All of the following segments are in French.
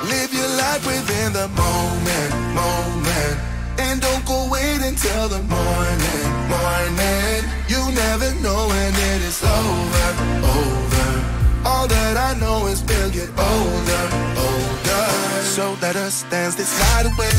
Live your life within the moment, moment. And don't go wait until the morning, morning. You never know when it is over, over. All that I know is we'll get older, older. So let us dance this night away.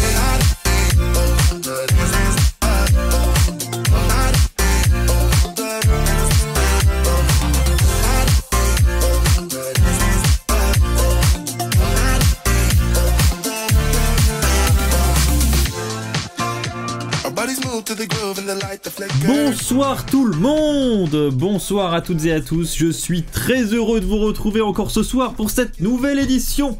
Bonsoir tout le monde, bonsoir à toutes et à tous, je suis très heureux de vous retrouver encore ce soir pour cette nouvelle édition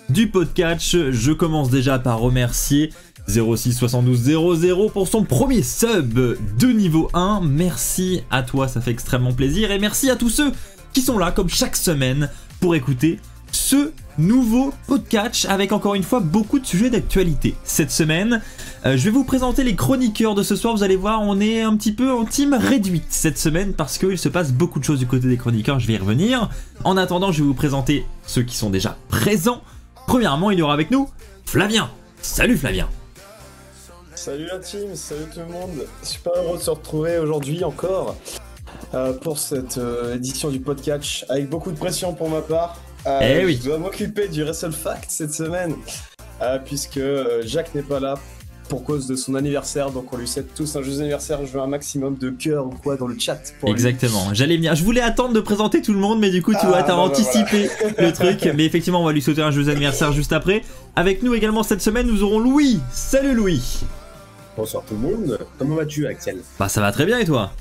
du podcast. Je commence déjà par remercier 06 72 00 pour son premier sub de niveau 1, merci à toi, ça fait extrêmement plaisir, et merci à tous ceux qui sont là comme chaque semaine pour écouter ce nouveau podcast avec encore une fois beaucoup de sujets d'actualité. Cette semaine, je vais vous présenter les chroniqueurs de ce soir. Vous allez voir, on est un petit peu en team réduite cette semaine parce qu'il se passe beaucoup de choses du côté des chroniqueurs, je vais y revenir. En attendant, je vais vous présenter ceux qui sont déjà présents. Premièrement, il y aura avec nous Flavien. Salut Flavien. Salut la team, salut tout le monde. Super heureux de se retrouver aujourd'hui encore pour cette édition du podcast avec beaucoup de pression pour ma part. Oui. Je dois m'occuper du WrestleFact cette semaine puisque Jacques n'est pas là pour cause de son anniversaire, donc on lui souhaite tous un joyeux anniversaire. Je veux un maximum de cœur ou quoi dans le chat pour exactement, j'allais venir, je voulais attendre de présenter tout le monde mais du coup tu vois, t'as anticipé le truc, mais effectivement on va lui souhaiter un joyeux anniversaire juste après. Avec nous également cette semaine nous aurons Louis. Salut Louis. Bonsoir tout le monde, comment vas-tu Axel? Bah ça va très bien et toi?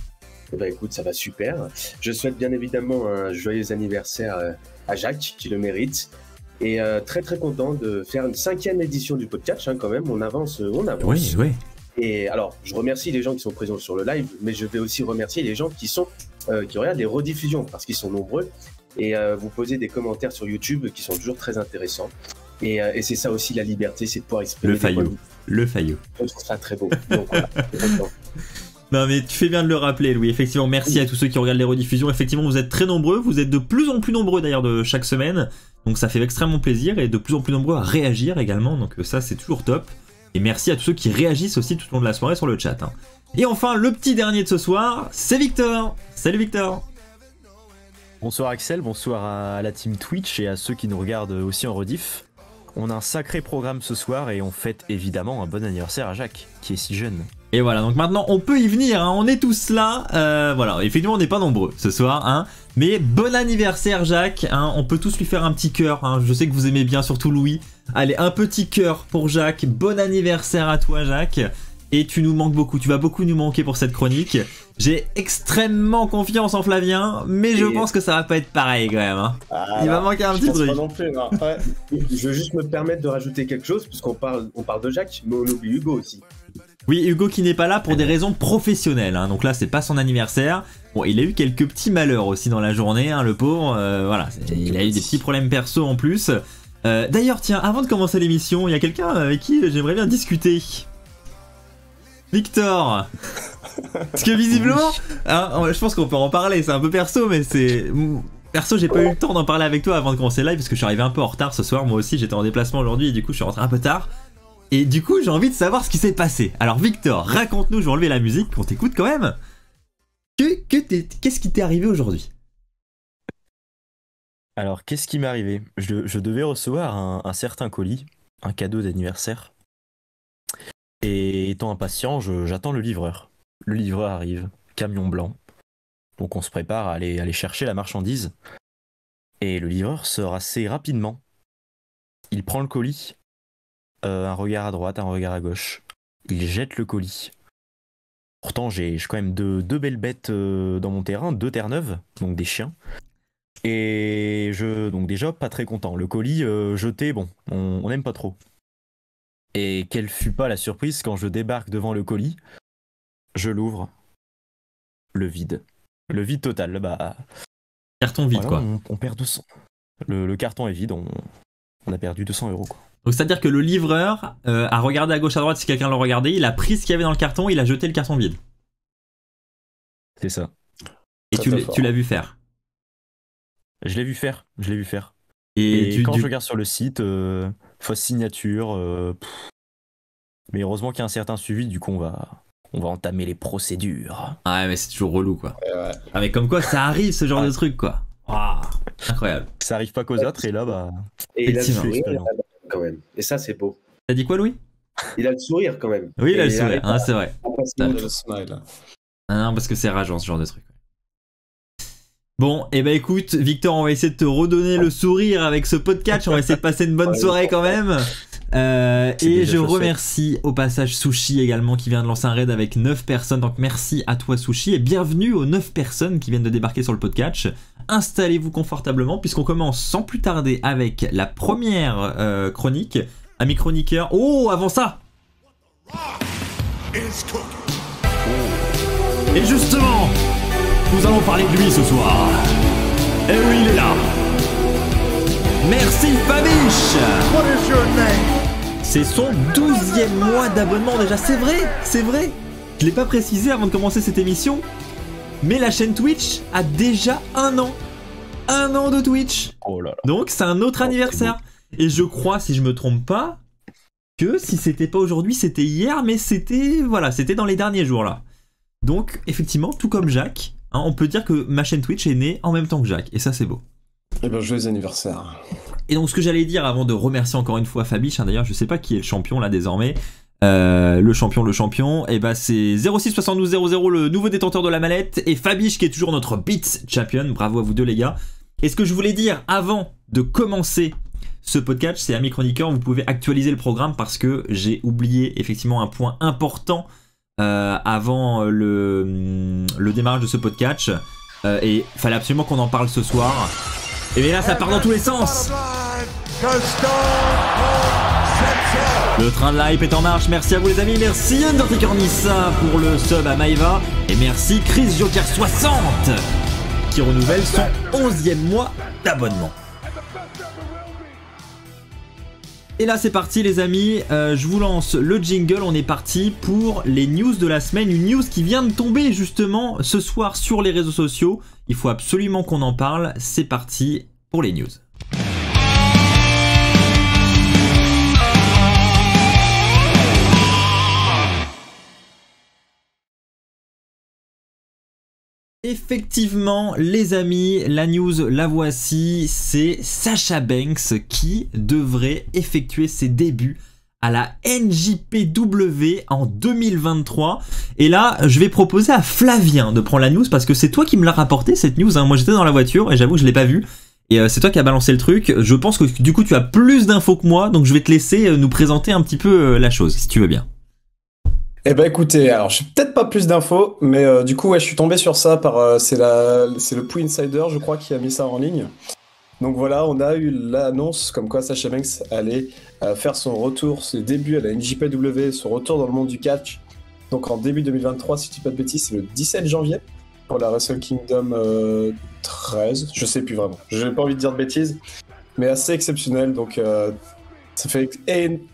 Bah écoute, ça va super. Je souhaite bien évidemment un joyeux anniversaire à Jacques, qui le mérite. Et très très content de faire une 5e édition du podcast, hein, quand même, on avance, on avance. Oui, oui. Et alors, je remercie les gens qui sont présents sur le live, mais je vais aussi remercier les gens qui regardent les rediffusions, parce qu'ils sont nombreux. Et vous posez des commentaires sur YouTube qui sont toujours très intéressants. Et c'est ça aussi la liberté, c'est de pouvoir exprimer. Le faillot. Je trouve ça très beau. Donc voilà, non mais tu fais bien de le rappeler Louis, effectivement merci à tous ceux qui regardent les rediffusions, effectivement vous êtes très nombreux, vous êtes de plus en plus nombreux d'ailleurs de chaque semaine, donc ça fait extrêmement plaisir et de plus en plus nombreux à réagir également, donc ça c'est toujours top, et merci à tous ceux qui réagissent aussi tout au long de la soirée sur le chat. Hein. Et enfin le petit dernier de ce soir, c'est Victor. Salut Victor. Bonsoir Axel, bonsoir à la team Twitch et à ceux qui nous regardent aussi en rediff. On a un sacré programme ce soir et on fête évidemment un bon anniversaire à Jacques, qui est si jeune. Et voilà, donc maintenant on peut y venir, hein, on est tous là, voilà, effectivement on n'est pas nombreux ce soir, hein, mais bon anniversaire Jacques, hein, on peut tous lui faire un petit cœur, hein, je sais que vous aimez bien, surtout Louis, allez un petit cœur pour Jacques, bon anniversaire à toi Jacques, et tu nous manques beaucoup, tu vas beaucoup nous manquer pour cette chronique, j'ai extrêmement confiance en Flavien, mais je pense que ça va pas être pareil quand même, hein. Il va manquer un petit truc. Pas non plus, non. Ouais. je veux juste me permettre de rajouter quelque chose, puisqu'on parle de Jacques, mais on oublie Hugo aussi. Oui, Hugo qui n'est pas là pour des raisons professionnelles, hein. Donc là c'est pas son anniversaire. Bon, il a eu quelques petits malheurs aussi dans la journée, hein, le pauvre, voilà, il a eu des petits problèmes perso en plus. D'ailleurs tiens, avant de commencer l'émission, il y a quelqu'un avec qui j'aimerais bien discuter. Victor. Parce que visiblement, hein, je pense qu'on peut en parler, c'est un peu perso, mais c'est... Perso, j'ai pas eu le temps d'en parler avec toi avant de commencer le live, parce que je suis arrivé un peu en retard ce soir, moi aussi j'étais en déplacement aujourd'hui, et du coup je suis rentré un peu tard. Et du coup, j'ai envie de savoir ce qui s'est passé. Alors Victor, raconte-nous, je vais enlever la musique, qu'on t'écoute quand même. Qu'est-ce qui t'est arrivé aujourd'hui? Alors, qu'est-ce qui m'est arrivé? Je devais recevoir un certain colis, un cadeau d'anniversaire. Et étant impatient, j'attends le livreur. Le livreur arrive, camion blanc. Donc on se prépare à aller chercher la marchandise. Et le livreur sort assez rapidement. Il prend le colis. Un regard à droite, un regard à gauche. Il jette le colis. Pourtant, j'ai quand même deux belles bêtes dans mon terrain, 2 terre-neuves, donc des chiens. Et donc déjà, pas très content. Le colis jeté, bon, on n'aime pas trop. Et quelle fut pas la surprise quand je débarque devant le colis, je l'ouvre. Le vide. Le vide total, bah... Carton vide, voilà, quoi. On perd 200. Le carton est vide, on a perdu 200 €, quoi. Donc c'est-à-dire que le livreur a regardé à gauche à droite si quelqu'un l'a regardé, il a pris ce qu'il y avait dans le carton, il a jeté le carton vide. C'est ça. Et tu l'as vu faire? Je l'ai vu faire. Et quand je regarde sur le site, fausse signature. Mais heureusement qu'il y a un certain suivi, du coup on va entamer les procédures. Ouais, mais c'est toujours relou, quoi. Ouais. Ah, mais comme quoi, ça arrive, ce genre de truc, quoi. Waouh, incroyable. Ça arrive pas qu'aux autres, et là, bah. Et il a le Effectivement. sourire quand même. Et ça, c'est beau. T'as dit quoi, Louis? Il a le sourire quand même. Oui, il a Et le sourire, arrive hein, c'est vrai. à passer Ça- outre. Le smile. Ah non, parce que c'est rageant, ce genre de truc. Bon, et bah écoute, Victor, on va essayer de te redonner le sourire avec ce podcast. On va essayer de passer une bonne soirée quand même. Et déjà je chose remercie au passage Sushi également qui vient de lancer un raid avec 9 personnes. Donc merci à toi Sushi et bienvenue aux 9 personnes qui viennent de débarquer sur le podcast. Installez-vous confortablement puisqu'on commence sans plus tarder avec la première chronique. Ami chroniqueur. Oh, avant ça! Et justement, nous allons parler de lui ce soir. Et oui, il est là. Merci Fabiche. C'est son 12e mois d'abonnement déjà, c'est vrai, c'est vrai. Je l'ai pas précisé avant de commencer cette émission, mais la chaîne Twitch a déjà 1 an. 1 an de Twitch. Oh là là. Donc c'est un autre anniversaire. Et je crois, si je me trompe pas, que si c'était pas aujourd'hui, c'était hier, mais c'était voilà, c'était dans les derniers jours là. Donc effectivement, tout comme Jacques, hein, on peut dire que ma chaîne Twitch est née en même temps que Jacques, et ça c'est beau. Et ben, joyeux anniversaire. Et donc ce que j'allais dire avant de remercier encore une fois Fabiche, hein, d'ailleurs je sais pas qui est le champion là désormais, le champion, et bah c'est 06 72 00 le nouveau détenteur de la mallette, et Fabiche qui est toujours notre beat champion, bravo à vous deux les gars. Et ce que je voulais dire avant de commencer ce podcast, c'est Ami Chroniqueur, vous pouvez actualiser le programme parce que j'ai oublié effectivement un point important avant le démarrage de ce podcast, et il fallait absolument qu'on en parle ce soir. Et bien là ça part dans tous les sens. Le train de la hype est en marche, merci à vous les amis, merci Undertaker Nissa pour le sub à Maïva, et merci Chris Joker 60 qui renouvelle son 11e mois d'abonnement. Et là c'est parti les amis, je vous lance le jingle, on est parti pour les news de la semaine, une news qui vient de tomber justement ce soir sur les réseaux sociaux, il faut absolument qu'on en parle, c'est parti pour les news. Effectivement, les amis, la news, la voici, c'est Sasha Banks qui devrait effectuer ses débuts à la NJPW en 2023. Et là, je vais proposer à Flavien de prendre la news parce que c'est toi qui me l'as rapporté cette news, hein. Moi j'étais dans la voiture et j'avoue que je l'ai pas vue. Et c'est toi qui as balancé le truc. Je pense que du coup tu as plus d'infos que moi, donc je vais te laisser nous présenter un petit peu la chose, si tu veux bien. Eh ben écoutez, alors j'ai peut-être pas plus d'infos, mais du coup ouais, je suis tombé sur ça par c'est le Pou Insider, je crois, qui a mis ça en ligne. Donc voilà, on a eu l'annonce comme quoi Sasha Banks allait faire son retour, ses débuts à la NJPW, son retour dans le monde du catch. Donc en début 2023, si je dis pas de bêtises, c'est le 17 janvier pour la Wrestle Kingdom 13, je sais plus vraiment. J'ai pas envie de dire de bêtises, mais assez exceptionnel. Donc ça fait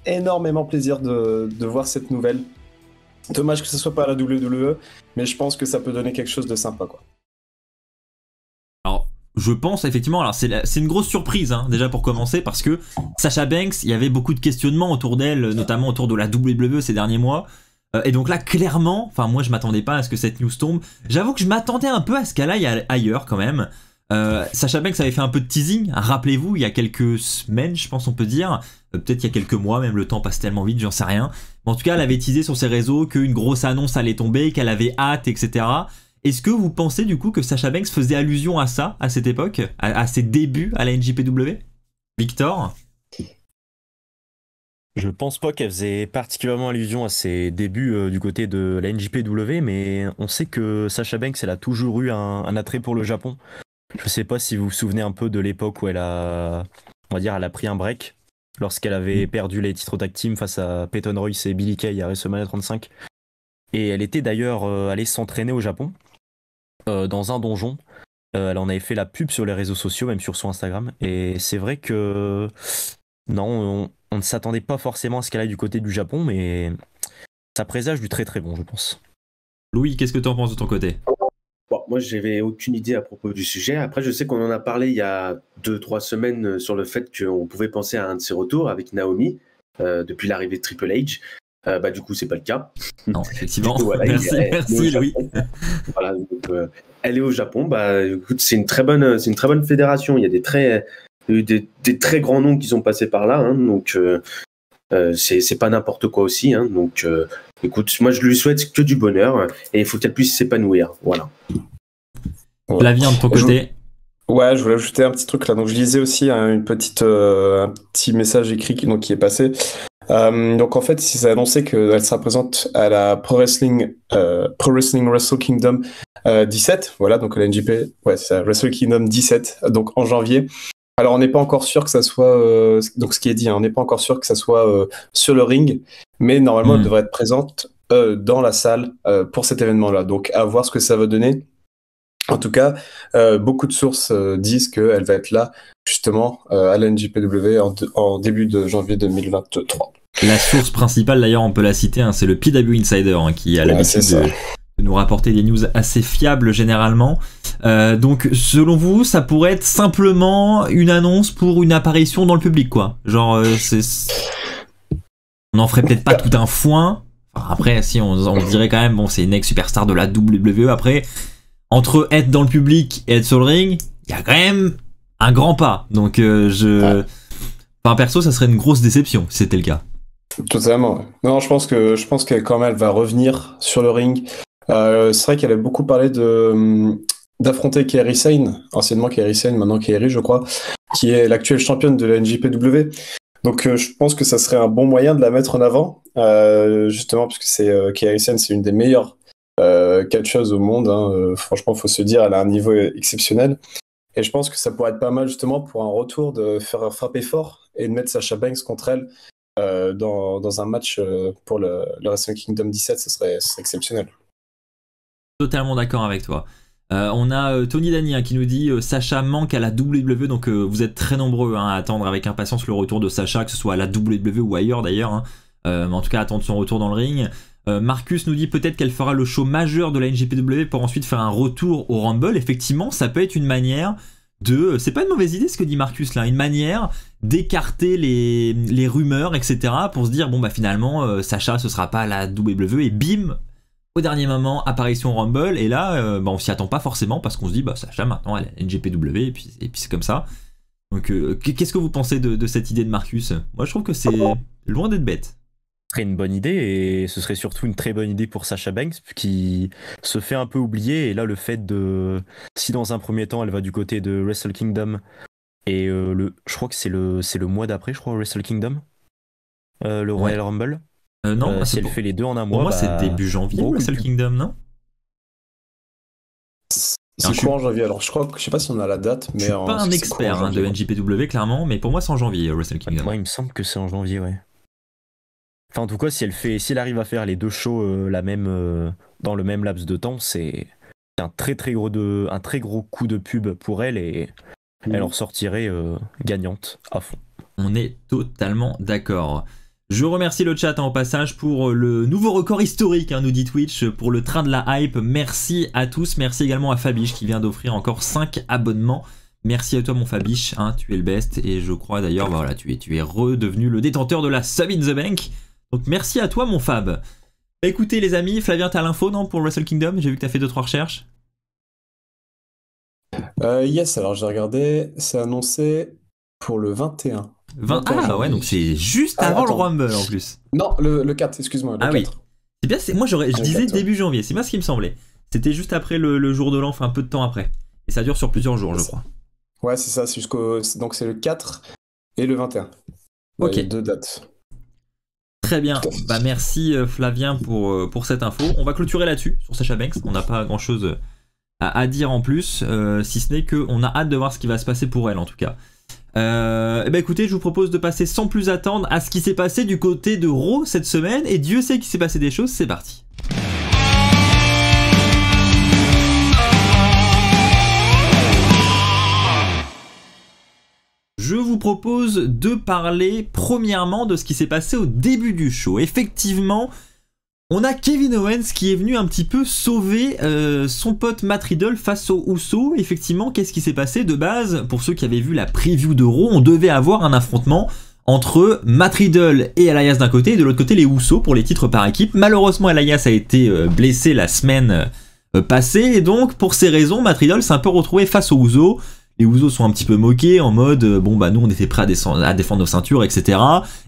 énormément plaisir de voir cette nouvelle. Dommage que ce soit pas à la WWE, mais je pense que ça peut donner quelque chose de sympa, quoi. Alors, je pense effectivement, alors c'est une grosse surprise, hein, déjà pour commencer, parce que Sasha Banks, il y avait beaucoup de questionnements autour d'elle, notamment autour de la WWE ces derniers mois. Et donc là, clairement, enfin moi je m'attendais pas à ce que cette news tombe. J'avoue que je m'attendais un peu à ce qu'elle aille ailleurs quand même. Sasha Banks avait fait un peu de teasing, rappelez-vous, il y a quelques semaines, je pense on peut dire, peut-être il y a quelques mois, même le temps passe tellement vite, j'en sais rien. Mais en tout cas, elle avait teasé sur ses réseaux qu'une grosse annonce allait tomber, qu'elle avait hâte, etc. Est-ce que vous pensez du coup que Sasha Banks faisait allusion à ça, à cette époque, à ses débuts à la NJPW? Victor? Je pense pas qu'elle faisait particulièrement allusion à ses débuts du côté de la NJPW, mais on sait que Sasha Banks, elle a toujours eu un attrait pour le Japon. Je sais pas si vous vous souvenez un peu de l'époque où elle a pris un break lorsqu'elle avait perdu les titres tag team face à Peyton Royce et Billie Kay à WrestleMania 35. Et elle était d'ailleurs allée s'entraîner au Japon, dans un donjon. Elle en avait fait la pub sur les réseaux sociaux, même sur son Instagram. Et c'est vrai que non, on ne s'attendait pas forcément à ce qu'elle aille du côté du Japon, mais ça présage du très très bon, je pense. Louis, qu'est-ce que tu en penses de ton côté? Bon, moi, j'avais aucune idée à propos du sujet. Après, je sais qu'on en a parlé il y a 2-3 semaines sur le fait qu'on pouvait penser à un de ses retours avec Naomi depuis l'arrivée de Triple H. Du coup, c'est pas le cas. Non, effectivement. Du coup, voilà, Merci, Louis. Voilà, donc, elle est au Japon. Écoute, c'est une très bonne fédération. Il y a des très grands noms qui sont passés par là. Hein, donc, c'est pas n'importe quoi aussi. Hein, donc, écoute, moi, je lui souhaite que du bonheur et il faut qu'elle puisse s'épanouir. Voilà. Ouais. Flavien, de ton côté. Ouais, je voulais ajouter un petit truc là. Donc, je lisais aussi un petit message écrit qui est passé. Donc en fait, il s'est annoncé qu'elle sera présente à la Pro Wrestling Wrestle Kingdom 17, voilà, donc la NJP, ouais, c'est ça, Wrestle Kingdom 17, donc en janvier. Alors on n'est pas encore sûr que ça soit, donc ce qui est dit, hein, on n'est pas encore sûr que ça soit sur le ring, mais normalement elle devrait être présente dans la salle pour cet événement-là. Donc à voir ce que ça va donner. En tout cas, beaucoup de sources disent qu'elle va être là justement à la NJPW en début de janvier 2023. La source principale, d'ailleurs, on peut la citer, hein, c'est le PW Insider hein, qui a l'habitude de nous rapporter des news assez fiables généralement. Donc, selon vous, ça pourrait être simplement une annonce pour une apparition dans le public, quoi. Genre, on n'en ferait peut-être pas tout un foin. Enfin, après, si on dirait quand même, bon, c'est une ex-superstar de la WWE. Après, entre être dans le public et être sur le ring, il y a quand même un grand pas. Donc, enfin, perso, ça serait une grosse déception si c'était le cas. Totalement. Non, je pense qu'elle quand même elle va revenir sur le ring. C'est vrai qu'elle a beaucoup parlé d'affronter Kairi Sane, anciennement Kairi Sane, maintenant Kairi, je crois, qui est l'actuelle championne de la NJPW. Donc, je pense que ça serait un bon moyen de la mettre en avant, justement parce que Kairi Sane, c'est une des meilleures catcheuses au monde. Hein. Franchement, faut se dire, elle a un niveau exceptionnel. Et je pense que ça pourrait être pas mal justement pour un retour de faire frapper fort et de mettre Sasha Banks contre elle. Dans un match pour le Wrestle Kingdom 17, ce serait exceptionnel. Totalement d'accord avec toi. On a Tony Dany hein, qui nous dit Sacha manque à la WWE, donc vous êtes très nombreux hein, à attendre avec impatience le retour de Sacha, que ce soit à la WWE ou ailleurs d'ailleurs. Hein. Mais en tout cas, attendre son retour dans le ring. Marcus nous dit peut-être qu'elle fera le show majeur de la NJPW pour ensuite faire un retour au Rumble. Effectivement, ça peut être une manière c'est pas une mauvaise idée ce que dit Marcus là, une manière d'écarter les rumeurs, etc. pour se dire bon bah finalement Sacha ce sera pas à la WWE et bim, au dernier moment apparition Rumble et là on s'y attend pas forcément parce qu'on se dit bah Sacha maintenant elle est à la NJPW et puis c'est comme ça. Donc qu'est-ce que vous pensez de cette idée de Marcus? Moi je trouve que c'est loin d'être bête. Ce serait une bonne idée et ce serait surtout une très bonne idée pour Sasha Banks qui se fait un peu oublier et là le fait si dans un premier temps elle va du côté de Wrestle Kingdom et je crois que c'est le mois d'après je crois Wrestle Kingdom le Royal Rumble non si elle fait les deux en un mois pour moi c'est début janvier Wrestle Kingdom non? C'est quoi en janvier? Alors je sais pas si on a la date mais je suis pas un expert de NJPW clairement mais pour moi c'est en janvier Wrestle Kingdom. Moi il me semble que c'est en janvier ouais. Enfin, en tout cas, si elle arrive à faire les deux shows dans le même laps de temps, c'est un très gros coup de pub pour elle et elle en ressortirait gagnante à fond. On est totalement d'accord. Je remercie le chat en passage pour le nouveau record historique, hein, nous dit Twitch, pour le train de la hype. Merci à tous. Merci également à Fabiche qui vient d'offrir encore 5 abonnements. Merci à toi mon Fabiche, hein, tu es le best et je crois d'ailleurs, voilà, tu es redevenu le détenteur de la Sub in the Bank. Donc merci à toi mon Fab. Écoutez les amis, Flavien t'as l'info non pour Wrestle Kingdom? J'ai vu que t'as fait 2-3 recherches. Yes, alors j'ai regardé, c'est annoncé pour le 21. Ah ouais, donc c'est juste avant le Rumble en plus. Non, le 4, excuse-moi, le 4. Oui. C'est bien, moi je disais 4, début janvier, c'est bien ce qui me semblait. C'était juste après le jour de l'an, enfin un peu de temps après. Et ça dure sur plusieurs jours je crois. Ouais c'est ça, donc c'est le 4 et le 21. Ok. Il y a 2 dates. Très bien, bah merci Flavien pour cette info. On va clôturer là-dessus, sur Sasha Banks. On n'a pas grand-chose à dire en plus, si ce n'est qu'on a hâte de voir ce qui va se passer pour elle en tout cas. Écoutez, je vous propose de passer sans plus attendre à ce qui s'est passé du côté de Raw cette semaine. Et Dieu sait qu'il s'est passé des choses, c'est parti. Je vous propose de parler premièrement de ce qui s'est passé au début du show. Effectivement, On a Kevin Owens qui est venu un petit peu sauver son pote Matt Riddle face aux Usos. Effectivement, qu'est-ce qui s'est passé de base? Pour ceux qui avaient vu la preview de Raw, on devait avoir un affrontement entre Matt Riddle et Elias d'un côté, et de l'autre côté les Usos pour les titres par équipe. Malheureusement, Elias a été blessé la semaine passée, et donc pour ces raisons, Matt Riddle s'est un peu retrouvé face aux Usos. Les Usos sont un petit peu moqués en mode bon bah nous on était prêts à défendre nos ceintures, etc.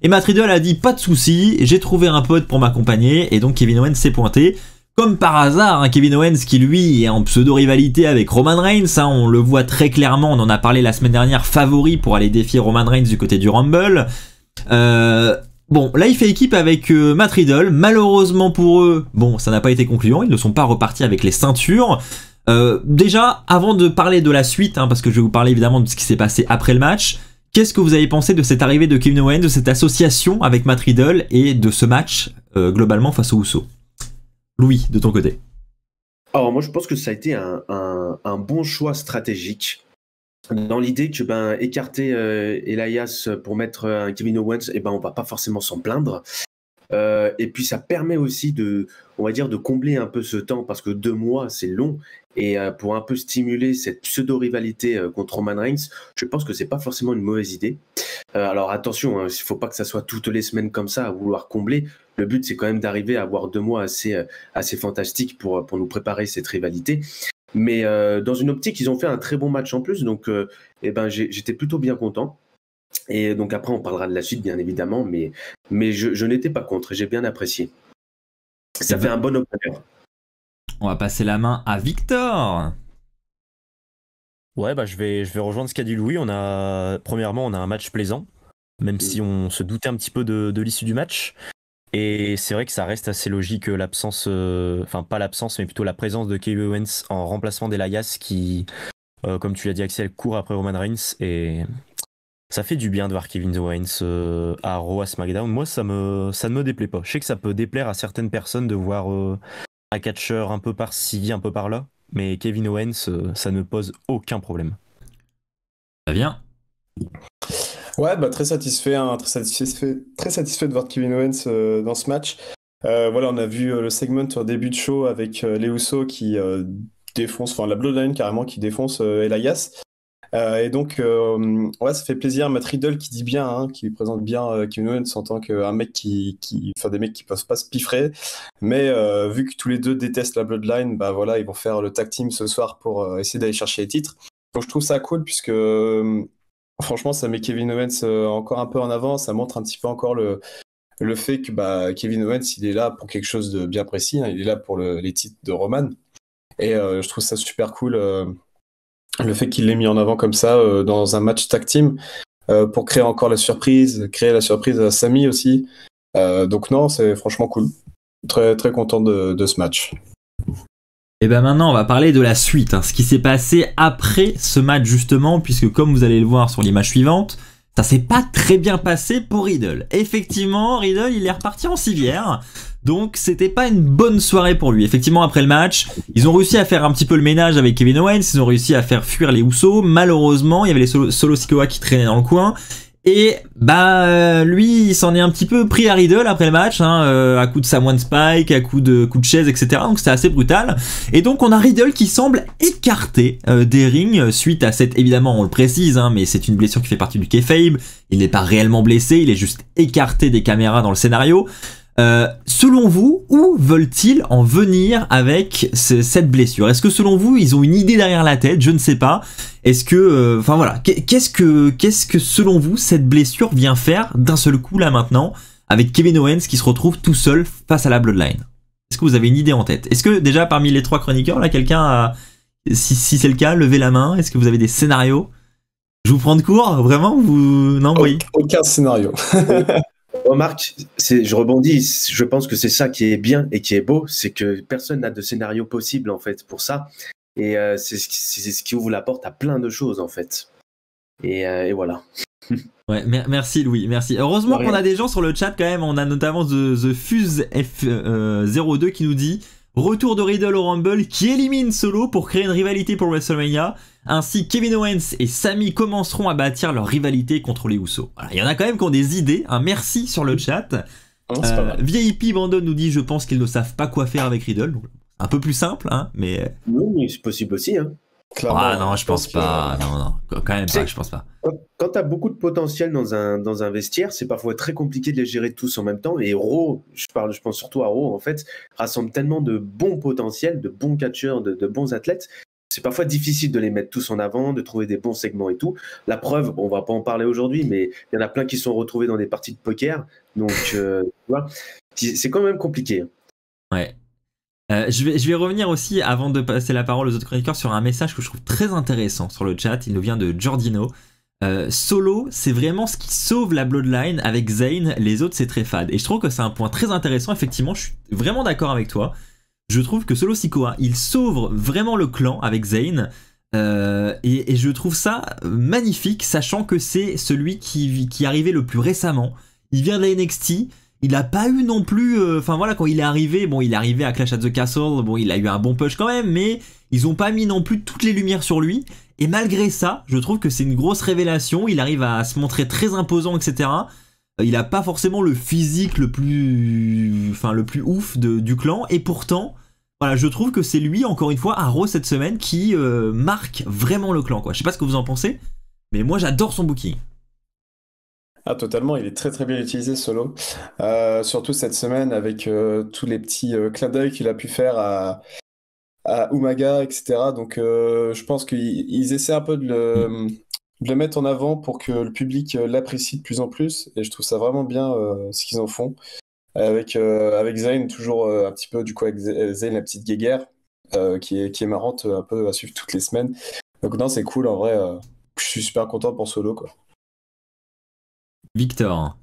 Et Matt Riddle a dit pas de soucis, j'ai trouvé un pote pour m'accompagner, et donc Kevin Owens s'est pointé. Comme par hasard, hein, Kevin Owens qui lui est en pseudo-rivalité avec Roman Reigns, hein, on le voit très clairement, on en a parlé la semaine dernière, favori pour aller défier Roman Reigns du côté du Rumble. Bon, là il fait équipe avec Matt Riddle, malheureusement pour eux, bon ça n'a pas été concluant, ils ne sont pas repartis avec les ceintures. Déjà, avant de parler de la suite, hein, parce que je vais vous parler évidemment de ce qui s'est passé après le match, qu'est-ce que vous avez pensé de cette arrivée de Kevin Owens, de cette association avec Matt Riddle et de ce match globalement face aux Usos? Louis, de ton côté. Alors moi je pense que ça a été un bon choix stratégique. Dans l'idée que écarter Elias pour mettre un Kevin Owens, on va pas forcément s'en plaindre. Et puis ça permet aussi de combler un peu ce temps, parce que 2 mois c'est long, et pour un peu stimuler cette pseudo-rivalité contre Roman Reigns, je pense que c'est pas forcément une mauvaise idée. Alors attention, il faut pas que ça soit toutes les semaines comme ça à vouloir combler. Le but c'est quand même d'arriver à avoir 2 mois assez fantastiques pour nous préparer cette rivalité. Mais dans une optique, ils ont fait un très bon match en plus, donc j'étais plutôt bien content. Et donc après on parlera de la suite bien évidemment, mais je n'étais pas contre, j'ai bien apprécié. Ça fait un bon opener. On va passer la main à Victor. Ouais, je vais rejoindre ce qu'a dit Louis. Premièrement, on a un match plaisant, même si on se doutait un petit peu de l'issue du match. Et c'est vrai que ça reste assez logique l'absence, enfin pas l'absence, mais plutôt la présence de Kevin Owens en remplacement d'Elias qui, comme tu l'as dit Axel, court après Roman Reigns, et ça fait du bien de voir Kevin Owens à Raw, à SmackDown. Moi, ça ne me déplaît pas. Je sais que ça peut déplaire à certaines personnes de voir un catcheur un peu par-ci, un peu par-là, mais Kevin Owens, ça ne pose aucun problème. Ça vient. Ouais, très satisfait de voir Kevin Owens dans ce match. Voilà, on a vu le segment au début de show avec les Usos qui défonce, enfin la Bloodline carrément qui défonce Elias. Et donc, ouais, ça fait plaisir. Matt Riddle qui dit bien, hein, qui présente bien Kevin Owens en tant qu'un mec enfin des mecs qui peuvent pas se piffrer. Mais vu que tous les deux détestent la Bloodline, voilà, ils vont faire le tag team ce soir pour essayer d'aller chercher les titres. Donc je trouve ça cool puisque franchement, ça met Kevin Owens encore un peu en avant. Ça montre un petit peu encore le fait que Kevin Owens, il est là pour quelque chose de bien précis. Hein, il est là pour les titres de Roman. Et je trouve ça super cool. Le fait qu'il l'ait mis en avant comme ça dans un match tag team pour créer encore la surprise, créer la surprise à Sami aussi. Donc non, c'est franchement cool. Très très content de ce match. Et maintenant on va parler de la suite, hein, ce qui s'est passé après ce match justement, puisque comme vous allez le voir sur l'image suivante, ça s'est pas très bien passé pour Riddle. Effectivement, Riddle il est reparti en civière. Donc c'était pas une bonne soirée pour lui. Effectivement, après le match, ils ont réussi à faire un petit peu le ménage avec Kevin Owens, ils ont réussi à faire fuir les Usos. Malheureusement, il y avait les Solo Sikoa qui traînaient dans le coin. Et lui, il s'en est un petit peu pris à Riddle après le match, hein, à coup de Samoan Spike, à coup de chaise, etc. Donc c'était assez brutal. Et donc on a Riddle qui semble écarté des rings suite à cette, évidemment on le précise, hein, mais c'est une blessure qui fait partie du kayfabe. Il n'est pas réellement blessé, il est juste écarté des caméras dans le scénario. Selon vous, où veulent-ils en venir avec cette blessure? Est-ce que selon vous, ils ont une idée derrière la tête? Je ne sais pas. Est-ce que, enfin voilà, qu'est-ce que selon vous cette blessure vient faire d'un seul coup là maintenant avec Kevin Owens qui se retrouve tout seul face à la Bloodline? Est-ce que vous avez une idée en tête? Est-ce que déjà parmi les 3 chroniqueurs là, quelqu'un a, si c'est le cas, levez la main? Est-ce que vous avez des scénarios? Je vous prends de court, vraiment? Non, oui. Aucun scénario. Remarque, je rebondis, je pense que c'est ça qui est bien et qui est beau, c'est que personne n'a de scénario possible en fait pour ça, et c'est ce qui ouvre la porte à plein de choses en fait, et voilà. Ouais, merci Louis, merci. Heureusement qu'on a des gens sur le chat quand même, on a notamment The Fuse F02 qui nous dit « Retour de Riddle au Rumble qui élimine Solo pour créer une rivalité pour WrestleMania. Ainsi, Kevin Owens et Sami commenceront à bâtir leur rivalité contre les Usos. » Voilà, il y en a quand même qui ont des idées, hein, merci sur le chat. C'est pas mal. VIP Brandon nous dit je pense qu'ils ne savent pas quoi faire avec Riddle. Donc, un peu plus simple, hein, mais. Oui, c'est possible aussi. Hein. Clairement, Ah non, je pense pas. Non, quand même pas, C'est- je pense pas. Quand tu as beaucoup de potentiel dans un vestiaire, c'est parfois très compliqué de les gérer tous en même temps. Et Raw, je pense surtout à Raw, en fait, rassemble tellement de bons potentiels, de bons catcheurs, de bons athlètes. C'est parfois difficile de les mettre tous en avant, de trouver des bons segments et tout. La preuve, on va pas en parler aujourd'hui, mais il y en a plein qui sont retrouvés dans des parties de poker. Donc, tu vois, c'est quand même compliqué. Ouais. Je vais revenir aussi, avant de passer la parole aux autres chroniqueurs, sur un message que je trouve très intéressant sur le chat. Il nous vient de Giordino. Solo, c'est vraiment ce qui sauve la Bloodline. Avec Zayn, les autres, c'est très fade. Et je trouve que c'est un point très intéressant. Effectivement, je suis vraiment d'accord avec toi. Je trouve que Solo Sikoa, il sauve vraiment le clan avec Zayn. Et je trouve ça magnifique, sachant que c'est celui qui est arrivé le plus récemment. Il vient de la NXT. Il a pas eu non plus, enfin voilà, quand il est arrivé, bon, il est arrivé à Clash at the Castle, bon, il a eu un bon push quand même, mais ils ont pas mis non plus toutes les lumières sur lui. Et malgré ça, je trouve que c'est une grosse révélation. Il arrive à se montrer très imposant, etc. Il a pas forcément le physique le plus ouf du clan, et pourtant, voilà, je trouve que c'est lui, encore une fois, à Raw cette semaine, qui marque vraiment le clan, quoi. Je sais pas ce que vous en pensez, mais moi j'adore son booking. Ah, totalement, il est très très bien utilisé Solo. Surtout cette semaine avec tous les petits clins d'œil qu'il a pu faire à Umaga, etc. Donc je pense qu'ils essaient un peu de le mettre en avant pour que le public l'apprécie de plus en plus. Et je trouve ça vraiment bien ce qu'ils en font. Avec Zayn, toujours un petit peu du coup avec Zayn, la petite guéguerre, qui est marrante un peu à suivre toutes les semaines. Donc non, c'est cool en vrai. Je suis super content pour Solo, quoi. Victor.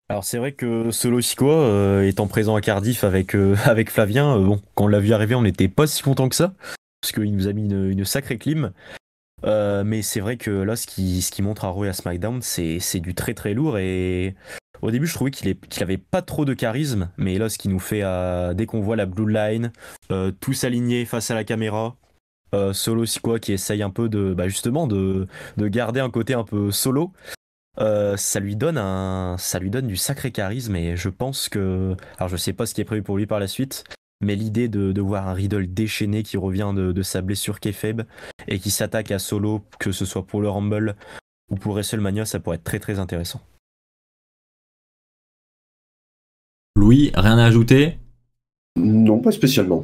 Alors c'est vrai que Solo Sikoa, étant présent à Cardiff avec Flavien, bon, quand on l'a vu arriver, on n'était pas si content que ça, parce qu'il nous a mis une sacrée clim. Mais c'est vrai que là, ce qui montre à Raw et à SmackDown, c'est du très très lourd. Et au début, je trouvais qu'il avait pas trop de charisme, mais là, ce qu'il nous fait, dès qu'on voit la Bloodline, tous alignés face à la caméra, Solo Sikoa qui essaye un peu justement de garder un côté un peu solo. Ça lui donne du sacré charisme, et je pense que, alors je sais pas ce qui est prévu pour lui par la suite, mais l'idée de voir un Riddle déchaîné qui revient de sa blessure kayfabe et qui s'attaque à Solo, que ce soit pour le Rumble ou pour WrestleMania, ça pourrait être très très intéressant. Louis, rien à ajouter? Non, pas spécialement.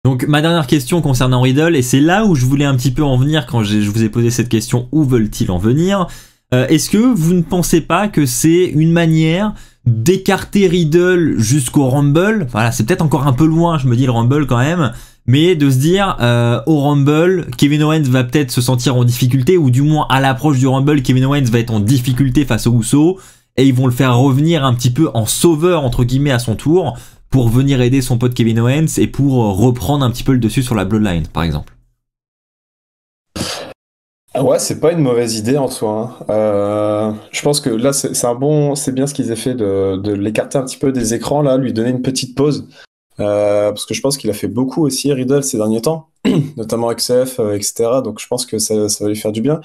Donc ma dernière question concernant Riddle, et c'est là où je voulais un petit peu en venir quand je vous ai posé cette question, où veulent-ils en venir? Est-ce que vous ne pensez pas que c'est une manière d'écarter Riddle jusqu'au Rumble? Voilà, c'est peut-être encore un peu loin, je me dis, le Rumble quand même, mais de se dire au Rumble, Kevin Owens va peut-être se sentir en difficulté, ou du moins à l'approche du Rumble, Kevin Owens va être en difficulté face aux Usos, et ils vont le faire revenir un petit peu en sauveur entre guillemets à son tour, pour venir aider son pote Kevin Owens et pour reprendre un petit peu le dessus sur la Bloodline, par exemple. Ah ouais, c'est pas une mauvaise idée en soi, hein. Je pense que là, c'est bien ce qu'ils aient fait de l'écarter un petit peu des écrans, là, lui donner une petite pause. Parce que je pense qu'il a fait beaucoup aussi, Riddle, ces derniers temps, notamment avec CF, etc. Donc je pense que ça va lui faire du bien.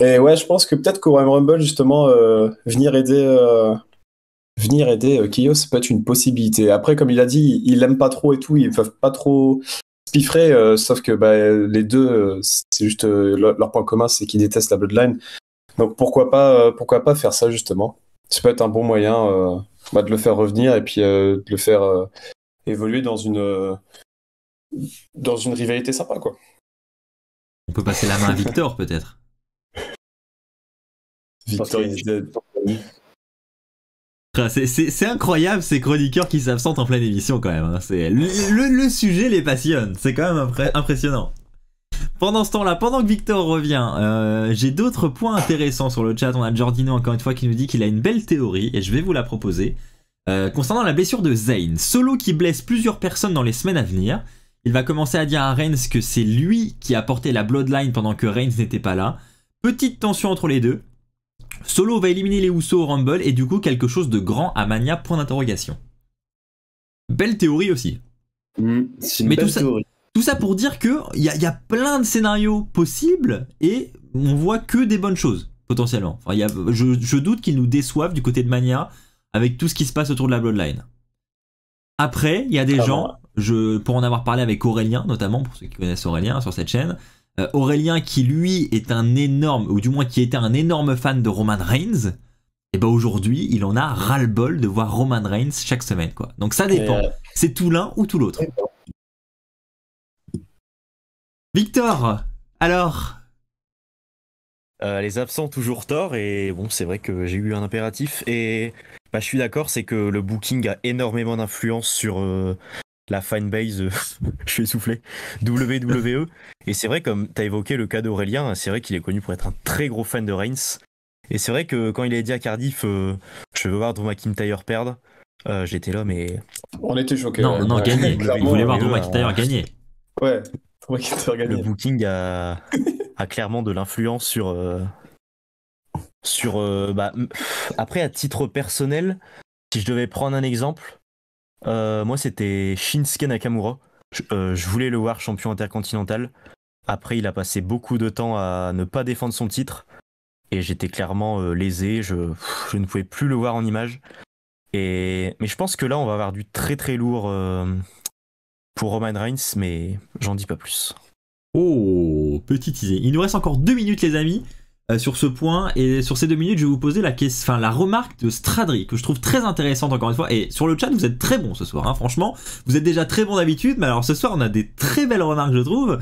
Et ouais, je pense que peut-être qu'au Royal Rumble, justement, venir aider Kyo, ça peut être une possibilité. Après, comme il a dit, il l'aime pas trop et tout, ils peuvent pas trop spiffrer, sauf que les deux, c'est juste leur point commun, c'est qu'ils détestent la Bloodline. Donc pourquoi pas faire ça, justement. Ça peut être un bon moyen de le faire revenir et puis de le faire évoluer dans une rivalité sympa, quoi. On peut passer la main à Victor, peut-être. Victor is dead. C'est incroyable ces chroniqueurs qui s'absentent en pleine émission quand même, hein. Le sujet les passionne, c'est quand même impressionnant. Pendant ce temps-là, pendant que Victor revient, j'ai d'autres points intéressants sur le chat. On a Giordino encore une fois qui nous dit qu'il a une belle théorie et je vais vous la proposer. Concernant la blessure de Zayn, Solo qui blesse plusieurs personnes dans les semaines à venir, il va commencer à dire à Reigns que c'est lui qui a porté la Bloodline pendant que Reigns n'était pas là. Petite tension entre les deux. Solo va éliminer les Usos au Rumble et du coup quelque chose de grand à Mania, point d'interrogation. Belle théorie aussi. C'est une Mais belle théorie. tout ça pour dire que il y a plein de scénarios possibles et on voit que des bonnes choses potentiellement. Enfin, je doute qu'ils nous déçoivent du côté de Mania avec tout ce qui se passe autour de la Bloodline. Après, il y a des gens, pour en avoir parlé avec Aurélien, notamment, pour ceux qui connaissent Aurélien sur cette chaîne, Aurélien qui lui est un énorme, ou du moins qui était un énorme fan de Roman Reigns, et ben aujourd'hui, il en a ras-le-bol de voir Roman Reigns chaque semaine, quoi. Donc ça dépend. C'est tout l'un ou tout l'autre. Victor, alors les absents toujours tort, et bon, c'est vrai que j'ai eu un impératif, et je suis d'accord, c'est que le booking a énormément d'influence sur la fanbase, je suis essoufflé, WWE, et c'est vrai, comme tu as évoqué le cas d'Aurélien, c'est vrai qu'il est connu pour être un très gros fan de Reigns, et c'est vrai que quand il a dit à Cardiff, je veux voir Drew McIntyre perdre, j'étais là, mais... On était choqués. Non, gagner. Vous voulez voir Drew McIntyre gagner. Ouais, Drew McIntyre gagner. Le booking a clairement de l'influence sur après, à titre personnel, si je devais prendre un exemple, moi c'était Shinsuke Nakamura. Je voulais le voir champion intercontinental. Après, il a passé beaucoup de temps à ne pas défendre son titre et j'étais clairement lésé. Je ne pouvais plus le voir en image. Mais je pense que là, on va avoir du très très lourd pour Roman Reigns, mais j'en dis pas plus. Oh, petite idée. Il nous reste encore 2 minutes, les amis, sur ce point. Et sur ces 2 minutes, je vais vous poser la remarque de Stradri, que je trouve très intéressante encore une fois. Et sur le chat, vous êtes très bons ce soir, hein, franchement. Vous êtes déjà très bons d'habitude, mais alors ce soir, on a des très belles remarques, je trouve.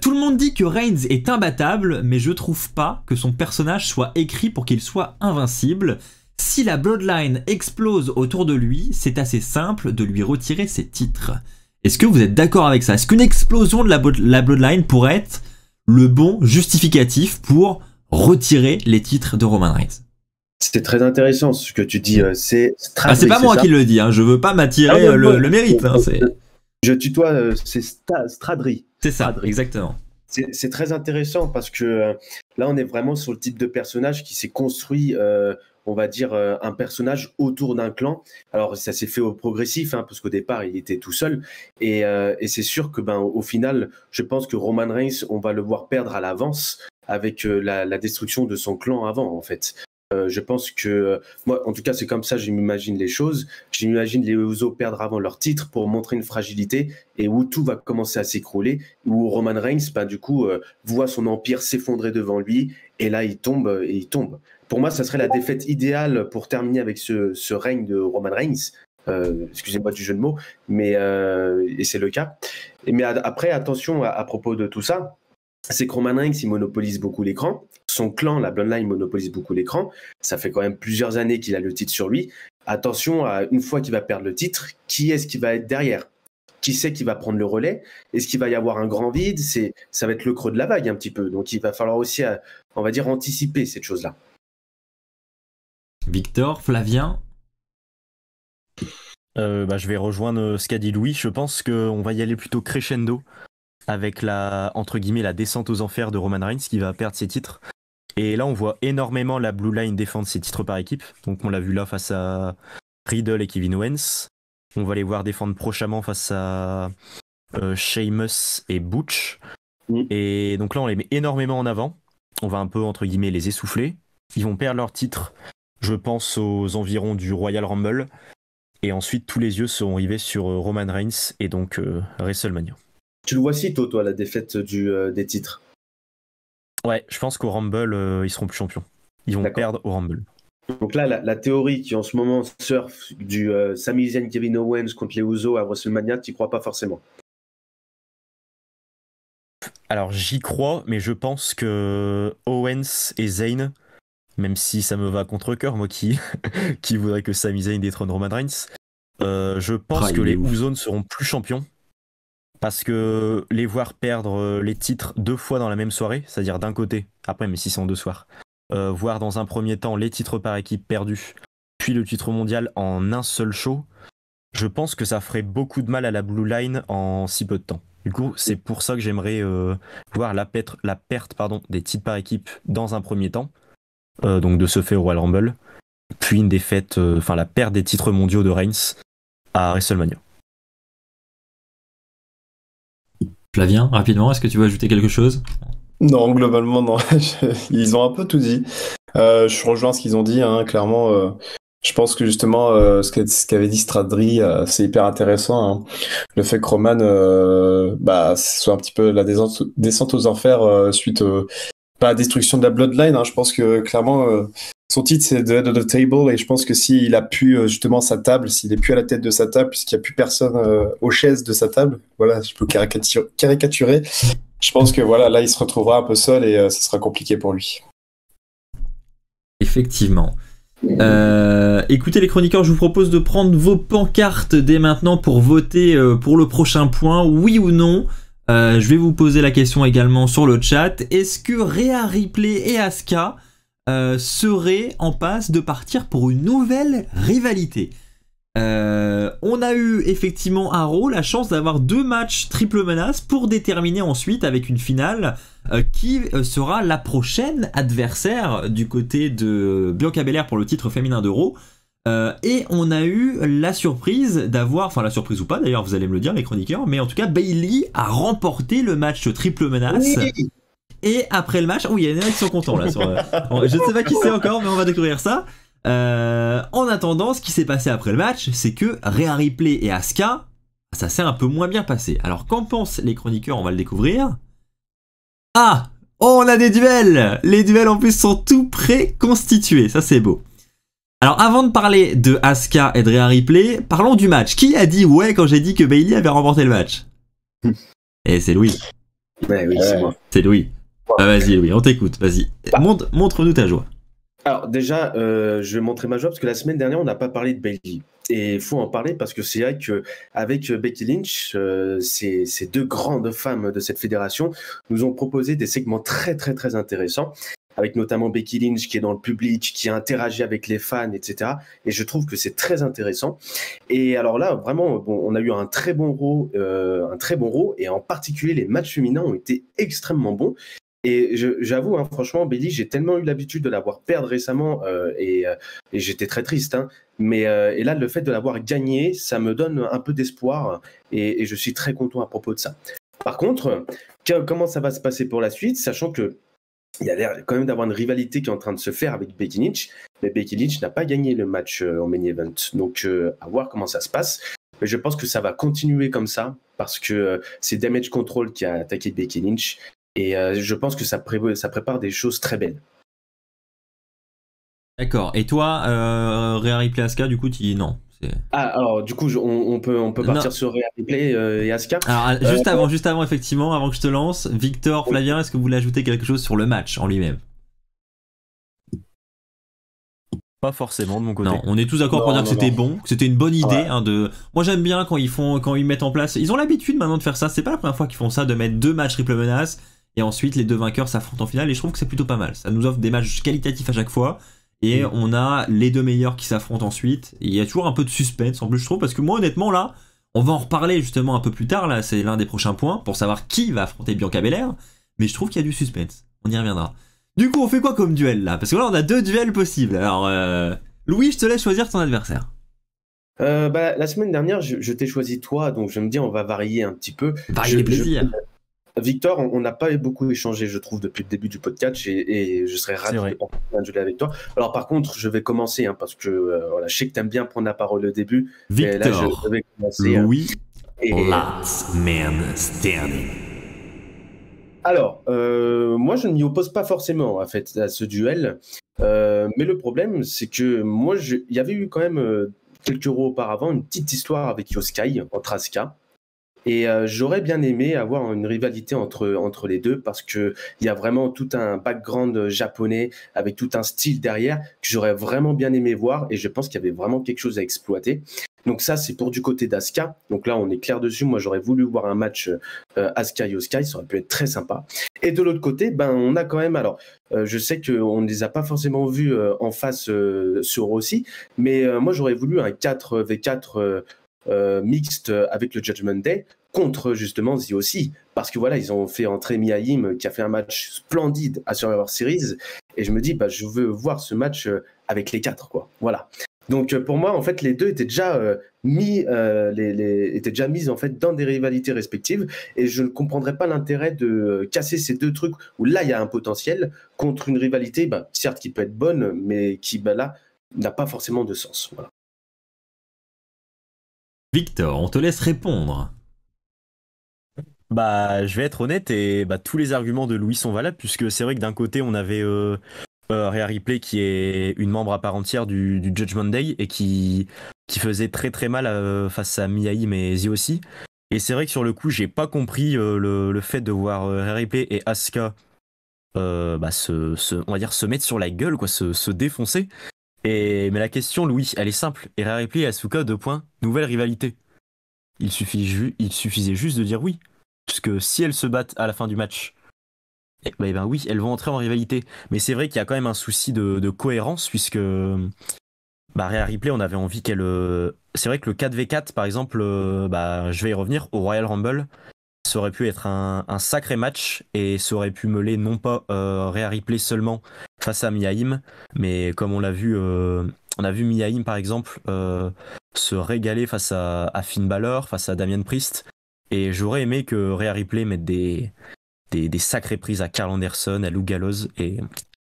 Tout le monde dit que Reigns est imbattable, mais je trouve pas que son personnage soit écrit pour qu'il soit invincible. Si la Bloodline explose autour de lui, c'est assez simple de lui retirer ses titres. Est-ce que vous êtes d'accord avec ça? Est-ce qu'une explosion de la Bloodline pourrait être le bon justificatif pour retirer les titres de Roman Reigns? C'était très intéressant ce que tu dis. C'est pas moi qui le dis, hein, je veux pas m'attirer le mérite. Hein, je tutoie, c'est Stradri. C'est ça, exactement. C'est très intéressant parce que là, on est vraiment sur le type de personnage qui s'est construit, on va dire, un personnage autour d'un clan. Alors, ça s'est fait au progressif, hein, parce qu'au départ, il était tout seul. Et c'est sûr que, au final, je pense que Roman Reigns, on va le voir perdre à l'avance avec la destruction de son clan avant, en fait. Je pense que, moi, en tout cas, c'est comme ça que je m'imagine les choses. Je m'imagine les Usos perdre avant leur titre pour montrer une fragilité et où tout va commencer à s'écrouler, où Roman Reigns, du coup, voit son empire s'effondrer devant lui et là, il tombe et il tombe. Pour moi, ça serait la défaite idéale pour terminer avec ce règne de Roman Reigns. Excusez-moi du jeu de mots, mais et c'est le cas. Mais après, attention à propos de tout ça, c'est que Roman Reigns, il monopolise beaucoup l'écran. Son clan, la Bloodline, monopolise beaucoup l'écran. Ça fait quand même plusieurs années qu'il a le titre sur lui. Attention, une fois qu'il va perdre le titre, qui est-ce qui va être derrière? Qui c'est qui va prendre le relais? Est-ce qu'il va y avoir un grand vide? Ça va être le creux de la vague un petit peu. Donc il va falloir aussi, on va dire, anticiper cette chose-là. Victor, Flavien? Je vais rejoindre ce qu'a dit Louis. Je pense qu'on va y aller plutôt crescendo avec entre guillemets, la descente aux enfers de Roman Reigns qui va perdre ses titres. Et là, on voit énormément la Blue Line défendre ses titres par équipe. Donc on l'a vu là face à Riddle et Kevin Owens. On va les voir défendre prochainement face à Sheamus et Butch. Et donc là, on les met énormément en avant. On va un peu, entre guillemets, les essouffler. Ils vont perdre leur titre, je pense, aux environs du Royal Rumble. Et ensuite, tous les yeux seront rivés sur Roman Reigns et donc WrestleMania. Tu le vois si tôt, toi, la défaite des titres? Ouais, je pense qu'au Rumble, ils seront plus champions. Ils vont perdre au Rumble. Donc là, la théorie qui en ce moment surfe du Sami Zayn, Kevin Owens contre les Usos à WrestleMania, tu n'y crois pas forcément? Alors j'y crois, mais je pense que Owens et Zayn, même si ça me va contre cœur, moi qui voudrais que Sami Zayn détrône Roman Reigns, je pense que les Usos ne seront plus champions. Parce que les voir perdre les titres 2 fois dans la même soirée, c'est-à-dire d'un côté, après mais si c'est en 2 soirs, voir dans un premier temps les titres par équipe perdus, puis le titre mondial en un seul show, je pense que ça ferait beaucoup de mal à la Blue Line en si peu de temps. Du coup, c'est pour ça que j'aimerais voir la perte des titres par équipe dans un premier temps, donc de ce fait au Royal Rumble, puis une défaite, la perte des titres mondiaux de Reigns à WrestleMania. Flavien, rapidement, est-ce que tu veux ajouter quelque chose? Non, globalement, non. Ils ont un peu tout dit. Je rejoins ce qu'ils ont dit, hein, clairement. Je pense que justement, ce qu'avait dit Stradri, c'est hyper intéressant, hein. Le fait que Roman ce soit un petit peu la descente aux enfers suite pas à la destruction de la Bloodline, hein. Je pense que clairement, son titre c'est The Head of the Table, et je pense que s'il a pu justement sa table, s'il est plus à la tête de sa table, puisqu'il n'y a plus personne aux chaises de sa table, voilà, je peux caricaturer. Je pense que voilà, là il se retrouvera un peu seul et ce sera compliqué pour lui. Effectivement. Écoutez les chroniqueurs, je vous propose de prendre vos pancartes dès maintenant pour voter pour le prochain point, oui ou non. Je vais vous poser la question également sur le chat. Est-ce que Rhea Ripley et Asuka seraient en passe de partir pour une nouvelle rivalité? On a eu effectivement à Raw la chance d'avoir 2 matchs triple menace pour déterminer ensuite avec une finale qui sera la prochaine adversaire du côté de Bianca Belair pour le titre féminin de Raw. Et on a eu la surprise d'avoir, enfin la surprise ou pas d'ailleurs, vous allez me le dire les chroniqueurs, mais en tout cas Bayley a remporté le match triple menace. Oui. Et après le match, oui, il y en a qui sont contents là. Je ne sais pas qui c'est encore, mais on va découvrir ça. En attendant, ce qui s'est passé après le match, c'est que Rhea Ripley et Asuka, ça s'est un peu moins bien passé. Alors qu'en pensent les chroniqueurs, on va le découvrir. Ah, oh, on a des duels. Les duels en plus sont tout préconstitués, ça c'est beau. Alors avant de parler de Asuka et de Rhea Ripley, parlons du match. Qui a dit ouais quand j'ai dit que Bayley avait remporté le match? Et c'est Louis. Ouais, oui, c'est moi. C'est Louis. Ah, vas-y Louis, on t'écoute, vas-y. Montre-nous ta joie. Alors déjà, je vais montrer ma joie parce que la semaine dernière, on n'a pas parlé de Bayley. Et il faut en parler parce que c'est vrai qu'avec Becky Lynch, ces 2 grandes femmes de cette fédération nous ont proposé des segments très très très intéressants, avec notamment Becky Lynch qui est dans le public, qui interagit avec les fans, etc. Et je trouve que c'est très intéressant. Et alors là, vraiment, bon, on a eu un très bon Raw, et en particulier les matchs féminins ont été extrêmement bons. Et j'avoue, hein, franchement, Bayley, j'ai tellement eu l'habitude de la voir perdre récemment et j'étais très triste. Hein, mais et là, le fait de l'avoir gagné, ça me donne un peu d'espoir et je suis très content à propos de ça. Par contre, comment ça va se passer pour la suite, sachant que il y a l'air quand même d'avoir une rivalité qui est en train de se faire avec Becky Lynch, mais Becky Lynch n'a pas gagné le match en main event. Donc, à voir comment ça se passe. Mais je pense que ça va continuer comme ça parce que c'est Damage Control qui a attaqué Becky Lynch. Et je pense que ça prépare des choses très belles. D'accord. Et toi, Rhea Ripley Asuka, du coup, tu dis non. Alors, du coup, on peut partir sur Rhea Ripley et Asuka. Alors, juste avant, effectivement, avant que je te lance, Victor, Flavien, est-ce que vous voulez ajouter quelque chose sur le match en lui-même? Pas forcément de mon côté. Non, on est tous d'accord pour dire que c'était bon, que c'était une bonne idée. Ouais. Hein, Moi, j'aime bien quand ils mettent en place. Ils ont l'habitude maintenant de faire ça. C'est pas la première fois qu'ils font ça, de mettre 2 matchs triple menace et ensuite les 2 vainqueurs s'affrontent en finale. Et je trouve que c'est plutôt pas mal. Ça nous offre des matchs qualitatifs à chaque fois. Et on a les 2 meilleurs qui s'affrontent ensuite. Et il y a toujours un peu de suspense en plus, je trouve, parce que moi, honnêtement, là, on va en reparler justement un peu plus tard. Là, c'est l'un des prochains points pour savoir qui va affronter Bianca Belair. Mais je trouve qu'il y a du suspense. On y reviendra. Du coup, on fait quoi comme duel là? Parce que là, on a 2 duels possibles. Alors, Louis, je te laisse choisir ton adversaire. La semaine dernière, je t'ai choisi toi, donc je me dis on va varier un petit peu. Varier les plaisirs. Victor, on n'a pas beaucoup échangé, je trouve, depuis le début du podcast, et je serais ravi de partager un duel avec toi. Alors par contre, je vais commencer, hein, parce que voilà, je sais que tu aimes bien prendre la parole au début. Victor, là, je vais commencer, Louis, et... Last Man Standing. Alors, moi, je ne m'y oppose pas forcément, en fait, à ce duel. Mais le problème, c'est que moi, il y avait eu quand même quelques euros auparavant une petite histoire avec Yoskai, entre Asuka. Et j'aurais bien aimé avoir une rivalité entre les deux parce qu'il y a vraiment tout un background japonais avec tout un style derrière que j'aurais vraiment bien aimé voir et je pense qu'il y avait vraiment quelque chose à exploiter. Donc ça, c'est pour du côté d'Asuka. Donc là, on est clair dessus. Moi, j'aurais voulu voir un match Asuka-Yoskai. Ça aurait pu être très sympa. Et de l'autre côté, on a quand même... Alors, je sais qu'on ne les a pas forcément vus en face sur Rossi, mais moi, j'aurais voulu un 4v4 mixte avec le Judgment Day contre justement ZOC parce que voilà, ils ont fait entrer Mia Yim qui a fait un match splendide à Survivor Series et je me dis je veux voir ce match avec les 4 quoi. Voilà. Donc pour moi en fait les deux étaient déjà étaient déjà mis en fait dans des rivalités respectives et je ne comprendrais pas l'intérêt de casser ces 2 trucs où là il y a un potentiel contre une rivalité certes qui peut être bonne mais qui là n'a pas forcément de sens. Voilà. Victor, on te laisse répondre. Bah, je vais être honnête et bah, tous les arguments de Louis sont valables puisque c'est vrai que d'un côté on avait Rhea Ripley qui est une membre à part entière du Judgment Day et qui faisait très très mal face à Mia Yim et Zio aussi. Et c'est vrai que sur le coup j'ai pas compris le fait de voir Rhea Ripley et Asuka on va dire se mettre sur la gueule, quoi, se défoncer. Mais la question, Louis, elle est simple. Et Rhea Ripley et Asuka, 2 points, nouvelle rivalité. Il suffisait juste de dire oui. Puisque si elles se battent à la fin du match, eh ben oui, elles vont entrer en rivalité. Mais c'est vrai qu'il y a quand même un souci de cohérence, puisque Rhea Ripley, on avait envie qu'elle... C'est vrai que le 4v4, par exemple, je vais y revenir, au Royal Rumble, ça aurait pu être un sacré match, et ça aurait pu mêler non pas Rhea Ripley seulement face à Mia Yim, mais comme on l'a vu... on a vu Mia Yim, par exemple, se régaler face à Finn Balor, face à Damian Priest. Et j'aurais aimé que Rhea Ripley mette des sacrées prises à Karl Anderson, à Lou Gallows, et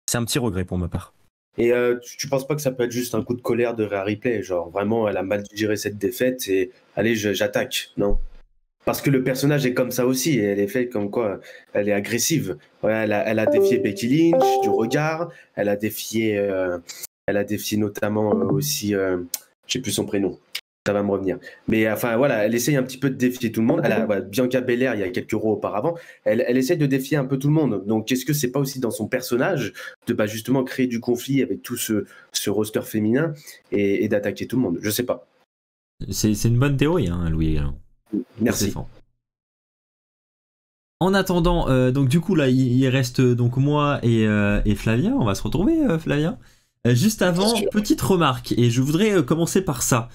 c'est un petit regret pour ma part. Et tu penses pas que ça peut être juste un coup de colère de Rhea Ripley, genre vraiment elle a mal digéré cette défaite et allez j'attaque, non? Parce que le personnage est comme ça aussi, et elle est faite comme quoi elle est agressive. Ouais, elle a défié Becky Lynch du regard, elle a défié notamment aussi, j'ai plus son prénom. Ça va me revenir. Mais enfin voilà, elle essaye un petit peu de défier tout le monde. Elle a Bianca Belair il y a quelques euros auparavant. Elle essaye de défier un peu tout le monde. Donc est-ce que c'est pas aussi dans son personnage de justement créer du conflit avec tout ce roster féminin et d'attaquer tout le monde? Je sais pas. C'est une bonne théorie, hein, Louis. Merci. En attendant, donc du coup là, il reste donc moi et Flavien. On va se retrouver, Flavien. Juste avant, petite remarque, et je voudrais commencer par ça.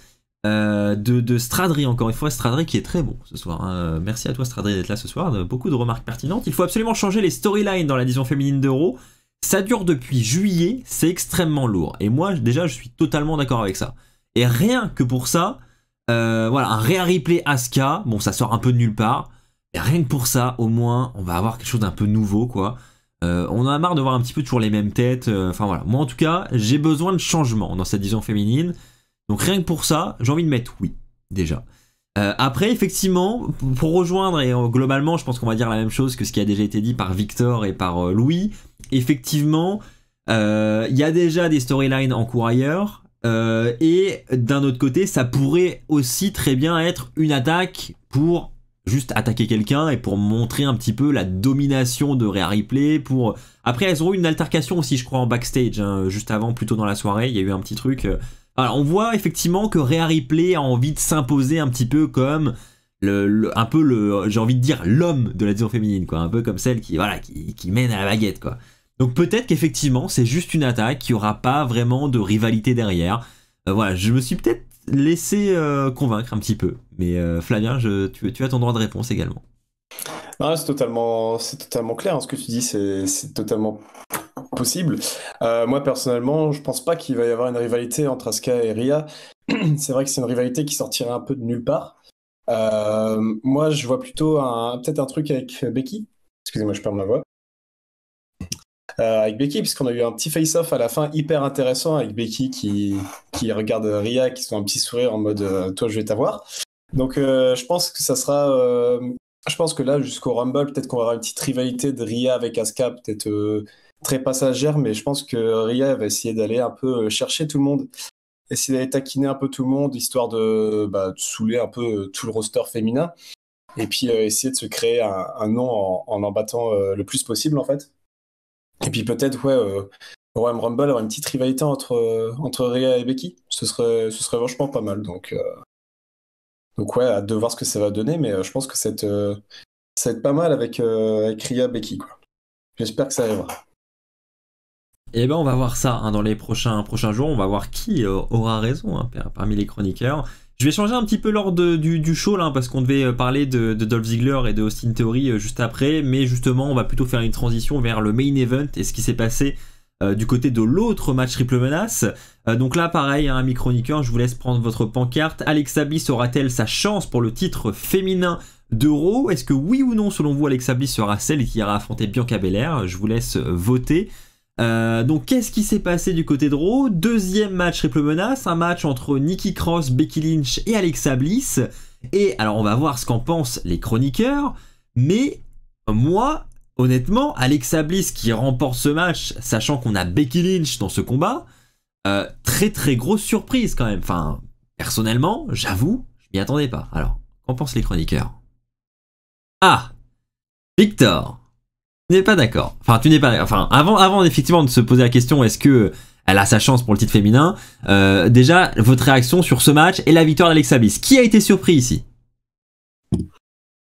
De Stradri, encore une fois, Stradri qui est très bon ce soir, hein. Merci à toi Stradri d'être là ce soir, beaucoup de remarques pertinentes. Il faut absolument changer les storylines dans la division féminine d'Euro. Ça dure depuis juillet, c'est extrêmement lourd. Et moi déjà je suis totalement d'accord avec ça. Et rien que pour ça, voilà, un Rhea Ripley Asuka, bon ça sort un peu de nulle part, et rien que pour ça, au moins on va avoir quelque chose d'un peu nouveau, quoi. On en a marre de voir un petit peu toujours les mêmes têtes, enfin voilà. Moi en tout cas, j'ai besoin de changement dans cette division féminine. Donc rien que pour ça, j'ai envie de mettre oui, déjà. Après, effectivement, pour rejoindre, et globalement, je pense qu'on va dire la même chose que ce qui a déjà été dit par Victor et par Louis. Effectivement, il y a déjà des storylines en cours ailleurs. Et d'un autre côté, ça pourrait aussi très bien être une attaque pour juste attaquer quelqu'un et pour montrer un petit peu la domination de Rhea Ripley. Après, elles ont eu une altercation aussi, je crois, en backstage, hein, juste avant, plus tôt dans la soirée. Il y a eu un petit truc... Alors, on voit effectivement que Rhea Ripley a envie de s'imposer un petit peu comme un peu j'ai envie de dire l'homme de la division féminine, quoi, un peu comme celle qui mène à la baguette, quoi. Donc peut-être qu'effectivement c'est juste une attaque, qu'il n'y aura pas vraiment de rivalité derrière. Voilà, je me suis peut-être laissé convaincre un petit peu, mais Flavien, tu as ton droit de réponse également. Non, c'est totalement clair, hein, ce que tu dis, c'est totalement possible. Moi personnellement, je pense pas qu'il va y avoir une rivalité entre Asuka et Rhea. C'est vrai que c'est une rivalité qui sortirait un peu de nulle part. Moi, je vois plutôt peut-être un truc avec Becky. Excusez-moi, je perds ma voix. Avec Becky, puisqu'on a eu un petit face-off à la fin hyper intéressant avec Becky qui regarde Rhea, qui sont un petit sourire en mode toi, je vais t'avoir. Donc, je pense que ça sera. Je pense que là, jusqu'au Rumble, peut-être qu'on aura une petite rivalité de Rhea avec Asuka, peut-être très passagère, mais je pense que Rhea va essayer d'aller un peu chercher tout le monde, essayer d'aller taquiner un peu tout le monde, histoire de saouler un peu tout le roster féminin, et puis essayer de se créer un nom en battant le plus possible, en fait. Et puis peut-être, au Royal Rumble, avoir une petite rivalité entre Rhea et Becky. Ce serait vachement pas mal, donc ouais, hâte de voir ce que ça va donner, mais je pense que ça va être pas mal avec Rhea Becky, quoi. J'espère que ça arrivera. Et ben on va voir ça, hein, dans les prochains jours, on va voir qui aura raison, hein, parmi les chroniqueurs. Je vais changer un petit peu l'ordre du show là, parce qu'on devait parler de Dolph Ziggler et de Austin Theory juste après, mais justement on va plutôt faire une transition vers le main event et ce qui s'est passé du côté de l'autre match triple menace. Donc là pareil, hein, amis chroniqueurs, je vous laisse prendre votre pancarte. Alexa Bliss aura-t-elle sa chance pour le titre féminin d'Euro? Est-ce que oui ou non, selon vous, Alexa Bliss sera celle qui ira affronter Bianca Belair? Je vous laisse voter. Donc qu'est-ce qui s'est passé du côté de Raw? Deuxième match triple menace, un match entre Nikki Cross, Becky Lynch et Alexa Bliss. Et alors on va voir ce qu'en pensent les chroniqueurs, mais moi, honnêtement, Alexa Bliss qui remporte ce match, sachant qu'on a Becky Lynch dans ce combat, très très grosse surprise quand même. Enfin, personnellement, j'avoue, je m'y attendais pas. Alors, qu'en pensent les chroniqueurs? Ah, Victor, tu n'es pas d'accord. Enfin, tu n'es pas. Enfin, avant effectivement de se poser la question, est-ce que elle a sa chance pour le titre féminin? Déjà, votre réaction sur ce match et la victoire d'Alexa Bliss. Qui a été surpris ici?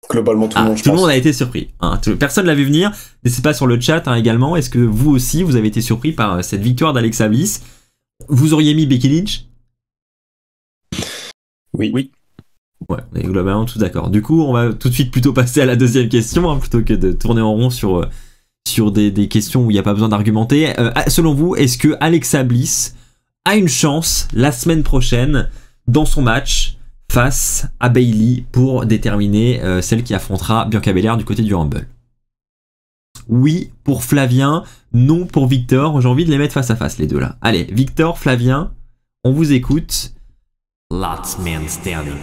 Globalement, tout le monde, je tout le pense. monde a été surpris. Hein. Personne l'a vu venir. N'hésitez pas sur le chat hein, également. Est-ce que vous aussi, vous avez été surpris par cette victoire d'Alexa Bliss? Vous auriez mis Becky Lynch? Oui. Ouais, on est globalement tout d'accord. Du coup, on va tout de suite plutôt passer à la deuxième question, hein, plutôt que de tourner en rond sur des questions où il n'y a pas besoin d'argumenter. Selon vous, est-ce que Alexa Bliss a une chance la semaine prochaine dans son match face à Bayley pour déterminer celle qui affrontera Bianca Belair du côté du Rumble? Oui pour Flavien, non pour Victor. J'ai envie de les mettre face à face les deux là. Allez, Victor, Flavien, on vous écoute. Last man standing.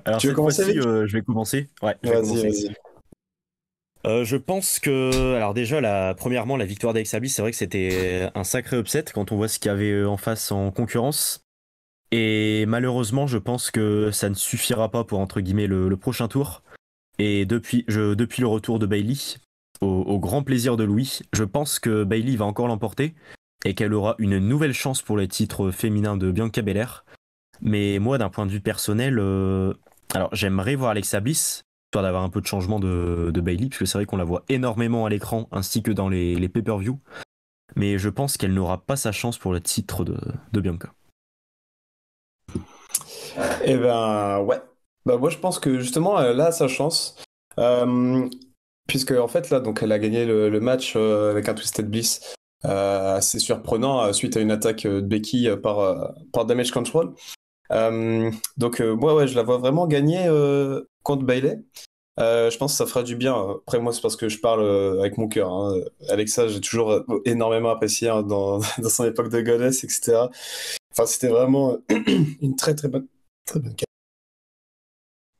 Alors, Tu veux cette commencer, fois-ci, Vic je vais commencer. Ouais, je vais commencer. Vas-y. Je pense que, alors déjà, premièrement, la victoire d'Alexa Bliss, c'est vrai que c'était un sacré upset quand on voit ce qu'il y avait en face en concurrence. Et malheureusement, je pense que ça ne suffira pas pour, entre guillemets, le prochain tour. Et depuis le retour de Bayley, au grand plaisir de Louis, je pense que Bayley va encore l'emporter et qu'elle aura une nouvelle chance pour le titre féminin de Bianca Belair. Mais moi, d'un point de vue personnel, alors j'aimerais voir Alexa Bliss, histoire d'avoir un peu de changement de Bayley, puisque c'est vrai qu'on la voit énormément à l'écran, ainsi que dans les pay-per-view. Mais je pense qu'elle n'aura pas sa chance pour le titre de Bianca. Eh ben, ouais. Bah, moi, je pense que justement, elle a sa chance. Puisque, en fait, là, donc, elle a gagné le match avec un Twisted Bliss assez surprenant suite à une attaque de Becky par Damage Control. Donc, moi, ouais, je la vois vraiment gagner contre Bayley. Je pense que ça fera du bien. Après, moi, c'est parce que je parle avec mon cœur. Hein. Alexa, j'ai toujours énormément apprécié hein, dans son époque de Goddess, etc. Enfin, c'était vraiment une très bonne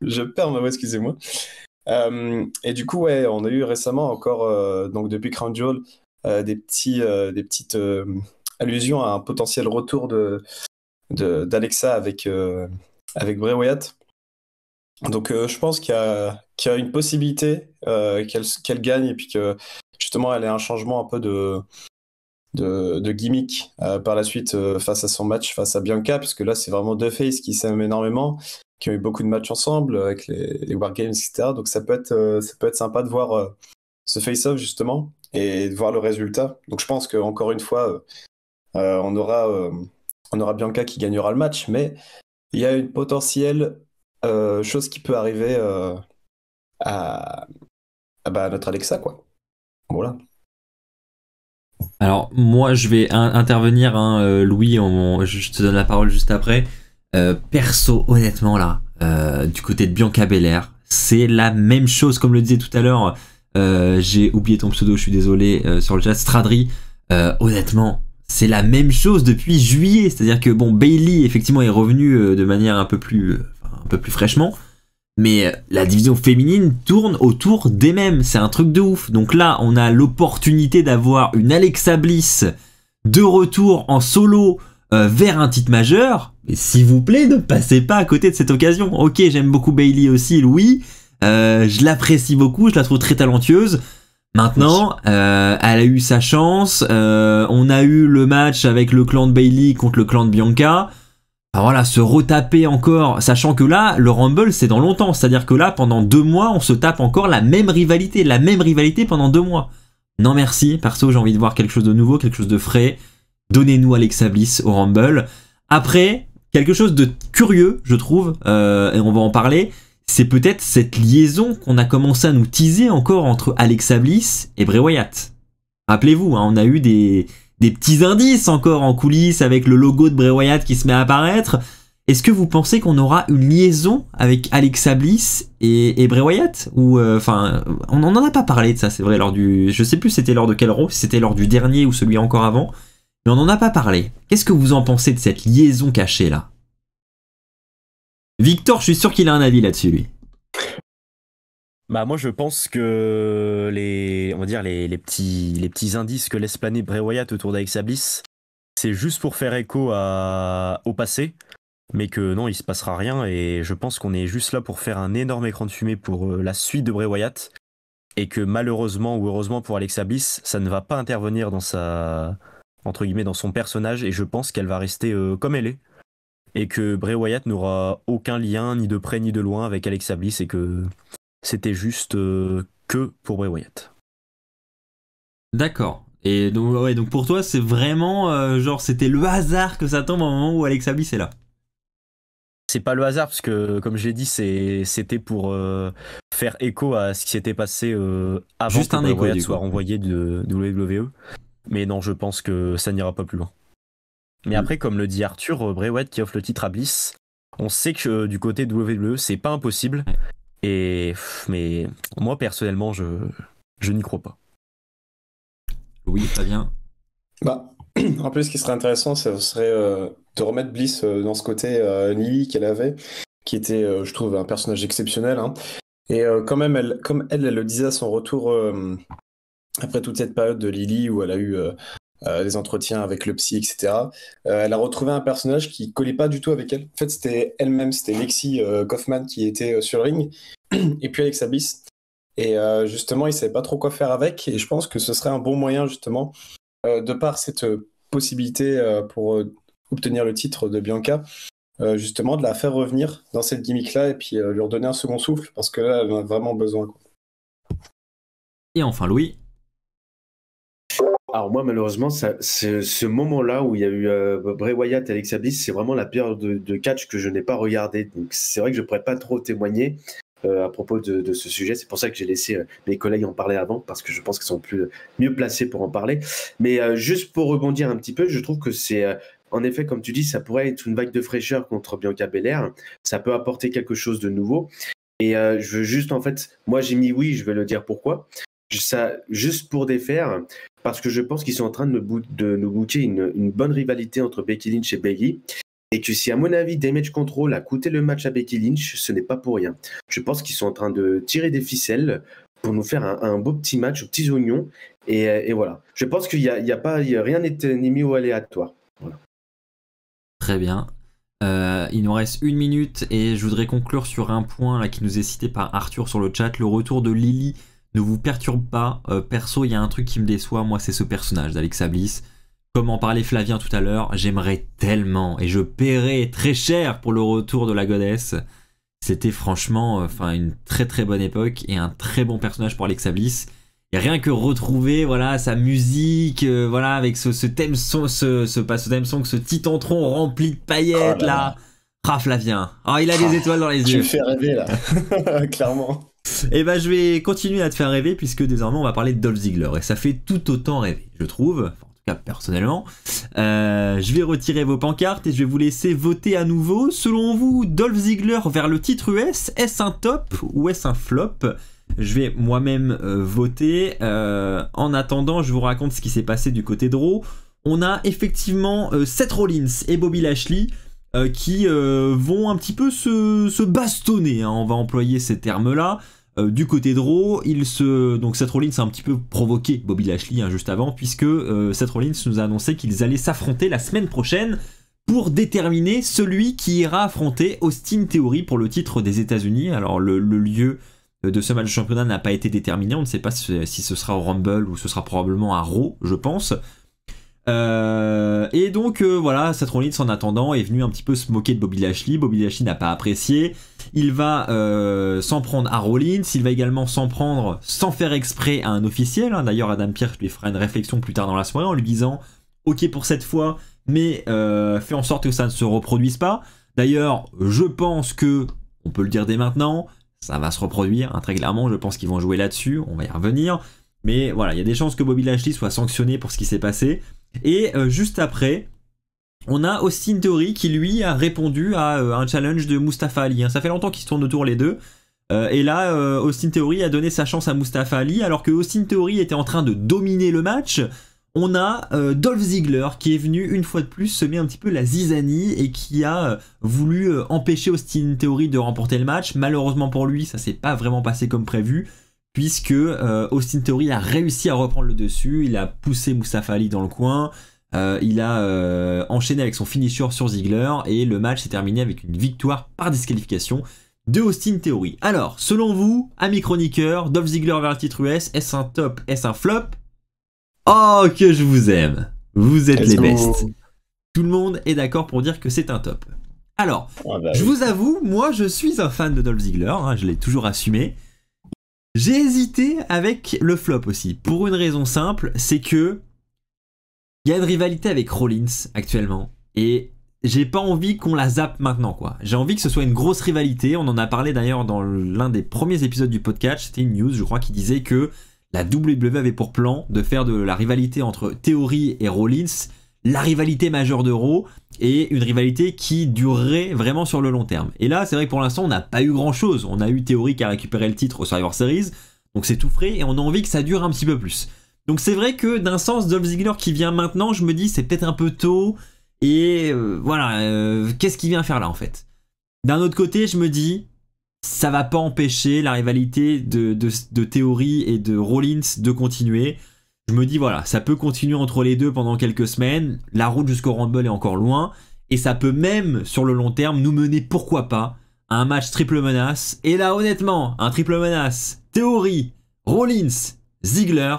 Je perds ma voix, excusez-moi. Et du coup, ouais, on a eu récemment encore, donc depuis Crown Jewel, des petites allusions à un potentiel retour d'Alexa avec Bray Wyatt. Donc, je pense qu'il y a une possibilité qu'elle gagne et puis que justement, elle ait un changement un peu de gimmick par la suite face à son match face à Bianca, puisque là, c'est vraiment deux faces qui s'aiment énormément, qui ont eu beaucoup de matchs ensemble avec les Wargames, etc. Donc ça peut être sympa de voir ce face-off justement et de voir le résultat. Donc je pense qu'encore une fois, on aura Bianca qui gagnera le match, mais il y a une potentielle chose qui peut arriver à notre Alexa, quoi. Voilà. Alors moi je vais intervenir hein, Louis, je te donne la parole juste après. Perso honnêtement là, du côté de Bianca Belair, c'est la même chose comme le disait tout à l'heure, j'ai oublié ton pseudo, je suis désolé, sur le chat, Stradri, honnêtement c'est la même chose depuis juillet, c'est-à-dire que bon Bayley effectivement est revenu de manière un peu plus fraîchement, mais la division féminine tourne autour des mêmes, c'est un truc de ouf. Donc là, on a l'opportunité d'avoir une Alexa Bliss de retour en solo vers un titre majeur. Mais s'il vous plaît, ne passez pas à côté de cette occasion. Ok, j'aime beaucoup Bayley aussi, Louis. Je l'apprécie beaucoup, je la trouve très talentueuse. Maintenant, elle a eu sa chance. On a eu le match avec le clan de Bayley contre le clan de Bianca. Alors voilà, se retaper encore, sachant que là, le Rumble, c'est dans longtemps. C'est-à-dire que là, pendant 2 mois, on se tape encore la même rivalité pendant 2 mois. Non merci, perso, j'ai envie de voir quelque chose de nouveau, quelque chose de frais. Donnez-nous Alexa Bliss au Rumble. Après, quelque chose de curieux, je trouve, et on va en parler, c'est peut-être cette liaison qu'on a commencé à nous teaser encore entre Alexa Bliss et Bray Wyatt. Rappelez-vous, hein, on a eu des petits indices encore en coulisses avec le logo de Bray Wyatt qui se met à apparaître. Est-ce que vous pensez qu'on aura une liaison avec Alexa Bliss et Bray Wyatt? Ou enfin, on n'en a pas parlé de ça, c'est vrai, lors du, je sais plus c'était lors de quel Raw, si c'était lors du dernier ou celui encore avant, mais on n'en a pas parlé. Qu'est-ce que vous en pensez de cette liaison cachée là? Victor, je suis sûr qu'il a un avis là-dessus, lui. Bah moi je pense que on va dire les petits indices que laisse planer Bray Wyatt autour d'Alexa Bliss, c'est juste pour faire écho au passé, mais que non, il se passera rien, et je pense qu'on est juste là pour faire un énorme écran de fumée pour la suite de Bray Wyatt, et que malheureusement ou heureusement pour Alexa Bliss, ça ne va pas intervenir dans entre guillemets, dans son personnage, et je pense qu'elle va rester comme elle est, et que Bray Wyatt n'aura aucun lien, ni de près ni de loin, avec Alexa Bliss, et que c'était juste que pour Bray Wyatt. D'accord. Et donc, ouais, donc pour toi, c'est vraiment genre c'était le hasard que ça tombe au moment où Alexa Bliss est là. C'est pas le hasard, parce que, comme je l'ai dit, c'était pour faire écho à ce qui s'était passé avant Juste que un Bray écho, Wyatt du soit coup. renvoyé de WWE. Mais non, je pense que ça n'ira pas plus loin. Mais après, comme le dit Arthur, Bray Wyatt qui offre le titre à Bliss, on sait que du côté de WWE, c'est pas impossible. Mais moi, personnellement, je n'y crois pas. Oui, très bien. Bah, en plus, ce qui serait intéressant, ce serait de remettre Bliss dans ce côté Lily qu'elle avait, qui était, je trouve, un personnage exceptionnel. Hein. Et quand même, comme elle le disait à son retour, après toute cette période de Lily où elle a eu des entretiens avec le psy, etc., elle a retrouvé un personnage qui collait pas du tout avec elle. En fait, c'était elle-même, c'était Lexi Kaufman qui était sur le ring, et puis Alexa Bliss. Et justement, il savait pas trop quoi faire avec, et je pense que ce serait un bon moyen, justement, de par cette possibilité pour obtenir le titre de Bianca, justement de la faire revenir dans cette gimmick-là, et puis lui redonner un second souffle, parce que là, elle en a vraiment besoin, quoi. Et enfin, Louis. Alors moi, malheureusement, ce moment-là où il y a eu Bray Wyatt et Alexa Bliss, c'est vraiment la période de catch que je n'ai pas regardé. Donc c'est vrai que je ne pourrais pas trop témoigner à propos de ce sujet. C'est pour ça que j'ai laissé mes collègues en parler avant, parce que je pense qu'ils sont mieux placés pour en parler. Mais juste pour rebondir un petit peu, je trouve que c'est... en effet, comme tu dis, ça pourrait être une vague de fraîcheur contre Bianca Belair. Ça peut apporter quelque chose de nouveau. Et je veux juste, en fait, moi j'ai mis oui, je vais le dire pourquoi. Ça, juste pour défaire, parce que je pense qu'ils sont en train de nous booker une bonne rivalité entre Becky Lynch et Bayley. Et que si, à mon avis, Damage Control a coûté le match à Becky Lynch, ce n'est pas pour rien. Je pense qu'ils sont en train de tirer des ficelles pour nous faire un beau petit match aux petits oignons. Et voilà. Je pense qu'il y a rien n'est mis au aléatoire. Voilà. Très bien. Il nous reste 1 minute et je voudrais conclure sur un point là, qui nous est cité par Arthur sur le chat. Le retour de Lily ne vous perturbe pas. Perso, il y a un truc qui me déçoit, moi, c'est ce personnage d'Alexa Bliss. Comme en parlait Flavien tout à l'heure, j'aimerais tellement et je paierais très cher pour le retour de la goddess. C'était franchement une très très bonne époque et un très bon personnage pour Alexa Bliss. Et rien que retrouver voilà, sa musique, voilà, avec ce thème son, pas ce thème song, ce petit entron rempli de paillettes là. Ah, Flavien. Oh, il a des étoiles dans les yeux. Tu me fais rêver là, clairement. Et ben je vais continuer à te faire rêver puisque désormais on va parler de Dolph Ziggler et ça fait tout autant rêver, je trouve. Enfin, en tout cas personnellement. Je vais retirer vos pancartes et je vais vous laisser voter à nouveau. Selon vous, Dolph Ziggler vers le titre US, est-ce un top ou est-ce un flop? Je vais moi-même voter. En attendant, je vous raconte ce qui s'est passé du côté de Raw. On a effectivement Seth Rollins et Bobby Lashley qui vont un petit peu se bastonner, hein, on va employer ces termes-là. Du côté de Raw, donc Seth Rollins a un petit peu provoqué Bobby Lashley hein, juste avant, puisque Seth Rollins nous a annoncé qu'ils allaient s'affronter la semaine prochaine pour déterminer celui qui ira affronter Austin Theory pour le titre des États-Unis. Alors le lieu de ce match de championnat n'a pas été déterminé, on ne sait pas si ce sera au Rumble ou ce sera probablement à Raw, je pense. Et donc voilà, Seth Rollins en attendant est venu un petit peu se moquer de Bobby Lashley. Bobby Lashley n'a pas apprécié. Il va s'en prendre à Rollins. Il va également s'en prendre sans faire exprès à un officiel. D'ailleurs Adam Pearce lui fera une réflexion plus tard dans la soirée en lui disant ok pour cette fois, mais fais en sorte que ça ne se reproduise pas. D'ailleurs je pense que, on peut le dire dès maintenant, ça va se reproduire hein, très clairement. Je pense qu'ils vont jouer là-dessus, on va y revenir. Mais voilà, il y a des chances que Bobby Lashley soit sanctionné pour ce qui s'est passé. Et juste après, on a Austin Theory qui lui a répondu à un challenge de Mustafa Ali. Hein. Ça fait longtemps qu'ils se tournent autour les deux. Et là, Austin Theory a donné sa chance à Mustafa Ali, alors que Austin Theory était en train de dominer le match. On a Dolph Ziggler qui est venu une fois de plus semer un petit peu la zizanie et qui a voulu empêcher Austin Theory de remporter le match. Malheureusement pour lui, ça s'est pas vraiment passé comme prévu, puisque Austin Theory a réussi à reprendre le dessus. Il a poussé Mustafa Ali dans le coin, il a enchaîné avec son finisher sur Ziggler et le match s'est terminé avec une victoire par disqualification de Austin Theory. Alors, selon vous, amis chroniqueurs, Dolph Ziggler vers le titre US, est-ce un top, est-ce un flop? Oh, que je vous aime. Vous êtes les bestes. Tout le monde est d'accord pour dire que c'est un top. Alors, je vous avoue, moi je suis un fan de Dolph Ziggler, hein, je l'ai toujours assumé. J'ai hésité avec le flop aussi, pour une raison simple, c'est que il y a une rivalité avec Rollins actuellement, et j'ai pas envie qu'on la zappe maintenant, quoi. J'ai envie que ce soit une grosse rivalité, on en a parlé d'ailleurs dans l'un des premiers épisodes du podcast, c'était une news, je crois, qui disait que la WWE avait pour plan de faire de la rivalité entre Theory et Rollins la rivalité majeure de Raw et une rivalité qui durerait vraiment sur le long terme. Et là, c'est vrai que pour l'instant, on n'a pas eu grand-chose. On a eu Theory qui a récupéré le titre au Survivor Series, donc c'est tout frais et on a envie que ça dure un petit peu plus. Donc c'est vrai que d'un sens, Dolph Ziggler qui vient maintenant, je me dis c'est peut-être un peu tôt et qu'est-ce qu'il vient faire là en fait? D'un autre côté, je me dis ça va pas empêcher la rivalité de Theory et de Rollins de continuer. Je me dis voilà, ça peut continuer entre les deux pendant quelques semaines, la route jusqu'au Rumble est encore loin, et ça peut même sur le long terme nous mener pourquoi pas à un match triple menace. Et là honnêtement, un triple menace, Theory, Rollins, Ziggler,